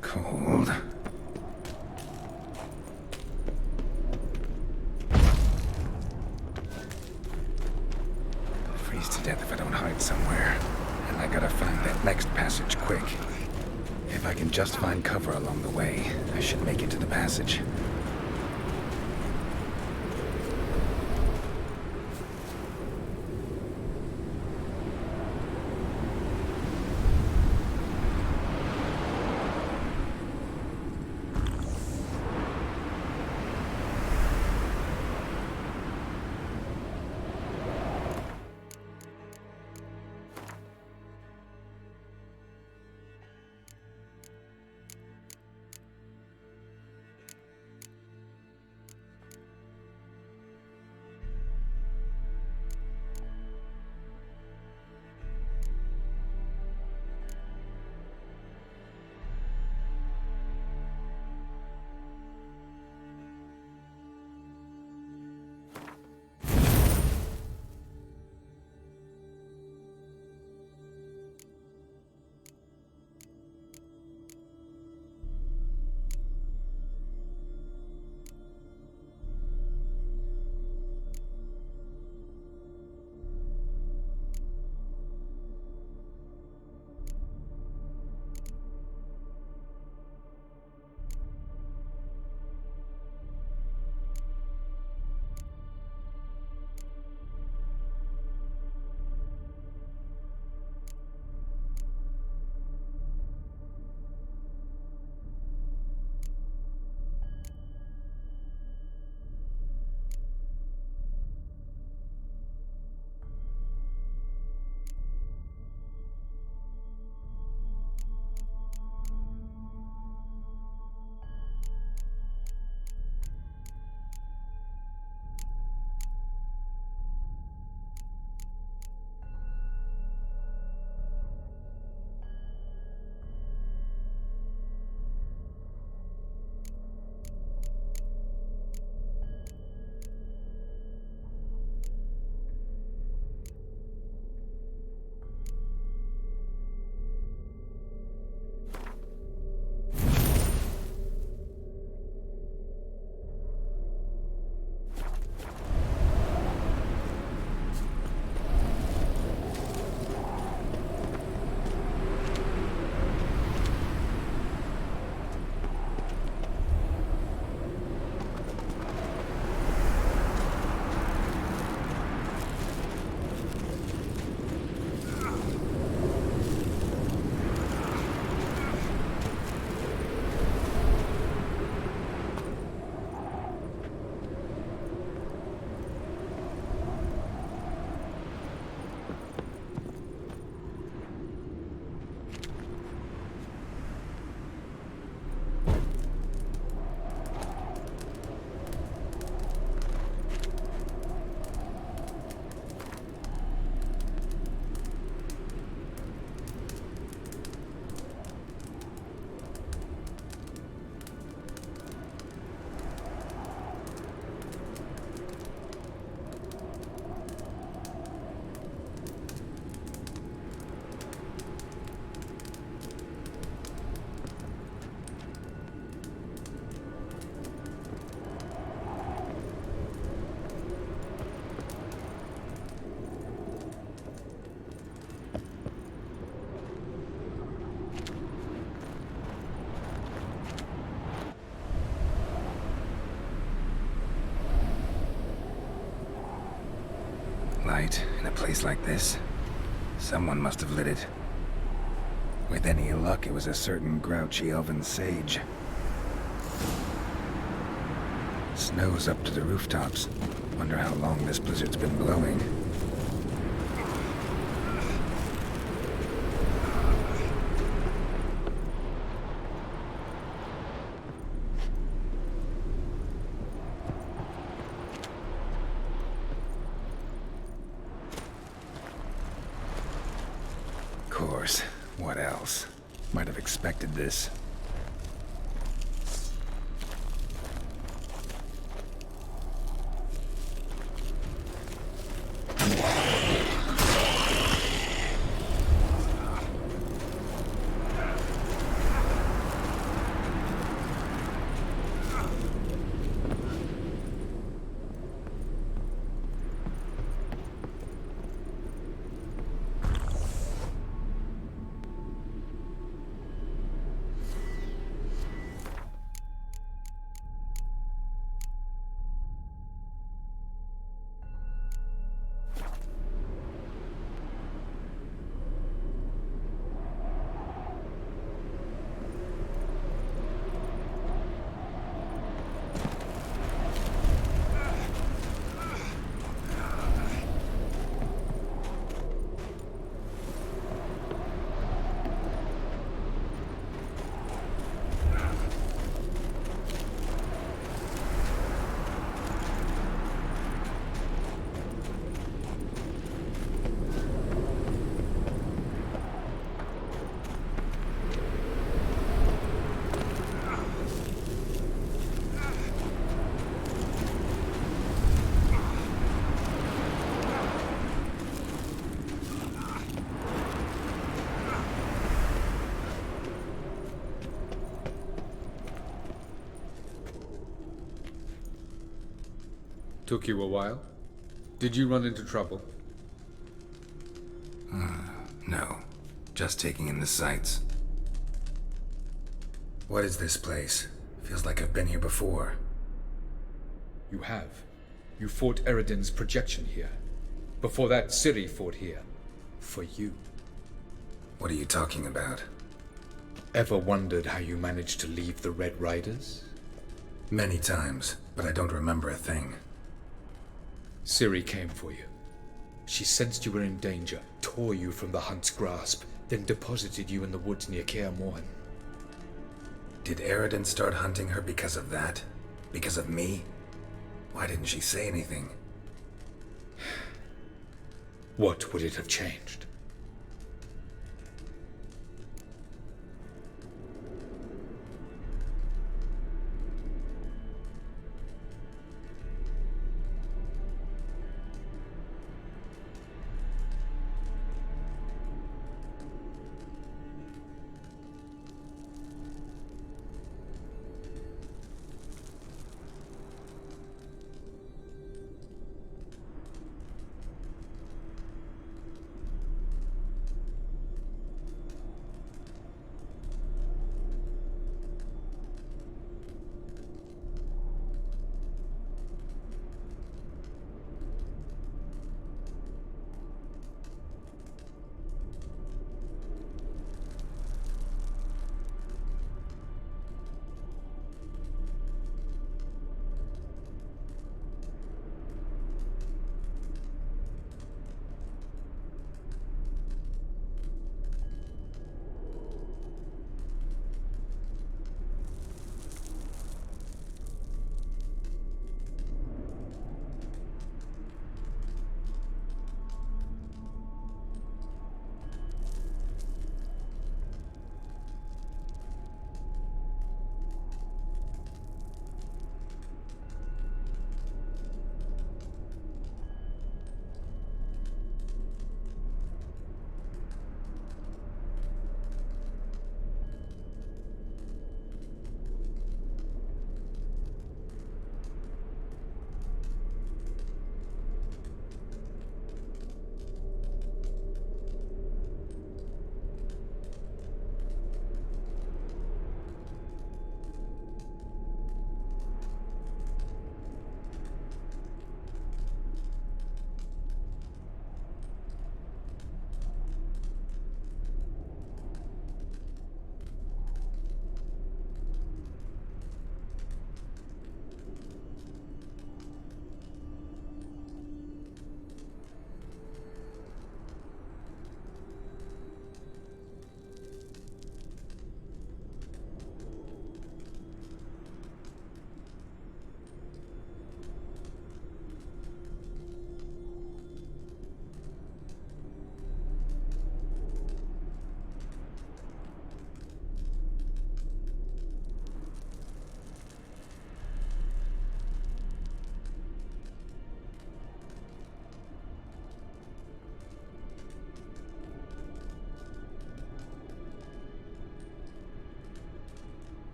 Speaker 4: Cold. Freeze to death if I don't hide somewhere. And I gotta find that next passage quick. If I can just find cover along the way, I should make it to the passage. light in a place like this? Someone must have lit it. With any luck, it was a certain grouchy elven sage. Snow's up to the rooftops. Wonder how long this blizzard's been blowing. Of course. What else? Might have expected this.
Speaker 23: Took you a while? Did you run into trouble?
Speaker 4: No. Just taking in the sights. What is this place? Feels like I've been here before.
Speaker 23: You have. You fought Eridan's projection here. Before that, Ciri fought here. For you.
Speaker 4: What are you talking about?
Speaker 23: Ever wondered how you managed to leave the Red Riders?
Speaker 4: Many times, but I don't remember a thing.
Speaker 23: Ciri came for you. She sensed you were in danger, tore you from the Hunt's grasp, then deposited you in the woods near Kaer Morhen.
Speaker 4: Did Eridan start hunting her because of that? Because of me? Why didn't she say anything?
Speaker 23: What would it have changed?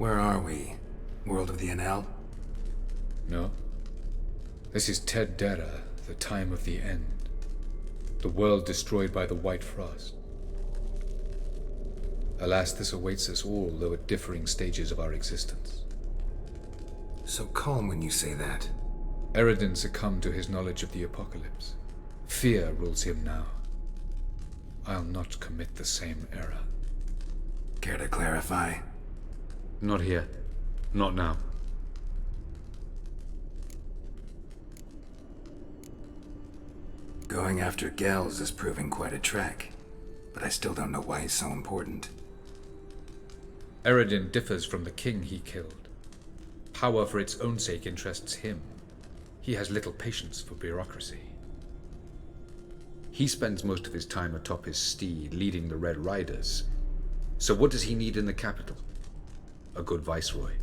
Speaker 4: Where are we? World of the NL?
Speaker 23: No. This is Ted Dera, the time of the end. The world destroyed by the White Frost. Alas, this awaits us all, though at differing stages of our existence.
Speaker 4: So calm when you say that.
Speaker 23: Eredin succumbed to his knowledge of the apocalypse. Fear rules him now. I'll not commit the same error.
Speaker 4: Care to clarify?
Speaker 23: Not here. Not now.
Speaker 4: Going after Gels is proving quite a trek, but I still don't know why he's so important.
Speaker 23: Eredin differs from the king he killed. Power for its own sake interests him. He has little patience for bureaucracy. He spends most of his time atop his steed, leading the Red Riders. So what does he need in the capital? A good viceroy.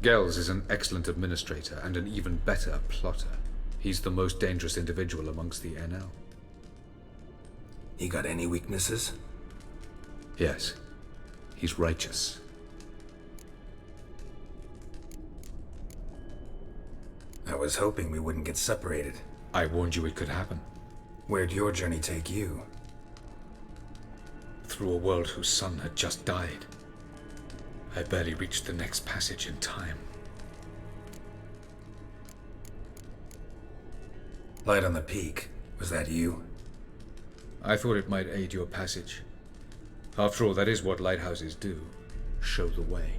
Speaker 23: Gels is an excellent administrator and an even better plotter. He's the most dangerous individual amongst the NL.
Speaker 4: He got any weaknesses?
Speaker 23: Yes. He's righteous.
Speaker 4: I was hoping we wouldn't get separated.
Speaker 23: I warned you it could happen.
Speaker 4: Where'd your journey take you?
Speaker 23: Through a world whose son had just died. I barely reached the next passage in time.
Speaker 4: Light on the peak. Was that you?
Speaker 23: I thought it might aid your passage. After all, that is what lighthouses do. Show the way.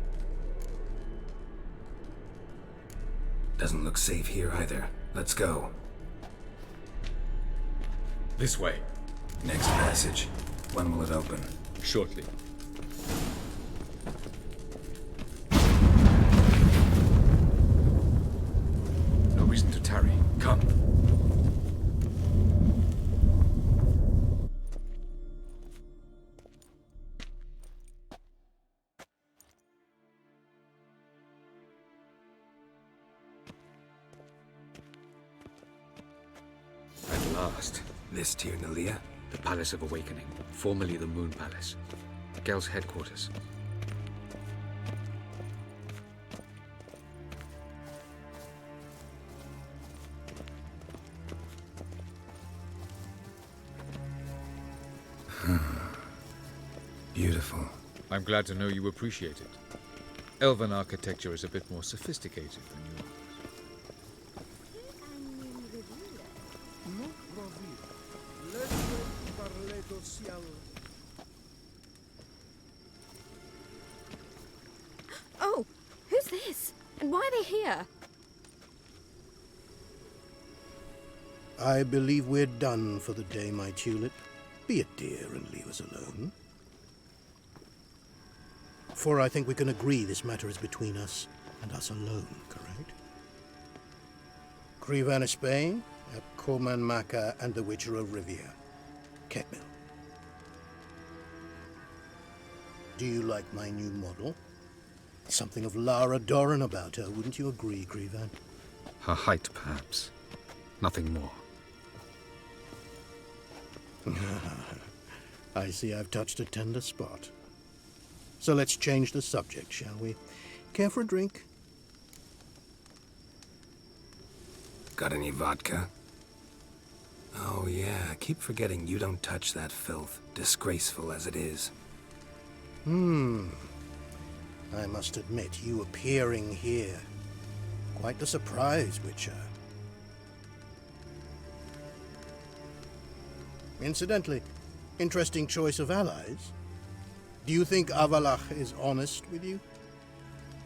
Speaker 4: Doesn't look safe here either. Let's go.
Speaker 23: This way.
Speaker 4: Next passage. When will it open?
Speaker 23: Shortly. No reason to tarry. Come. At last.
Speaker 4: This Tirnalia?
Speaker 23: The Palace of Awakening, formerly the Moon Palace. Gel's headquarters.
Speaker 4: Beautiful.
Speaker 23: I'm glad to know you appreciate it. Elven architecture is a bit more sophisticated than yours.
Speaker 9: Oh, who's this? And why are they here?
Speaker 1: I believe we're done for the day, my tulip. Be a dear and leave us alone. For I think we can agree this matter is between us and us alone, correct? Krivan Spain, Koman Maka, and the Witcher of Rivia. Ketmil. Do you like my new model? Something of Lara Doran about her, wouldn't you agree, Krivan?
Speaker 23: Her height, perhaps. Nothing more.
Speaker 1: I see I've touched a tender spot. So let's change the subject, shall we? Care for a drink?
Speaker 4: Got any vodka? Oh yeah, I keep forgetting you don't touch that filth, disgraceful as it is.
Speaker 1: I must admit, you appearing here. Quite the surprise, Witcher. Incidentally, interesting choice of allies. Do you think Avalach is honest with you?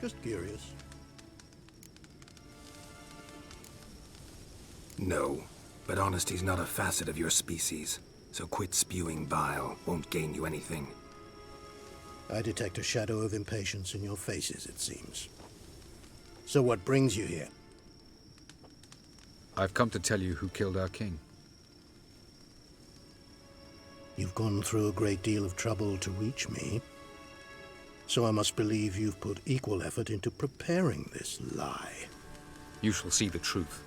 Speaker 1: Just curious.
Speaker 4: No, but honesty's not a facet of your species, so quit spewing bile, won't gain you anything.
Speaker 1: I detect a shadow of impatience in your faces, it seems. So what brings you here?
Speaker 23: I've come to tell you who killed our king.
Speaker 1: You've gone through a great deal of trouble to reach me. So I must believe you've put equal effort into preparing this lie.
Speaker 23: You shall see the truth.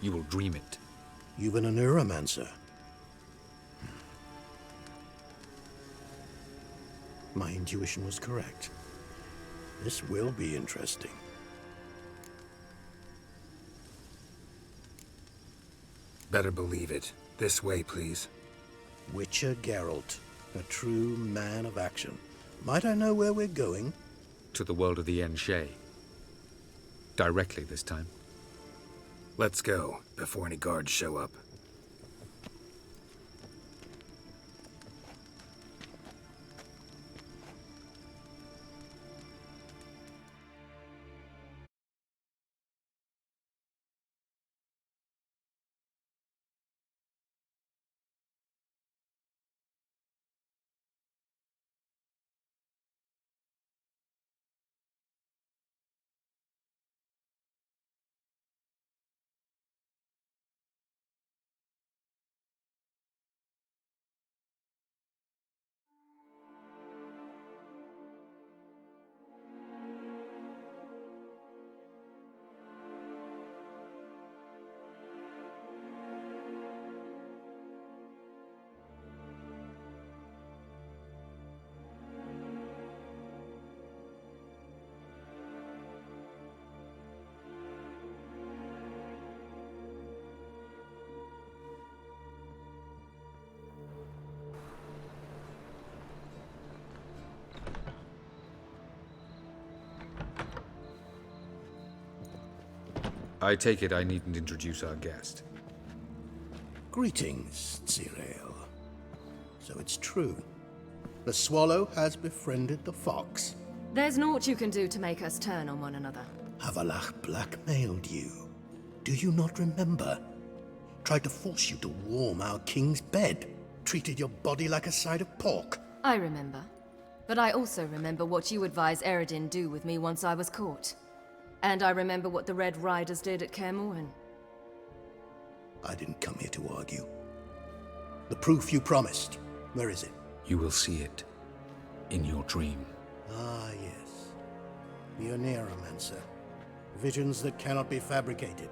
Speaker 23: You will dream it.
Speaker 1: You've been a neuromancer. My intuition was correct. This will be interesting.
Speaker 4: Better believe it. This way, please.
Speaker 1: Witcher Geralt, a true man of action. Might I know where we're going?
Speaker 23: To the world of the En-18. Directly this time.
Speaker 4: Let's go, before any guards show up.
Speaker 23: I take it I needn't introduce our guest.
Speaker 1: Greetings, Cyril. So it's true. The swallow has befriended the fox.
Speaker 3: There's naught you can do to make us turn on one another.
Speaker 1: Havalach blackmailed you. Do you not remember? Tried to force you to warm our king's bed. Treated your body like a side of pork.
Speaker 3: I remember. But I also remember what you advised Eredin do with me once I was caught. And I remember what the Red Riders did at Kaer Morhen.
Speaker 1: I didn't come here to argue. The proof you promised, where is it?
Speaker 23: You will see it in your dream.
Speaker 1: Ah, yes. The Oneiromancer. Visions that cannot be fabricated.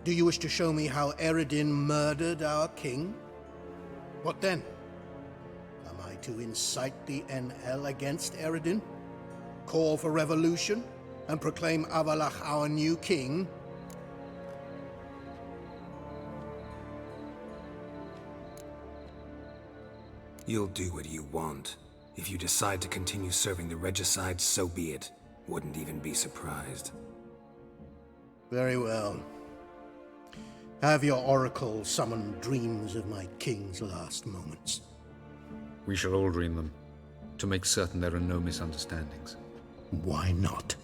Speaker 1: Do you wish to show me how Eredin murdered our king? What then? Am I to incite the NL against Eredin? Call for revolution? And proclaim Havalach our new king?
Speaker 4: You'll do what you want. If you decide to continue serving the regicide, so be it. Wouldn't even be surprised.
Speaker 1: Very well. Have your oracle summon dreams of my king's last moments.
Speaker 23: We shall all dream them, to make certain there are no misunderstandings.
Speaker 1: Why not?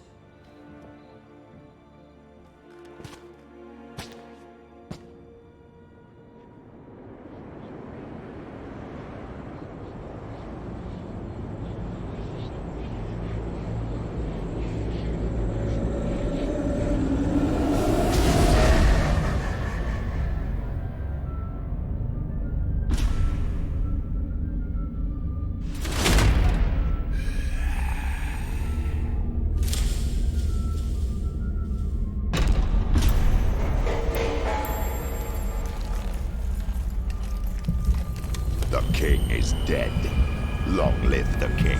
Speaker 18: The king is dead. Long live the king.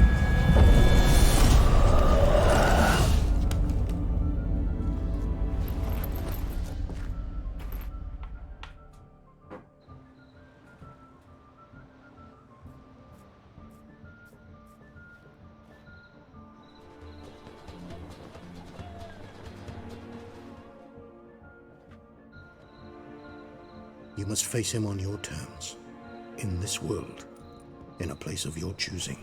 Speaker 1: You must face him on your terms. In this world, in a place of your choosing.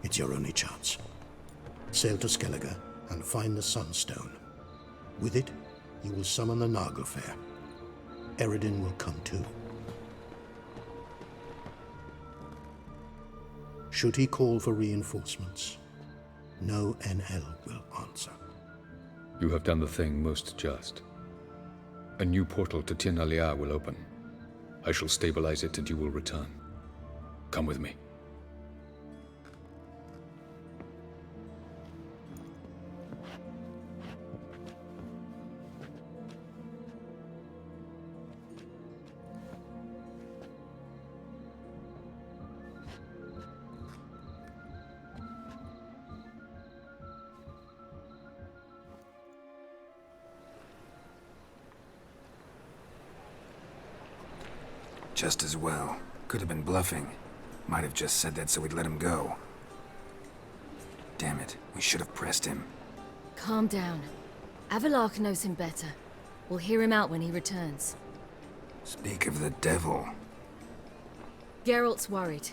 Speaker 1: It's your only chance. Sail to Skellige and find the Sunstone. With it, you will summon the Naglfar. Eredin will come too. Should he call for reinforcements, no NL will answer.
Speaker 23: You have done the thing most just. A new portal to Tir na Liar will open. I shall stabilize it and you will return. Come with me.
Speaker 4: Just as well. Could have been bluffing. Might have just said that so we'd let him go. Damn it, we should have pressed him.
Speaker 3: Calm down. Avalark knows him better. We'll hear him out when he returns.
Speaker 4: Speak of the devil.
Speaker 3: Geralt's worried.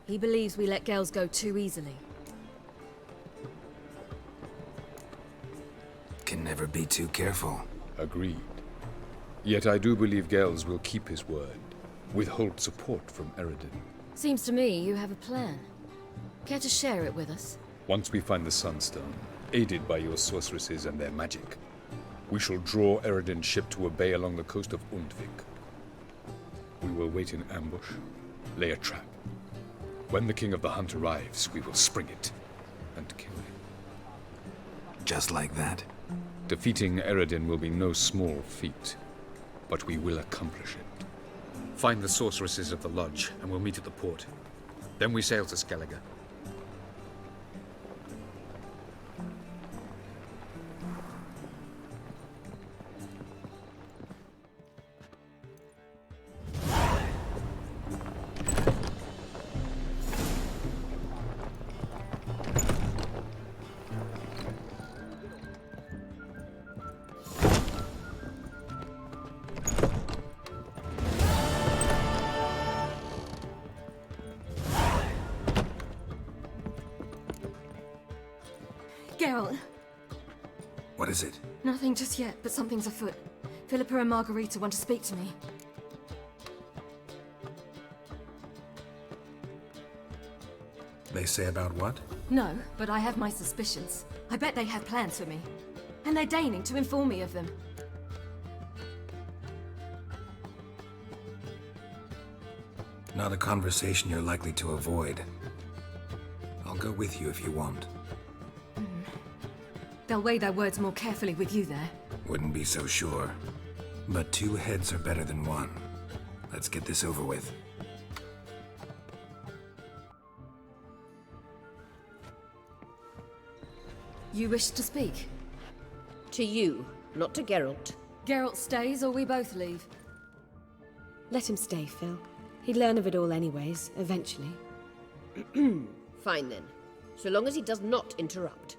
Speaker 3: He believes we let girls go too easily.
Speaker 4: Can never be too careful.
Speaker 23: Agreed. Yet I do believe Gels will keep his word. Withhold support from Eredin.
Speaker 3: Seems to me you have a plan. Care to share it with us?
Speaker 23: Once we find the Sunstone, aided by your sorceresses and their magic, we shall draw Eredin's ship to a bay along the coast of Undvik. We will wait in ambush, lay a trap. When the King of the Hunt arrives, we will spring it and kill him.
Speaker 4: Just like that?
Speaker 23: Defeating Eredin will be no small feat, but we will accomplish it. Find the sorceresses of the Lodge, and we'll meet at the port. Then we sail to Skellige.
Speaker 3: Geralt!
Speaker 4: What is it?
Speaker 3: Nothing just yet, but something's afoot. Philippa and Margarita want to speak to me.
Speaker 4: They say about what?
Speaker 3: No, but I have my suspicions. I bet they have plans for me. And they're deigning to inform me of them.
Speaker 4: Not a conversation you're likely to avoid. I'll go with you if you want.
Speaker 3: They'll weigh their words more carefully with you there.
Speaker 4: Wouldn't be so sure. But 2 heads are better than 1. Let's get this over with.
Speaker 3: You wish to speak?
Speaker 6: To you, not to Geralt.
Speaker 3: Geralt stays or we both leave?
Speaker 12: Let him stay, Phil. He'd learn of it all anyways, eventually.
Speaker 6: Fine then. So long as he does not interrupt.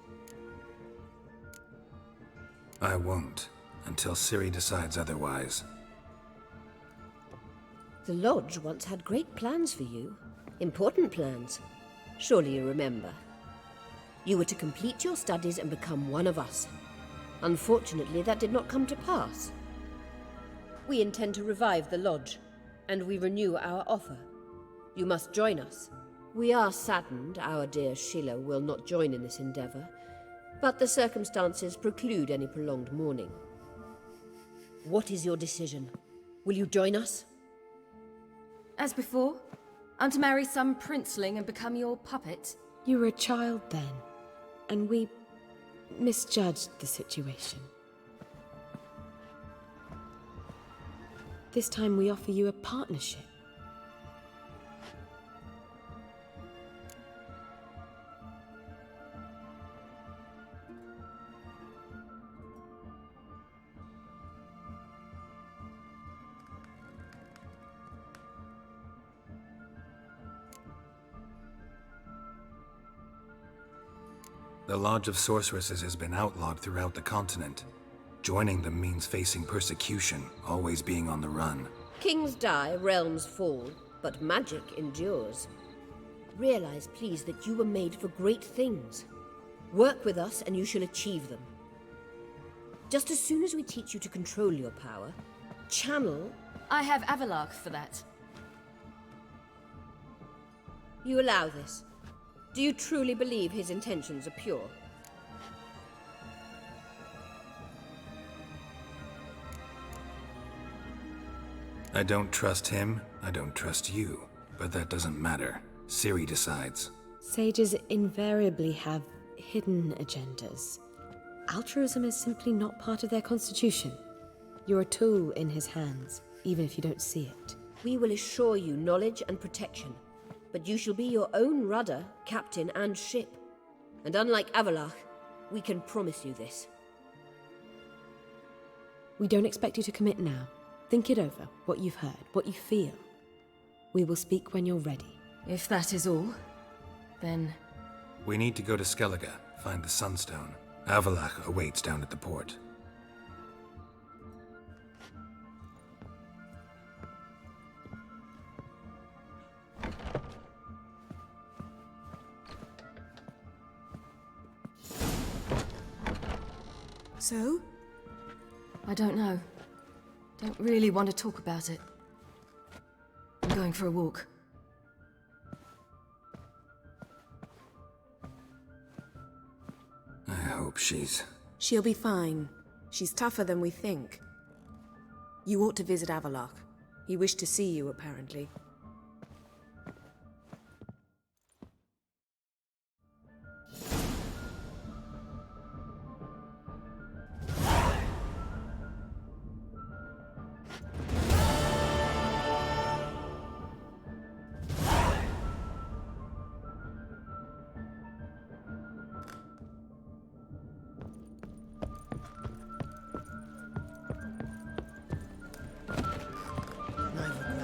Speaker 4: I won't, until Ciri decides otherwise.
Speaker 6: The Lodge once had great plans for you. Important plans. Surely you remember. You were to complete your studies and become one of us. Unfortunately, that did not come to pass. We intend to revive the Lodge, and we renew our offer. You must join us. We are saddened our dear Sheila will not join in this endeavor, but the circumstances preclude any prolonged mourning. What is your decision? Will you join us?
Speaker 3: As before? I'm to marry some princeling and become your puppet?
Speaker 12: You were a child then, and we misjudged the situation. This time we offer you a partnership.
Speaker 4: The Lodge of Sorceresses has been outlawed throughout the continent. Joining them means facing persecution, always being on the run.
Speaker 6: Kings die, realms fall, but magic endures. Realize, please, that you were made for great things. Work with us and you shall achieve them. Just as soon as we teach you to control your power, channel...
Speaker 3: I have Avalark for that.
Speaker 6: You allow this? Do you truly believe his intentions are pure?
Speaker 4: I don't trust him, I don't trust you. But that doesn't matter. Ciri decides.
Speaker 12: Sages invariably have hidden agendas. Altruism is simply not part of their constitution. You're a tool in his hands, even if you don't see it.
Speaker 6: We will assure you knowledge and protection. But you shall be your own rudder, captain, and ship. And unlike Avalark, we can promise you this.
Speaker 12: We don't expect you to commit now.
Speaker 9: Think it over, what you've heard, what you feel. We will speak when you're ready.
Speaker 3: If that is all, then...
Speaker 4: We need to go to Skellige, find the Sunstone. Avalach awaits down at the port.
Speaker 9: So?
Speaker 3: I don't know. Don't really want to talk about it. I'm going for a walk.
Speaker 4: I hope she's...
Speaker 9: She'll be fine. She's tougher than we think. You ought to visit Avalach. He wished to see you, apparently.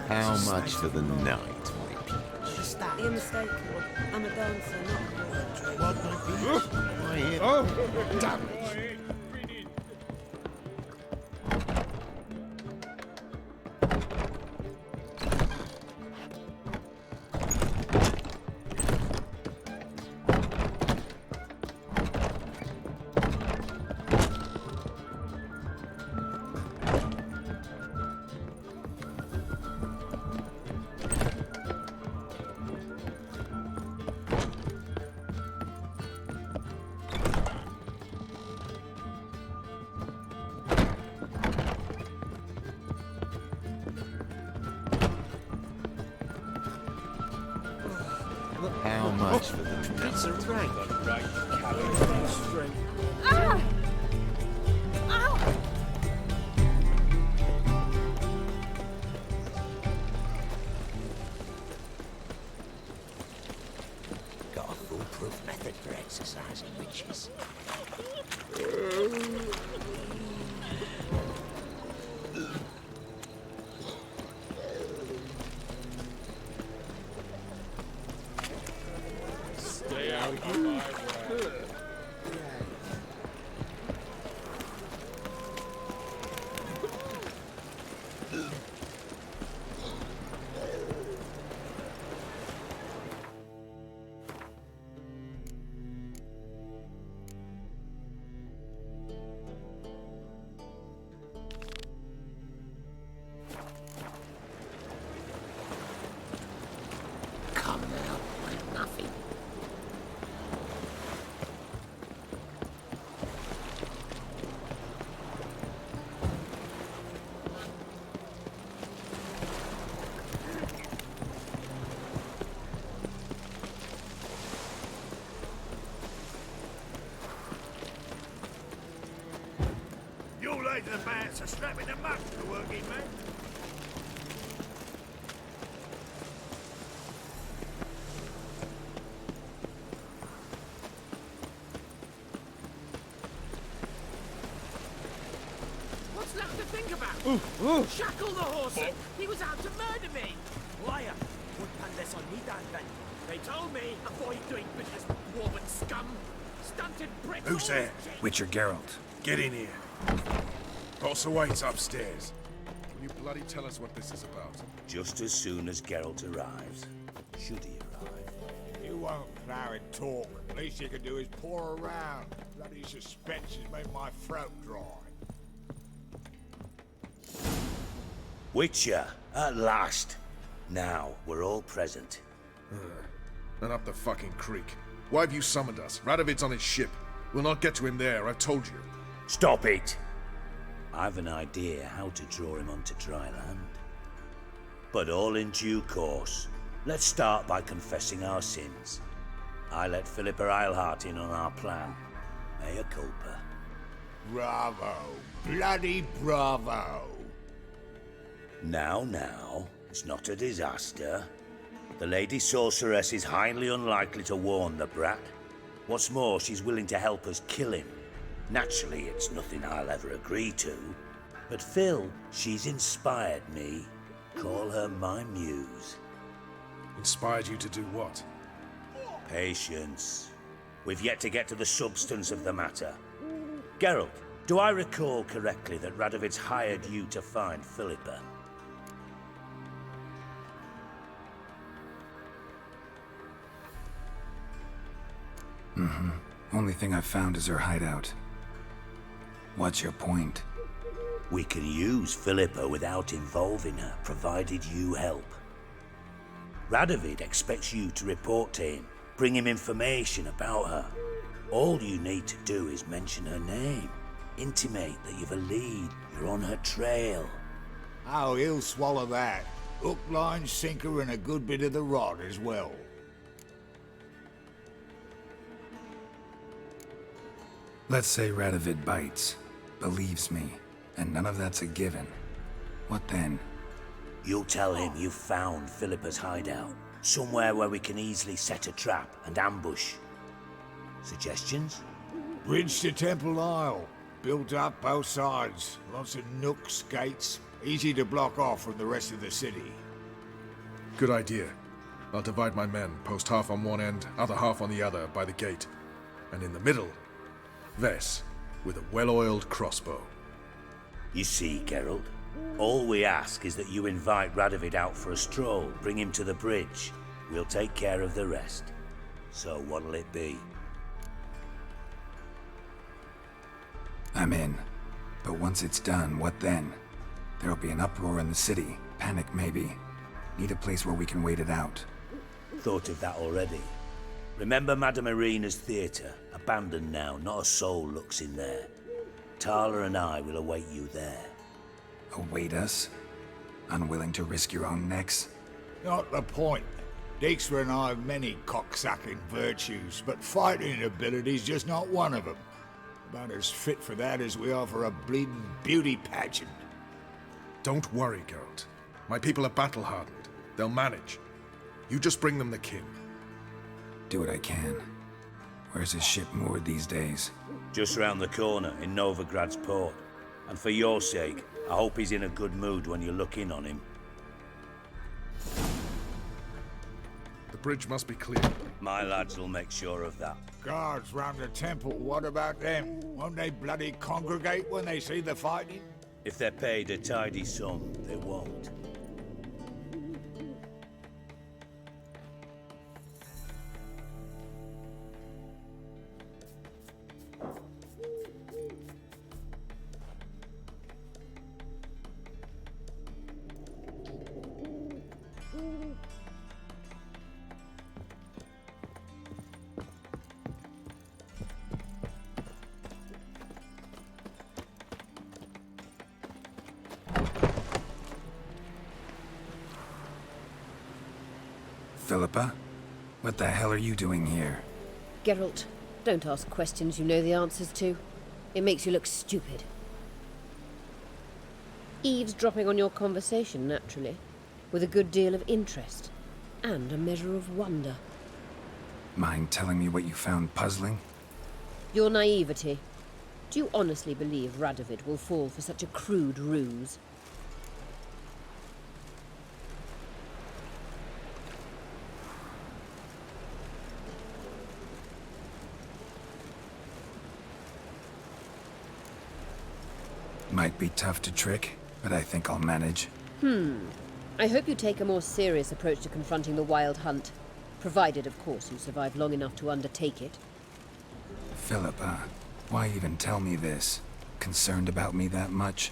Speaker 18: How much for the night, my peach?
Speaker 9: You're mistaken. I'm a dancer, not a
Speaker 18: What, my peach? I hear...
Speaker 14: Oh,
Speaker 18: damn it! How much for the night?
Speaker 11: It's a rank.
Speaker 14: right
Speaker 11: Strength.
Speaker 19: Ah! Ow!
Speaker 22: Got a foolproof method for exercising witches.
Speaker 14: Stay out of my way.
Speaker 22: Come out like nothing.
Speaker 11: You later bats are strapping them up to the working man.
Speaker 22: What's left to think about? Shackle the horse! He was out to murder me!
Speaker 11: Liar! Would pan this on me, Dan, then.
Speaker 22: They told me, avoid doing business with dwarven scum! Stunted bricks!
Speaker 14: Who's there?
Speaker 4: Witcher Geralt.
Speaker 14: Get in here. Boss awaits upstairs. Will you bloody tell us what this is about?
Speaker 8: Just as soon as Geralt arrives. Should he arrive?
Speaker 17: You won't plow and talk. Least you can do is pour around. Bloody suspense has made my throat dry.
Speaker 8: Witcher, at last. Now, we're all present.
Speaker 14: And up the fucking creek. Why have you summoned us? Radovid's on his ship. We'll not get to him there, I've told you.
Speaker 8: Stop it! I've an idea how to draw him onto dry land. But all in due course. Let's start by confessing our sins. I let Philippa Eilhart in on our plan. Mea culpa.
Speaker 17: Bravo. Bloody bravo.
Speaker 8: Now, it's not a disaster. The Lady Sorceress is highly unlikely to warn the brat. What's more, she's willing to help us kill him. Naturally, it's nothing I'll ever agree to. But Phil, she's inspired me. Call her my muse.
Speaker 14: Inspired you to do what?
Speaker 8: Patience. We've yet to get to the substance of the matter. Geralt, do I recall correctly that Radovid's hired you to find Philippa?
Speaker 4: Mm-hmm. Only thing I've found is her hideout. What's your point?
Speaker 8: We can use Philippa without involving her, provided you help. Radovid expects you to report to him, bring him information about her. All you need to do is mention her name. Intimate that you've a lead, you're on her trail.
Speaker 10: Oh, he'll swallow that. Hook, line, sinker, and a good bit of the rod as well.
Speaker 4: Let's say Radovid bites, believes me, and none of that's a given. What then?
Speaker 8: You'll tell him you've found Philippa's hideout, somewhere where we can easily set a trap and ambush. Suggestions?
Speaker 10: Bridge to Temple Isle. Built up both sides. Lots of nooks, gates. Easy to block off from the rest of the city.
Speaker 14: Good idea. I'll divide my men, post half on one end, other half on the other, by the gate. And in the middle, Vess, with a well-oiled crossbow.
Speaker 8: You see, Geralt, all we ask is that you invite Radovid out for a stroll, bring him to the bridge. We'll take care of the rest. So what'll it be?
Speaker 4: I'm in. But once it's done, what then? There'll be an uproar in the city. Panic, maybe. Need a place where we can wait it out.
Speaker 8: Thought of that already. Remember Madame Irina's theatre? Abandoned now, not a soul looks in there. Tala and I will await you there.
Speaker 4: Await us? Unwilling to risk your own necks?
Speaker 10: Not the point. Dijkstra and I have many cocksucking virtues, but fighting ability's just not one of them. About as fit for that as we are for a bleeding beauty pageant.
Speaker 14: Don't worry, Geralt. My people are battle-hardened. They'll manage. You just bring them the king.
Speaker 4: Do what I can. Where's his ship moored these days?
Speaker 8: Just round the corner, in Novigrad's port. And for your sake, I hope he's in a good mood when you look in on him.
Speaker 14: The bridge must be clear.
Speaker 8: My lads will make sure of that.
Speaker 10: Guards round the temple, what about them? Won't they bloody congregate when they see the fighting?
Speaker 8: If they're paid a tidy sum, they won't.
Speaker 4: Philippa? What the hell are you doing here?
Speaker 6: Geralt, don't ask questions you know the answers to. It makes you look stupid. Eavesdropping on your conversation, naturally, with a good deal of interest, and a measure of wonder.
Speaker 4: Mind telling me what you found puzzling?
Speaker 6: Your naivety. Do you honestly believe Radovid will fall for such a crude ruse?
Speaker 4: Might be tough to trick, but I think I'll manage.
Speaker 6: I hope you take a more serious approach to confronting the Wild Hunt. Provided, of course, you survive long enough to undertake it.
Speaker 4: Philippa, why even tell me this? Concerned about me that much?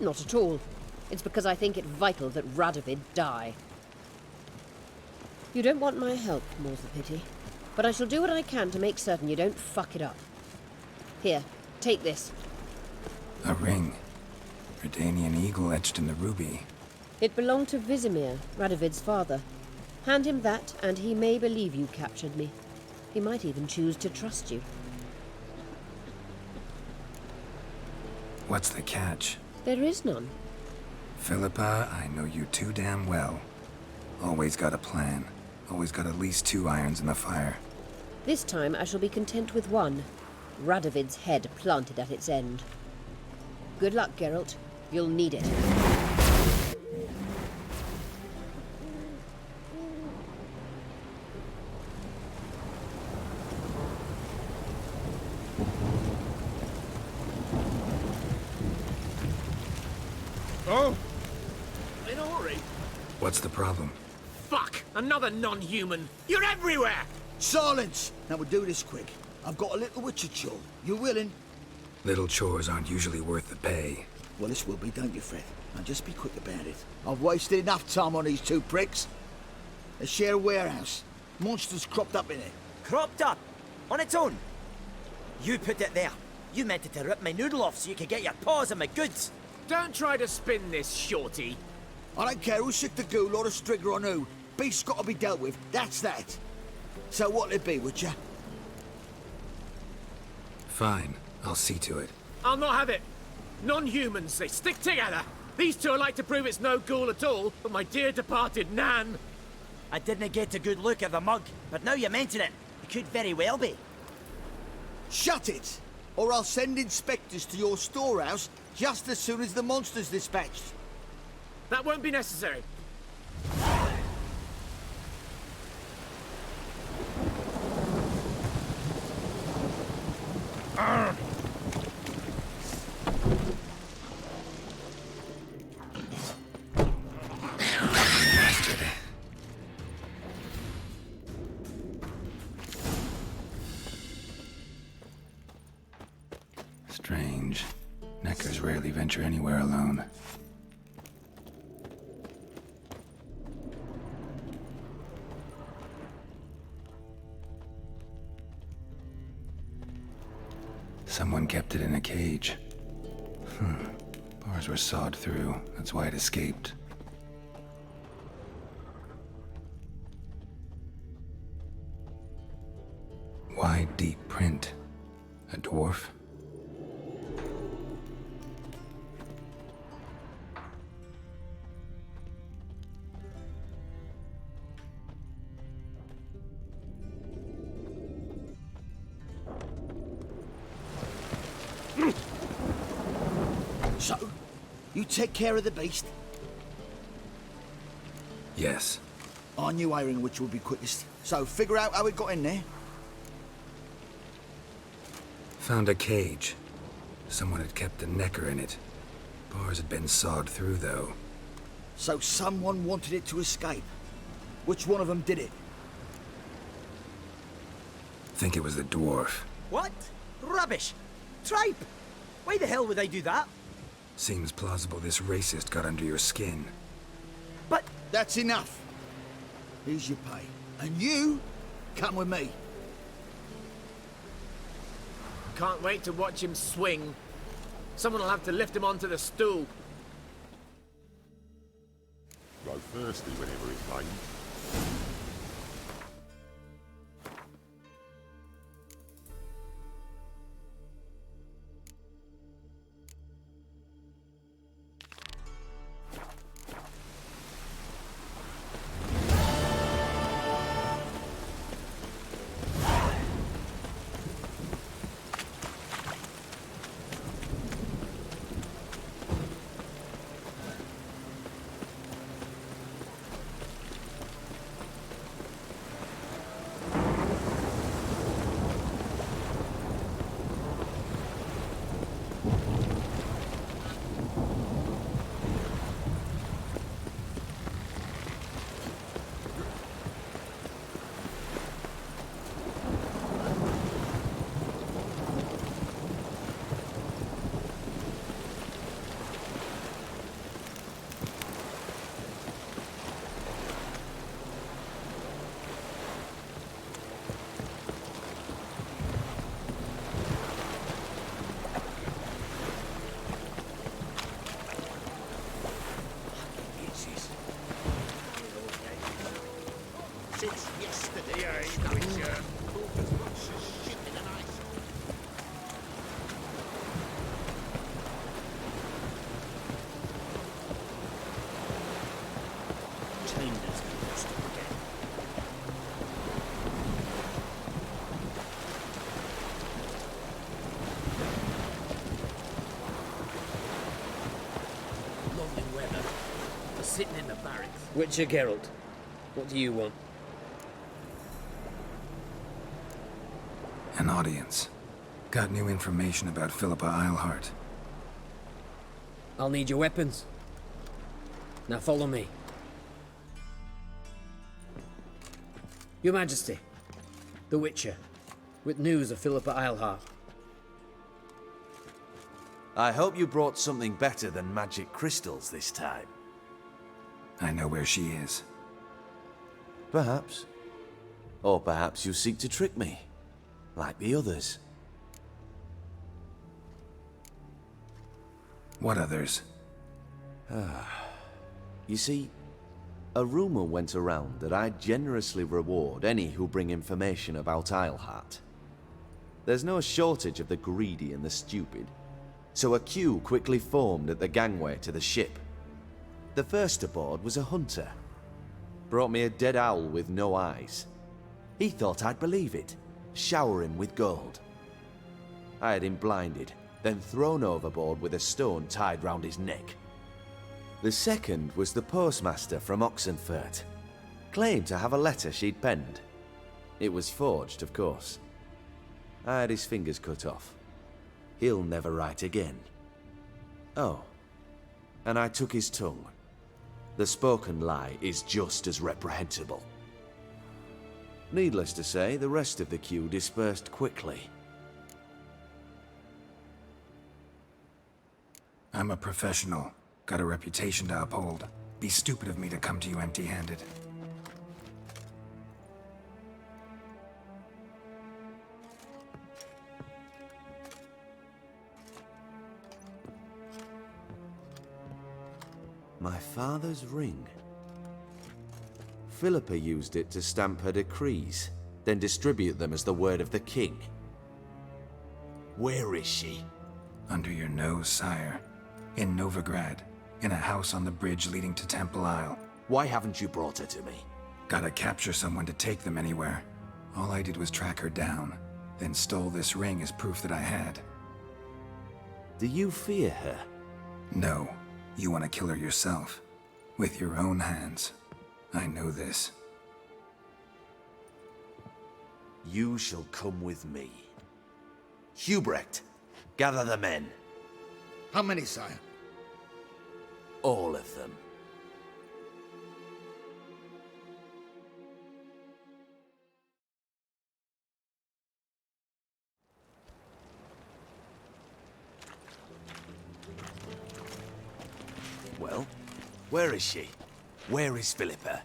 Speaker 6: Not at all. It's because I think it vital that Radovid die. You don't want my help, more's the pity. But I shall do what I can to make certain you don't fuck it up. Here, take this.
Speaker 4: A ring. Redanian eagle etched in the ruby.
Speaker 6: It belonged to Vizimir, Radovid's father. Hand him that, and he may believe you captured me. He might even choose to trust you.
Speaker 4: What's the catch?
Speaker 6: There is none.
Speaker 4: Philippa, I know you too damn well. Always got a plan. Always got at least 2 irons in the fire.
Speaker 6: This time I shall be content with one. Radovid's head planted at its end. Good luck, Geralt. You'll need it.
Speaker 11: Oh! In a hurry?
Speaker 4: What's the problem?
Speaker 22: Fuck! Another non-human! You're everywhere!
Speaker 17: Silence! Now we'll do this quick. I've got a little witcher chore. You willing?
Speaker 4: Little chores aren't usually worth the pay.
Speaker 17: Well, this will be, don't you, Fred? Now just be quick about it. I've wasted enough time on these two pricks. They share a warehouse. Monsters cropped up in it.
Speaker 2: Cropped up? On its own? You put it there. You meant it to rip my noodle off so you could get your paws on my goods.
Speaker 22: Don't try to spin this, shorty.
Speaker 17: I don't care who's sick the ghoul or the strigger on who. Beast's got to be dealt with. That's that. So what'll it be, Witcher?
Speaker 4: Fine. I'll see to it.
Speaker 22: I'll not have it. Non-humans, they stick together. These two are like to prove it's no ghoul at all, but my dear departed Nan.
Speaker 2: I didn't get a good look at the mug, but now you mention it, it could very well be.
Speaker 17: Shut it! Or I'll send inspectors to your storehouse just as soon as the monster's dispatched.
Speaker 22: That won't be necessary.
Speaker 4: Strange. Neckers rarely venture anywhere alone. Someone kept it in a cage. Bars were sawed through. That's why it escaped. Wide, deep print. A dwarf?
Speaker 17: So, you take care of the beast?
Speaker 4: Yes.
Speaker 17: I knew hiring which would be quickest. So, figure out how it got in there.
Speaker 4: Found a cage. Someone had kept a necker in it. Bars had been sawed through, though.
Speaker 17: So someone wanted it to escape. Which one of them did it?
Speaker 4: Think it was the dwarf.
Speaker 2: What? Rubbish! Tripe! Why the hell would I do that?
Speaker 4: Seems plausible this racist got under your skin.
Speaker 2: But...
Speaker 17: That's enough. Here's your pay. And you, come with me.
Speaker 22: Can't wait to watch him swing. Someone will have to lift him onto the stool.
Speaker 15: Go thirsty whenever it rains.
Speaker 11: Since yesterday, I ain't caught as much as shit in an ice. Chambers closed again.
Speaker 22: weather. For sitting in the barracks.
Speaker 16: Witcher Geralt, what do you want?
Speaker 4: An audience. Got new information about Philippa Eilhart.
Speaker 16: I'll need your weapons. Now follow me. Your Majesty, the Witcher, with news of Philippa Eilhart.
Speaker 20: I hope you brought something better than magic crystals this time.
Speaker 4: I know where she is.
Speaker 20: Perhaps. Or perhaps you seek to trick me, like the others.
Speaker 4: What others?
Speaker 20: You see, a rumor went around that I generously reward any who bring information about Eilhart. There's no shortage of the greedy and the stupid, so a queue quickly formed at the gangway to the ship. The first aboard was a hunter. Brought me a dead owl with no eyes. He thought I'd believe it, shower him with gold. I had him blinded, then thrown overboard with a stone tied round his neck. The second was the postmaster from Oxenfurt. Claimed to have a letter she'd penned. It was forged, of course. I had his fingers cut off. He'll never write again. Oh, and I took his tongue. The spoken lie is just as reprehensible. Needless to say, the rest of the queue dispersed quickly.
Speaker 4: I'm a professional. Got a reputation to uphold. Be stupid of me to come to you empty-handed.
Speaker 20: My father's ring. Philippa used it to stamp her decrees, then distribute them as the word of the king. Where is she?
Speaker 4: Under your nose, sire. In Novigrad. In a house on the bridge leading to Temple Isle.
Speaker 20: Why haven't you brought her to me?
Speaker 4: Gotta capture someone to take them anywhere. All I did was track her down, then stole this ring as proof that I had.
Speaker 20: Do you fear her?
Speaker 4: No. You want to kill her yourself. With your own hands. I know this.
Speaker 20: You shall come with me. Hubrecht, gather the men.
Speaker 17: How many, sire?
Speaker 20: All of them. Well, where is she? Where is Philippa?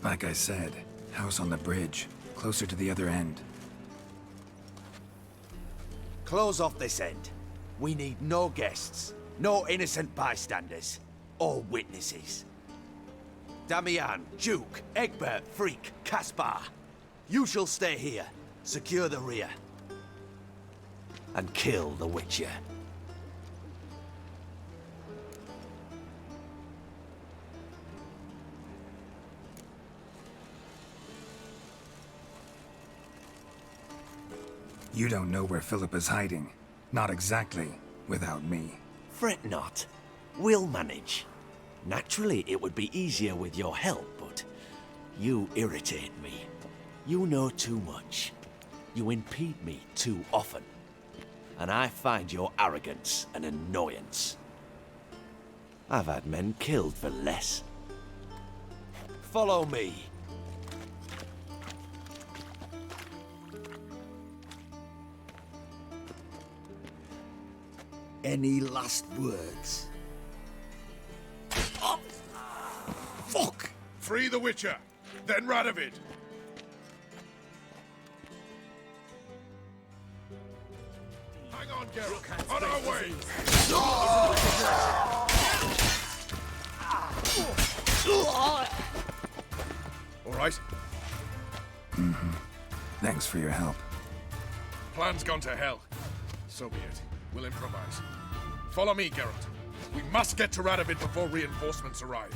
Speaker 4: Like I said, house on the bridge, closer to the other end.
Speaker 20: Close off this end. We need no guests, no innocent bystanders, or witnesses. Damian, Duke, Egbert, Freak, Caspar. You shall stay here, secure the rear, and kill the Witcher.
Speaker 4: You don't know where Philippa's hiding. Not exactly, without me.
Speaker 20: Fret not. We'll manage. Naturally, it would be easier with your help, but you irritate me. You know too much. You impede me too often. And I find your arrogance an annoyance. I've had men killed for less. Follow me.
Speaker 17: Any last words? Oh, fuck!
Speaker 14: Free the Witcher, then Radovid. Hang on, Geralt. On our way. All right?
Speaker 4: Mm-hmm. Thanks for your help.
Speaker 14: Plan's gone to hell. So be it. We'll improvise. Follow me, Geralt. We must get to Radovid before reinforcements arrive.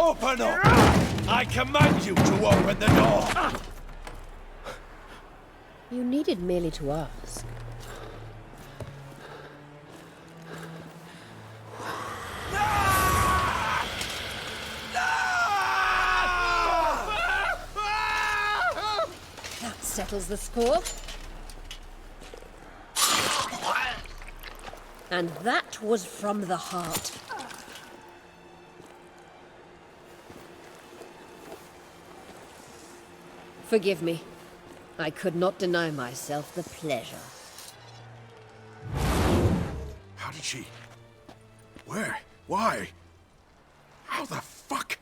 Speaker 5: Open up! I command you to open the door!
Speaker 6: You needed merely to ask. That settles the score. And that was from the heart. Forgive me. I could not deny myself the pleasure.
Speaker 14: How did she... Where? Why? How the fuck?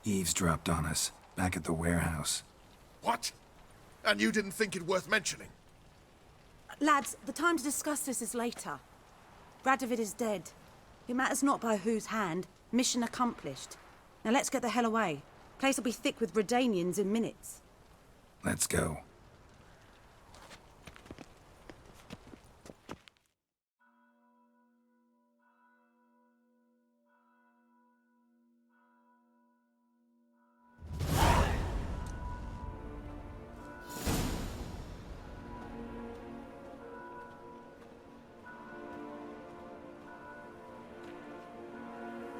Speaker 4: Eavesdropped on us, back at the warehouse.
Speaker 14: What? And you didn't think it worth mentioning?
Speaker 9: Lads, the time to discuss this is later. Radovid is dead. It matters not by whose hand. Mission accomplished. Now let's get the hell away. Place will be thick with Redanians in minutes.
Speaker 4: Let's go.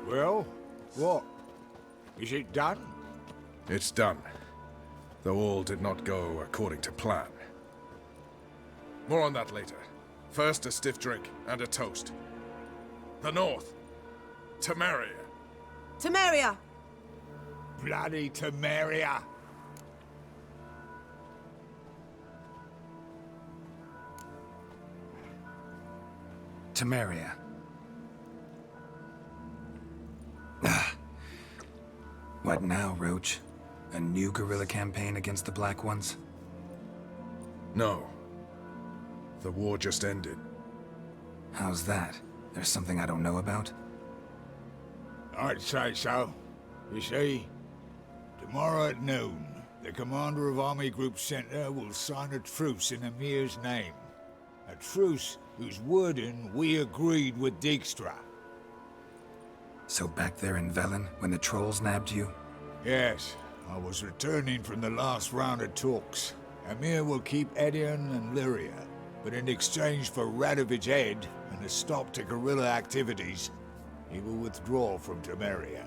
Speaker 10: Well, what? Is it done?
Speaker 14: It's done. Though all did not go according to plan. More on that later. First, a stiff drink and a toast. The North. Temeria.
Speaker 9: Temeria!
Speaker 10: Bloody Temeria!
Speaker 4: Temeria. What now, Roach? A new guerrilla campaign against the Black Ones?
Speaker 14: No. The war just ended.
Speaker 4: How's that? There's something I don't know about?
Speaker 10: I'd say so. You see, tomorrow at noon, the commander of Army Group Center will sign a truce in Emir's name. A truce whose wording we agreed with Dijkstra.
Speaker 4: So back there in Velen, when the trolls nabbed you?
Speaker 10: Yes, I was returning from the last round of talks. Emir will keep Edion and Lyria, but in exchange for Radovid's head and a stop to guerrilla activities, he will withdraw from Temeria.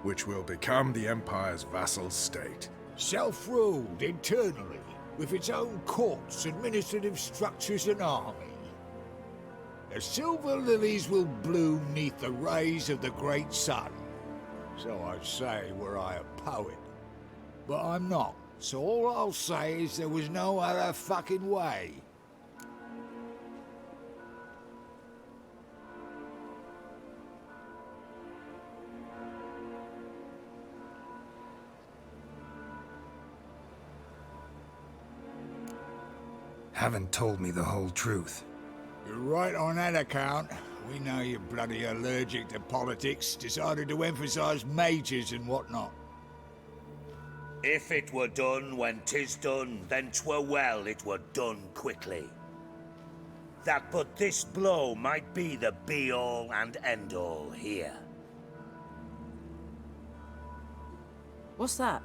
Speaker 14: Which will become the Empire's vassal state.
Speaker 10: Self-ruled internally, with its own courts, administrative structures and army. The silver lilies will bloom neath the rays of the great sun. So I say were I a poet. But I'm not, so all I'll say is there was no other fucking way.
Speaker 4: Haven't told me the whole truth.
Speaker 10: You're right on that account. We know you're bloody allergic to politics, decided to emphasize majors and whatnot.
Speaker 8: If it were done when 'tis done, then 'twere well it were done quickly. That but this blow might be the be-all and end-all here.
Speaker 9: What's that?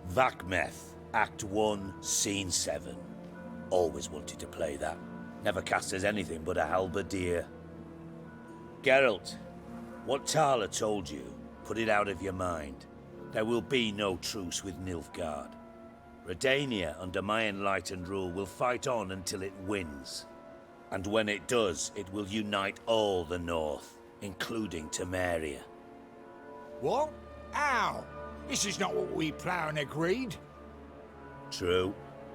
Speaker 8: Vakmeth, Act 1, Scene 7. Always wanted to play that. Never cast as anything but a halberdier. Geralt, what Tala told you, put it out of your mind. There will be no truce with Nilfgaard. Redania, under my enlightened rule, will fight on until it wins. And when it does, it will unite all the North, including Temeria.
Speaker 10: What? How? This is not what we Plough agreed.
Speaker 8: True.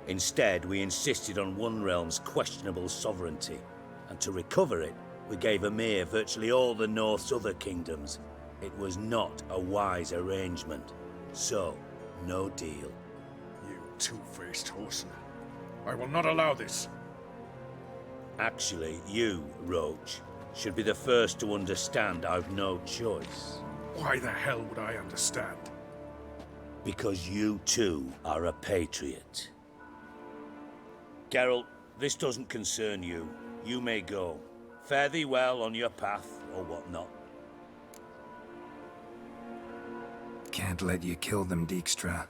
Speaker 8: Instead, we insisted on one realm's questionable sovereignty, and to recover it, we gave Emir virtually all the North's other kingdoms. It was not a wise arrangement. So, no deal.
Speaker 14: You two-faced whoreson. I will not allow this.
Speaker 8: Actually, you, Roach, should be the first to understand I've no choice.
Speaker 14: Why the hell would I understand?
Speaker 8: Because you too are a patriot. Geralt, this doesn't concern you. You may go. Fare thee well on your path, or whatnot.
Speaker 4: can't let you kill them, Dijkstra.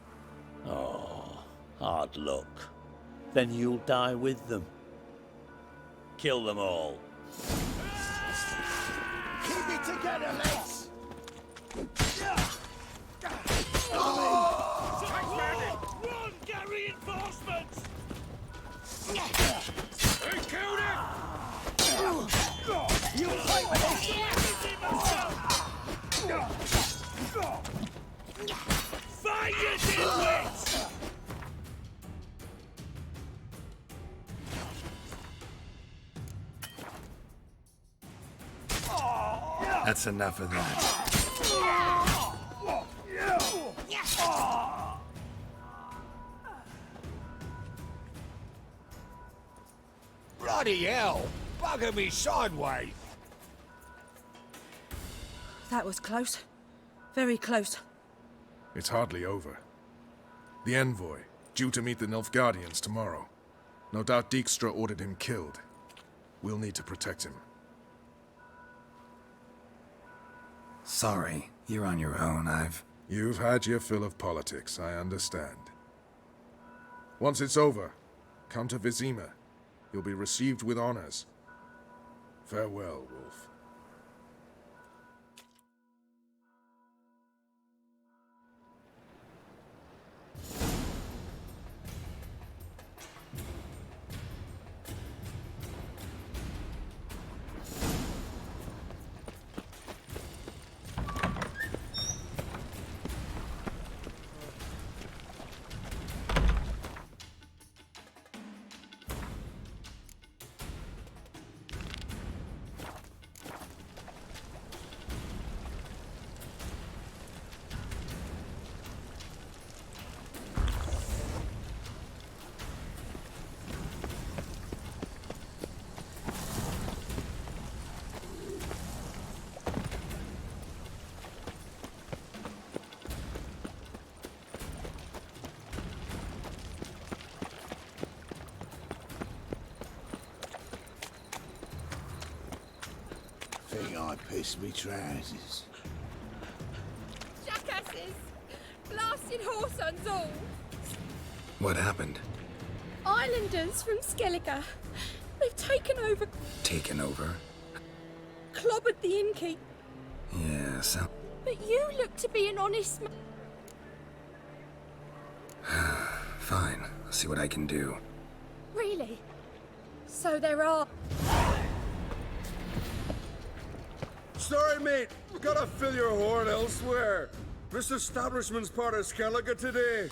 Speaker 8: Oh, hard luck. Then you'll die with them. Kill them all.
Speaker 11: Keep it together, mates!
Speaker 5: Run, get reinforcements! They killed him!
Speaker 11: You fight with us!
Speaker 5: Fight, you dimwits!
Speaker 4: That's enough of that.
Speaker 10: Bloody hell! Bugger me sideways!
Speaker 9: That was close. Very close.
Speaker 14: It's hardly over. The envoy, due to meet the Nilfgaardians tomorrow. No doubt Dijkstra ordered him killed. We'll need to protect him.
Speaker 4: Sorry, you're on your own.
Speaker 14: You've had your fill of politics, I understand. Once it's over, come to Vizima. You'll be received with honors. Farewell, Wolf.
Speaker 17: Think I pissed me trousers.
Speaker 7: Jackasses! Blasted whoresons all!
Speaker 4: What happened?
Speaker 7: Islanders from Skellige. They've taken over,
Speaker 4: Taken over?
Speaker 7: clobbered the innkeep.
Speaker 4: Yeah, so...
Speaker 7: But you look to be an honest man.
Speaker 4: Fine. I'll see what I can do.
Speaker 7: Really? So there are...
Speaker 13: Sorry, mate. Gotta fill your horn elsewhere. This establishment's part of Skellige today.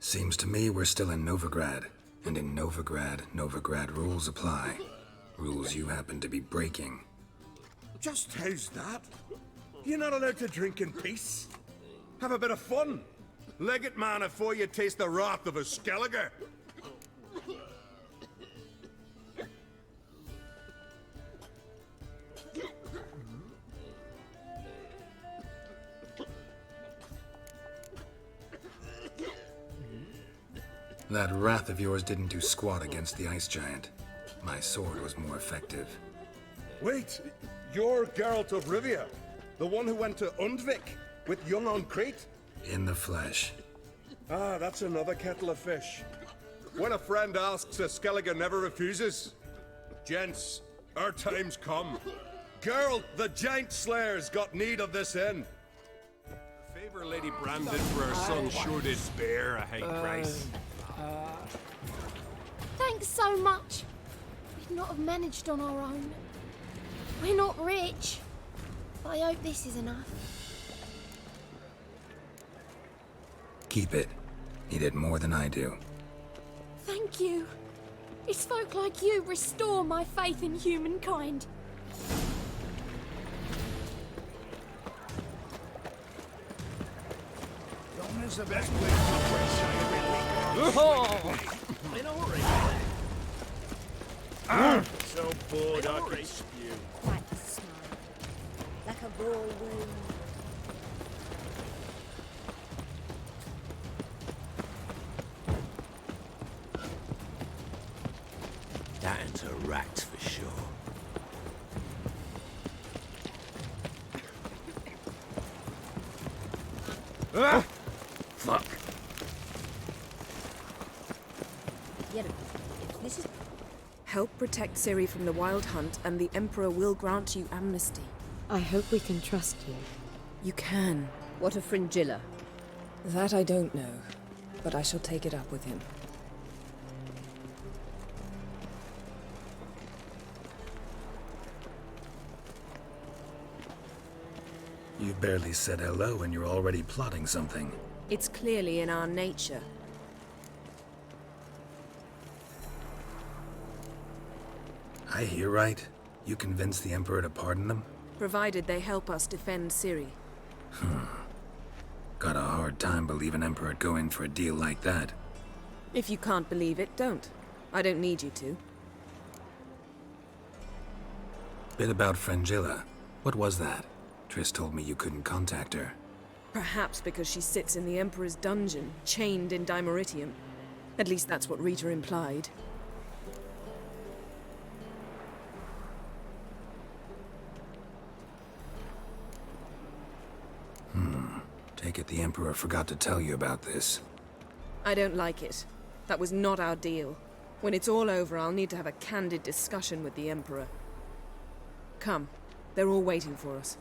Speaker 4: Seems to me we're still in Novigrad. And in Novigrad, Novigrad rules apply. Rules you happen to be breaking.
Speaker 13: Just how's that? You're not allowed to drink in peace? Have a bit of fun. Leg it, man, before you taste the wrath of a Skellige.
Speaker 4: That wrath of yours didn't do squat against the ice giant. My sword was more effective.
Speaker 13: Wait, you're Geralt of Rivia, the one who went to Undvik with Young on Crete?
Speaker 4: In the flesh.
Speaker 13: Ah, that's another kettle of fish. When a friend asks, a Skellige never refuses. Gents, our time's come. Geralt, the giant slayer's got need of this inn. The favor Lady Brand did for her son sure did bear a high price.
Speaker 7: Thanks so much. We'd not have managed on our own. We're not rich. But I hope this is enough.
Speaker 4: Keep it. He did more than I do.
Speaker 7: Thank you. It's folk like you restore my faith in humankind.
Speaker 11: Long as the best way to in a hurry. So bored I could spew.
Speaker 6: Quite a smile. Like a raw wound.
Speaker 8: That ain't a rat for sure.
Speaker 22: Fuck.
Speaker 6: Yet, if this is...
Speaker 12: Help protect Ciri from the Wild Hunt, and the Emperor will grant you amnesty.
Speaker 6: I hope we can trust you.
Speaker 12: You can.
Speaker 6: What of Fringilla?
Speaker 12: That I don't know, but I shall take it up with him.
Speaker 4: You barely said hello and you're already plotting something.
Speaker 12: It's clearly in our nature.
Speaker 4: I hear right? You convinced the Emperor to pardon them?
Speaker 12: Provided they help us defend Ciri.
Speaker 4: Got a hard time believing Emperor'd go in for a deal like that.
Speaker 12: If you can't believe it, don't. I don't need you to.
Speaker 4: Bit about Fringilla. What was that? Triss told me you couldn't contact her.
Speaker 12: Perhaps because she sits in the Emperor's dungeon, chained in Dimeritium. At least that's what Rita implied.
Speaker 4: Take it the Emperor forgot to tell you about this.
Speaker 12: I don't like it. That was not our deal. When it's all over, I'll need to have a candid discussion with the Emperor. Come. They're all waiting for us.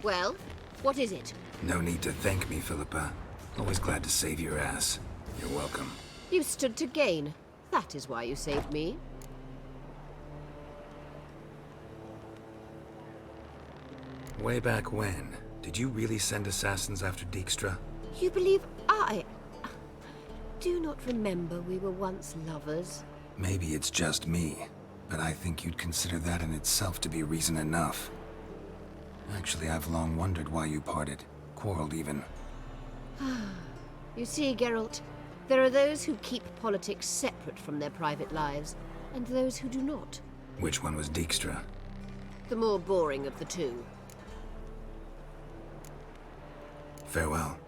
Speaker 6: Well, what is it?
Speaker 4: No need to thank me, Philippa. Always glad to save your ass. You're welcome.
Speaker 6: You stood to gain. That is why you saved me.
Speaker 4: Way back when, did you really send assassins after Dijkstra?
Speaker 6: You believe I... Do not remember we were once lovers?
Speaker 4: Maybe it's just me, but I think you'd consider that in itself to be reason enough. Actually, I've long wondered why you parted. Quarreled even.
Speaker 6: You see, Geralt, there are those who keep politics separate from their private lives, and those who do not.
Speaker 4: Which one was Dijkstra?
Speaker 6: The more boring of the two.
Speaker 4: Farewell.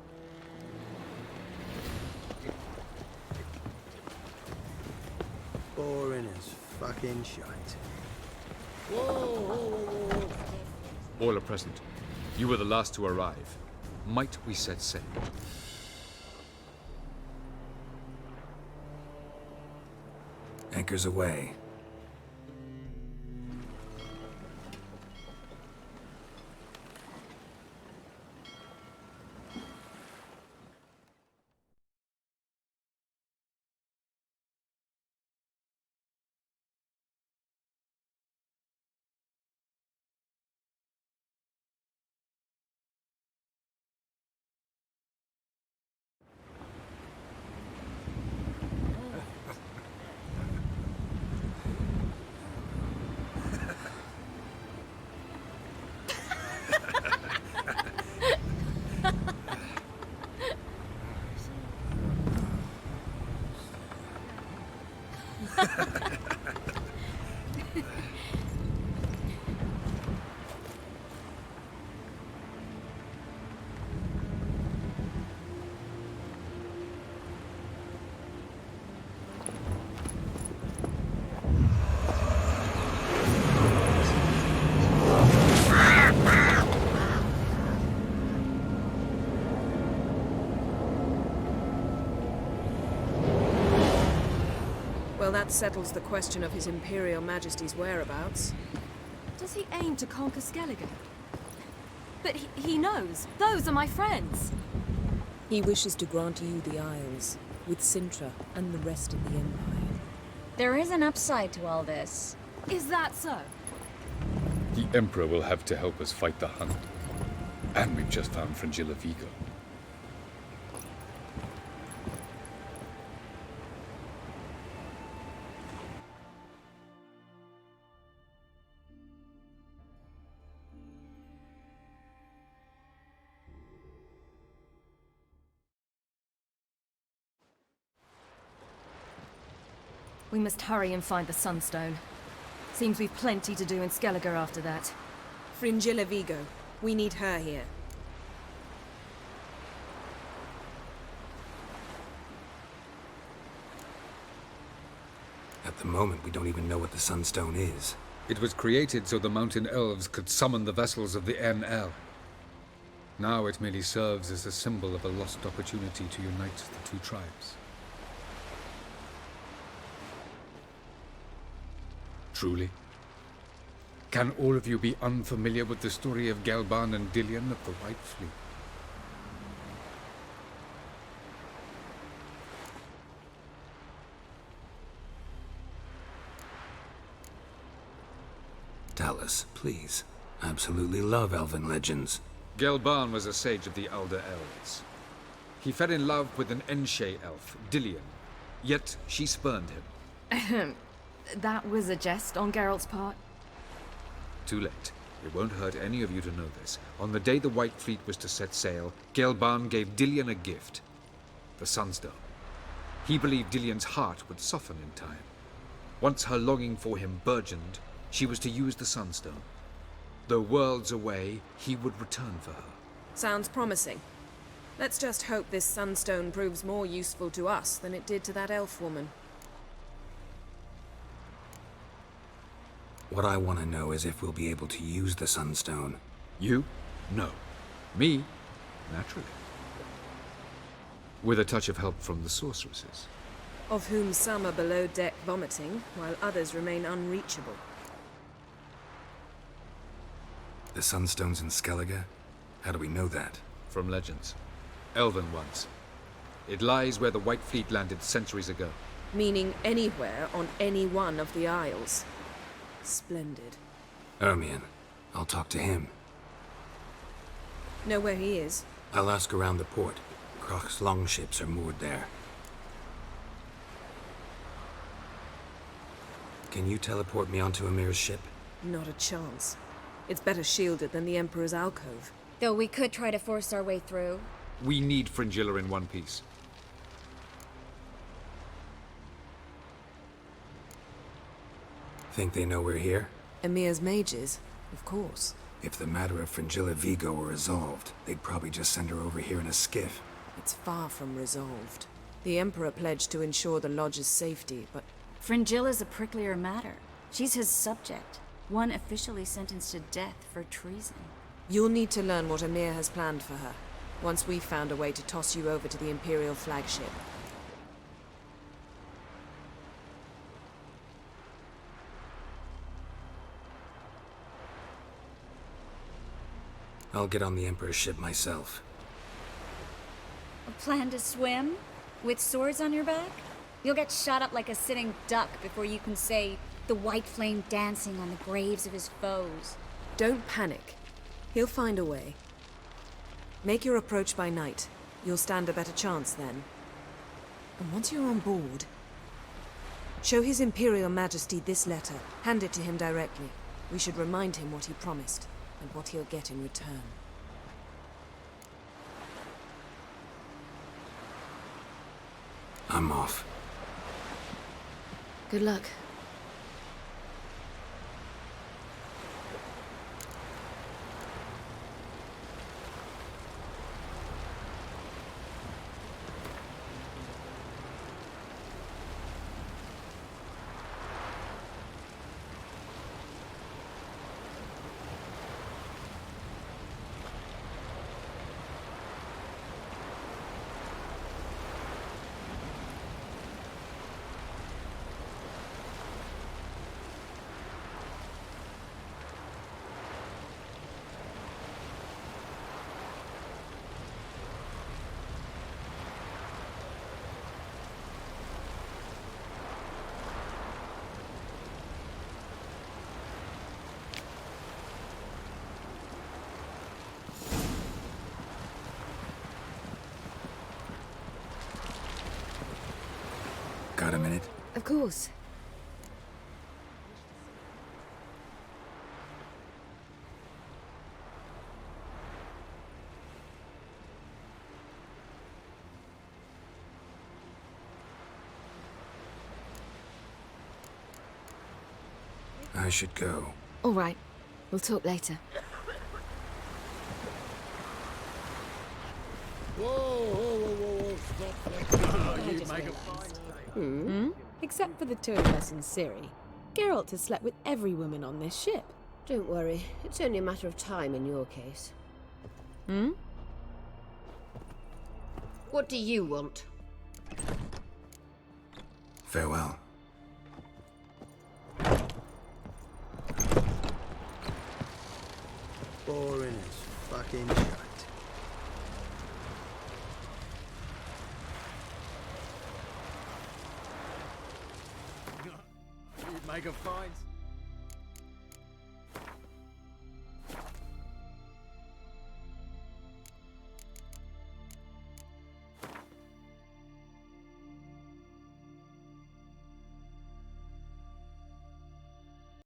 Speaker 11: Boring as fucking shite.
Speaker 1: All are present. You were the last to arrive. Might we set sail?
Speaker 4: Anchors away.
Speaker 12: Well, that settles the question of His Imperial Majesty's whereabouts.
Speaker 3: Does he aim to conquer Skellige? But he knows. Those are my friends.
Speaker 12: He wishes to grant you the Isles, with Sintra and the rest of the Empire.
Speaker 21: There is an upside to all this.
Speaker 3: Is that so?
Speaker 1: The Emperor will have to help us fight the Hunt. And we've just found Fringilla Vigo.
Speaker 3: We must hurry and find the Sunstone. Seems we've plenty to do in Skellige after that.
Speaker 12: Fringilla Vigo. We need her here.
Speaker 4: At the moment, we don't even know what the Sunstone is.
Speaker 1: It was created so the mountain elves could summon the vessels of the NL. Now it merely serves as a symbol of a lost opportunity to unite the two tribes. Truly? Can all of you be unfamiliar with the story of Gelban and Dillion of the White Fleet?
Speaker 4: Tell us, please. I absolutely love elven legends.
Speaker 1: Gelban was a sage of the Elder Elves. He fell in love with an Enshe elf, Dillion, yet she spurned him.
Speaker 3: That was a jest on Geralt's part.
Speaker 1: Too late. It won't hurt any of you to know this. On the day the White Fleet was to set sail, Gelban gave Dillion a gift. The Sunstone. He believed Dillion's heart would soften in time. Once her longing for him burgeoned, she was to use the Sunstone. Though worlds away, he would return for her.
Speaker 12: Sounds promising. Let's just hope this Sunstone proves more useful to us than it did to that elf woman.
Speaker 4: What I want to know is if we'll be able to use the Sunstone.
Speaker 1: You? No. Me? Naturally. With a touch of help from the sorceresses.
Speaker 12: Of whom some are below deck vomiting, while others remain unreachable.
Speaker 4: The Sunstone's in Skellige? How do we know that?
Speaker 1: From legends. Elven ones. It lies where the White Fleet landed centuries ago.
Speaker 12: Meaning anywhere on any one of the Isles. Splendid.
Speaker 4: Ermion. I'll talk to him.
Speaker 12: Know where he is?
Speaker 4: I'll ask around the port. Croc's longships are moored there. Can you teleport me onto Amir's ship?
Speaker 12: Not a chance. It's better shielded than the Emperor's alcove.
Speaker 21: Though we could try to force our way through.
Speaker 1: We need Fringilla in one piece.
Speaker 4: Think they know we're here?
Speaker 12: Emir's mages, of course.
Speaker 4: If the matter of Fringilla Vigo were resolved, they'd probably just send her over here in a skiff.
Speaker 12: It's far from resolved. The Emperor pledged to ensure the Lodge's safety, but...
Speaker 21: Fringilla's a pricklier matter. She's his subject. One officially sentenced to death for treason.
Speaker 12: You'll need to learn what Emir has planned for her, once we've found a way to toss you over to the Imperial flagship.
Speaker 4: I'll get on the Emperor's ship myself.
Speaker 21: A plan to swim? With swords on your back? You'll get shot up like a sitting duck before you can say, the white flame dancing on the graves of his foes.
Speaker 12: Don't panic. He'll find a way. Make your approach by night. You'll stand a better chance then. And once you're on board, show His Imperial Majesty this letter. Hand it to him directly. We should remind him what he promised, and what he'll get in return.
Speaker 4: I'm off.
Speaker 3: Good luck.
Speaker 4: Got a minute?
Speaker 3: Of course.
Speaker 4: I should go.
Speaker 3: All right. We'll talk later.
Speaker 11: Whoa, whoa, whoa, whoa, whoa, stop that.
Speaker 3: You make a fine.
Speaker 18: Except for the two of us in Ciri. Geralt has slept with every woman on this ship.
Speaker 6: Don't worry, it's only a matter of time in your case.
Speaker 18: Hmm?
Speaker 6: What do you want?
Speaker 4: Farewell.
Speaker 11: Boring as fucking shite. You'd make a fine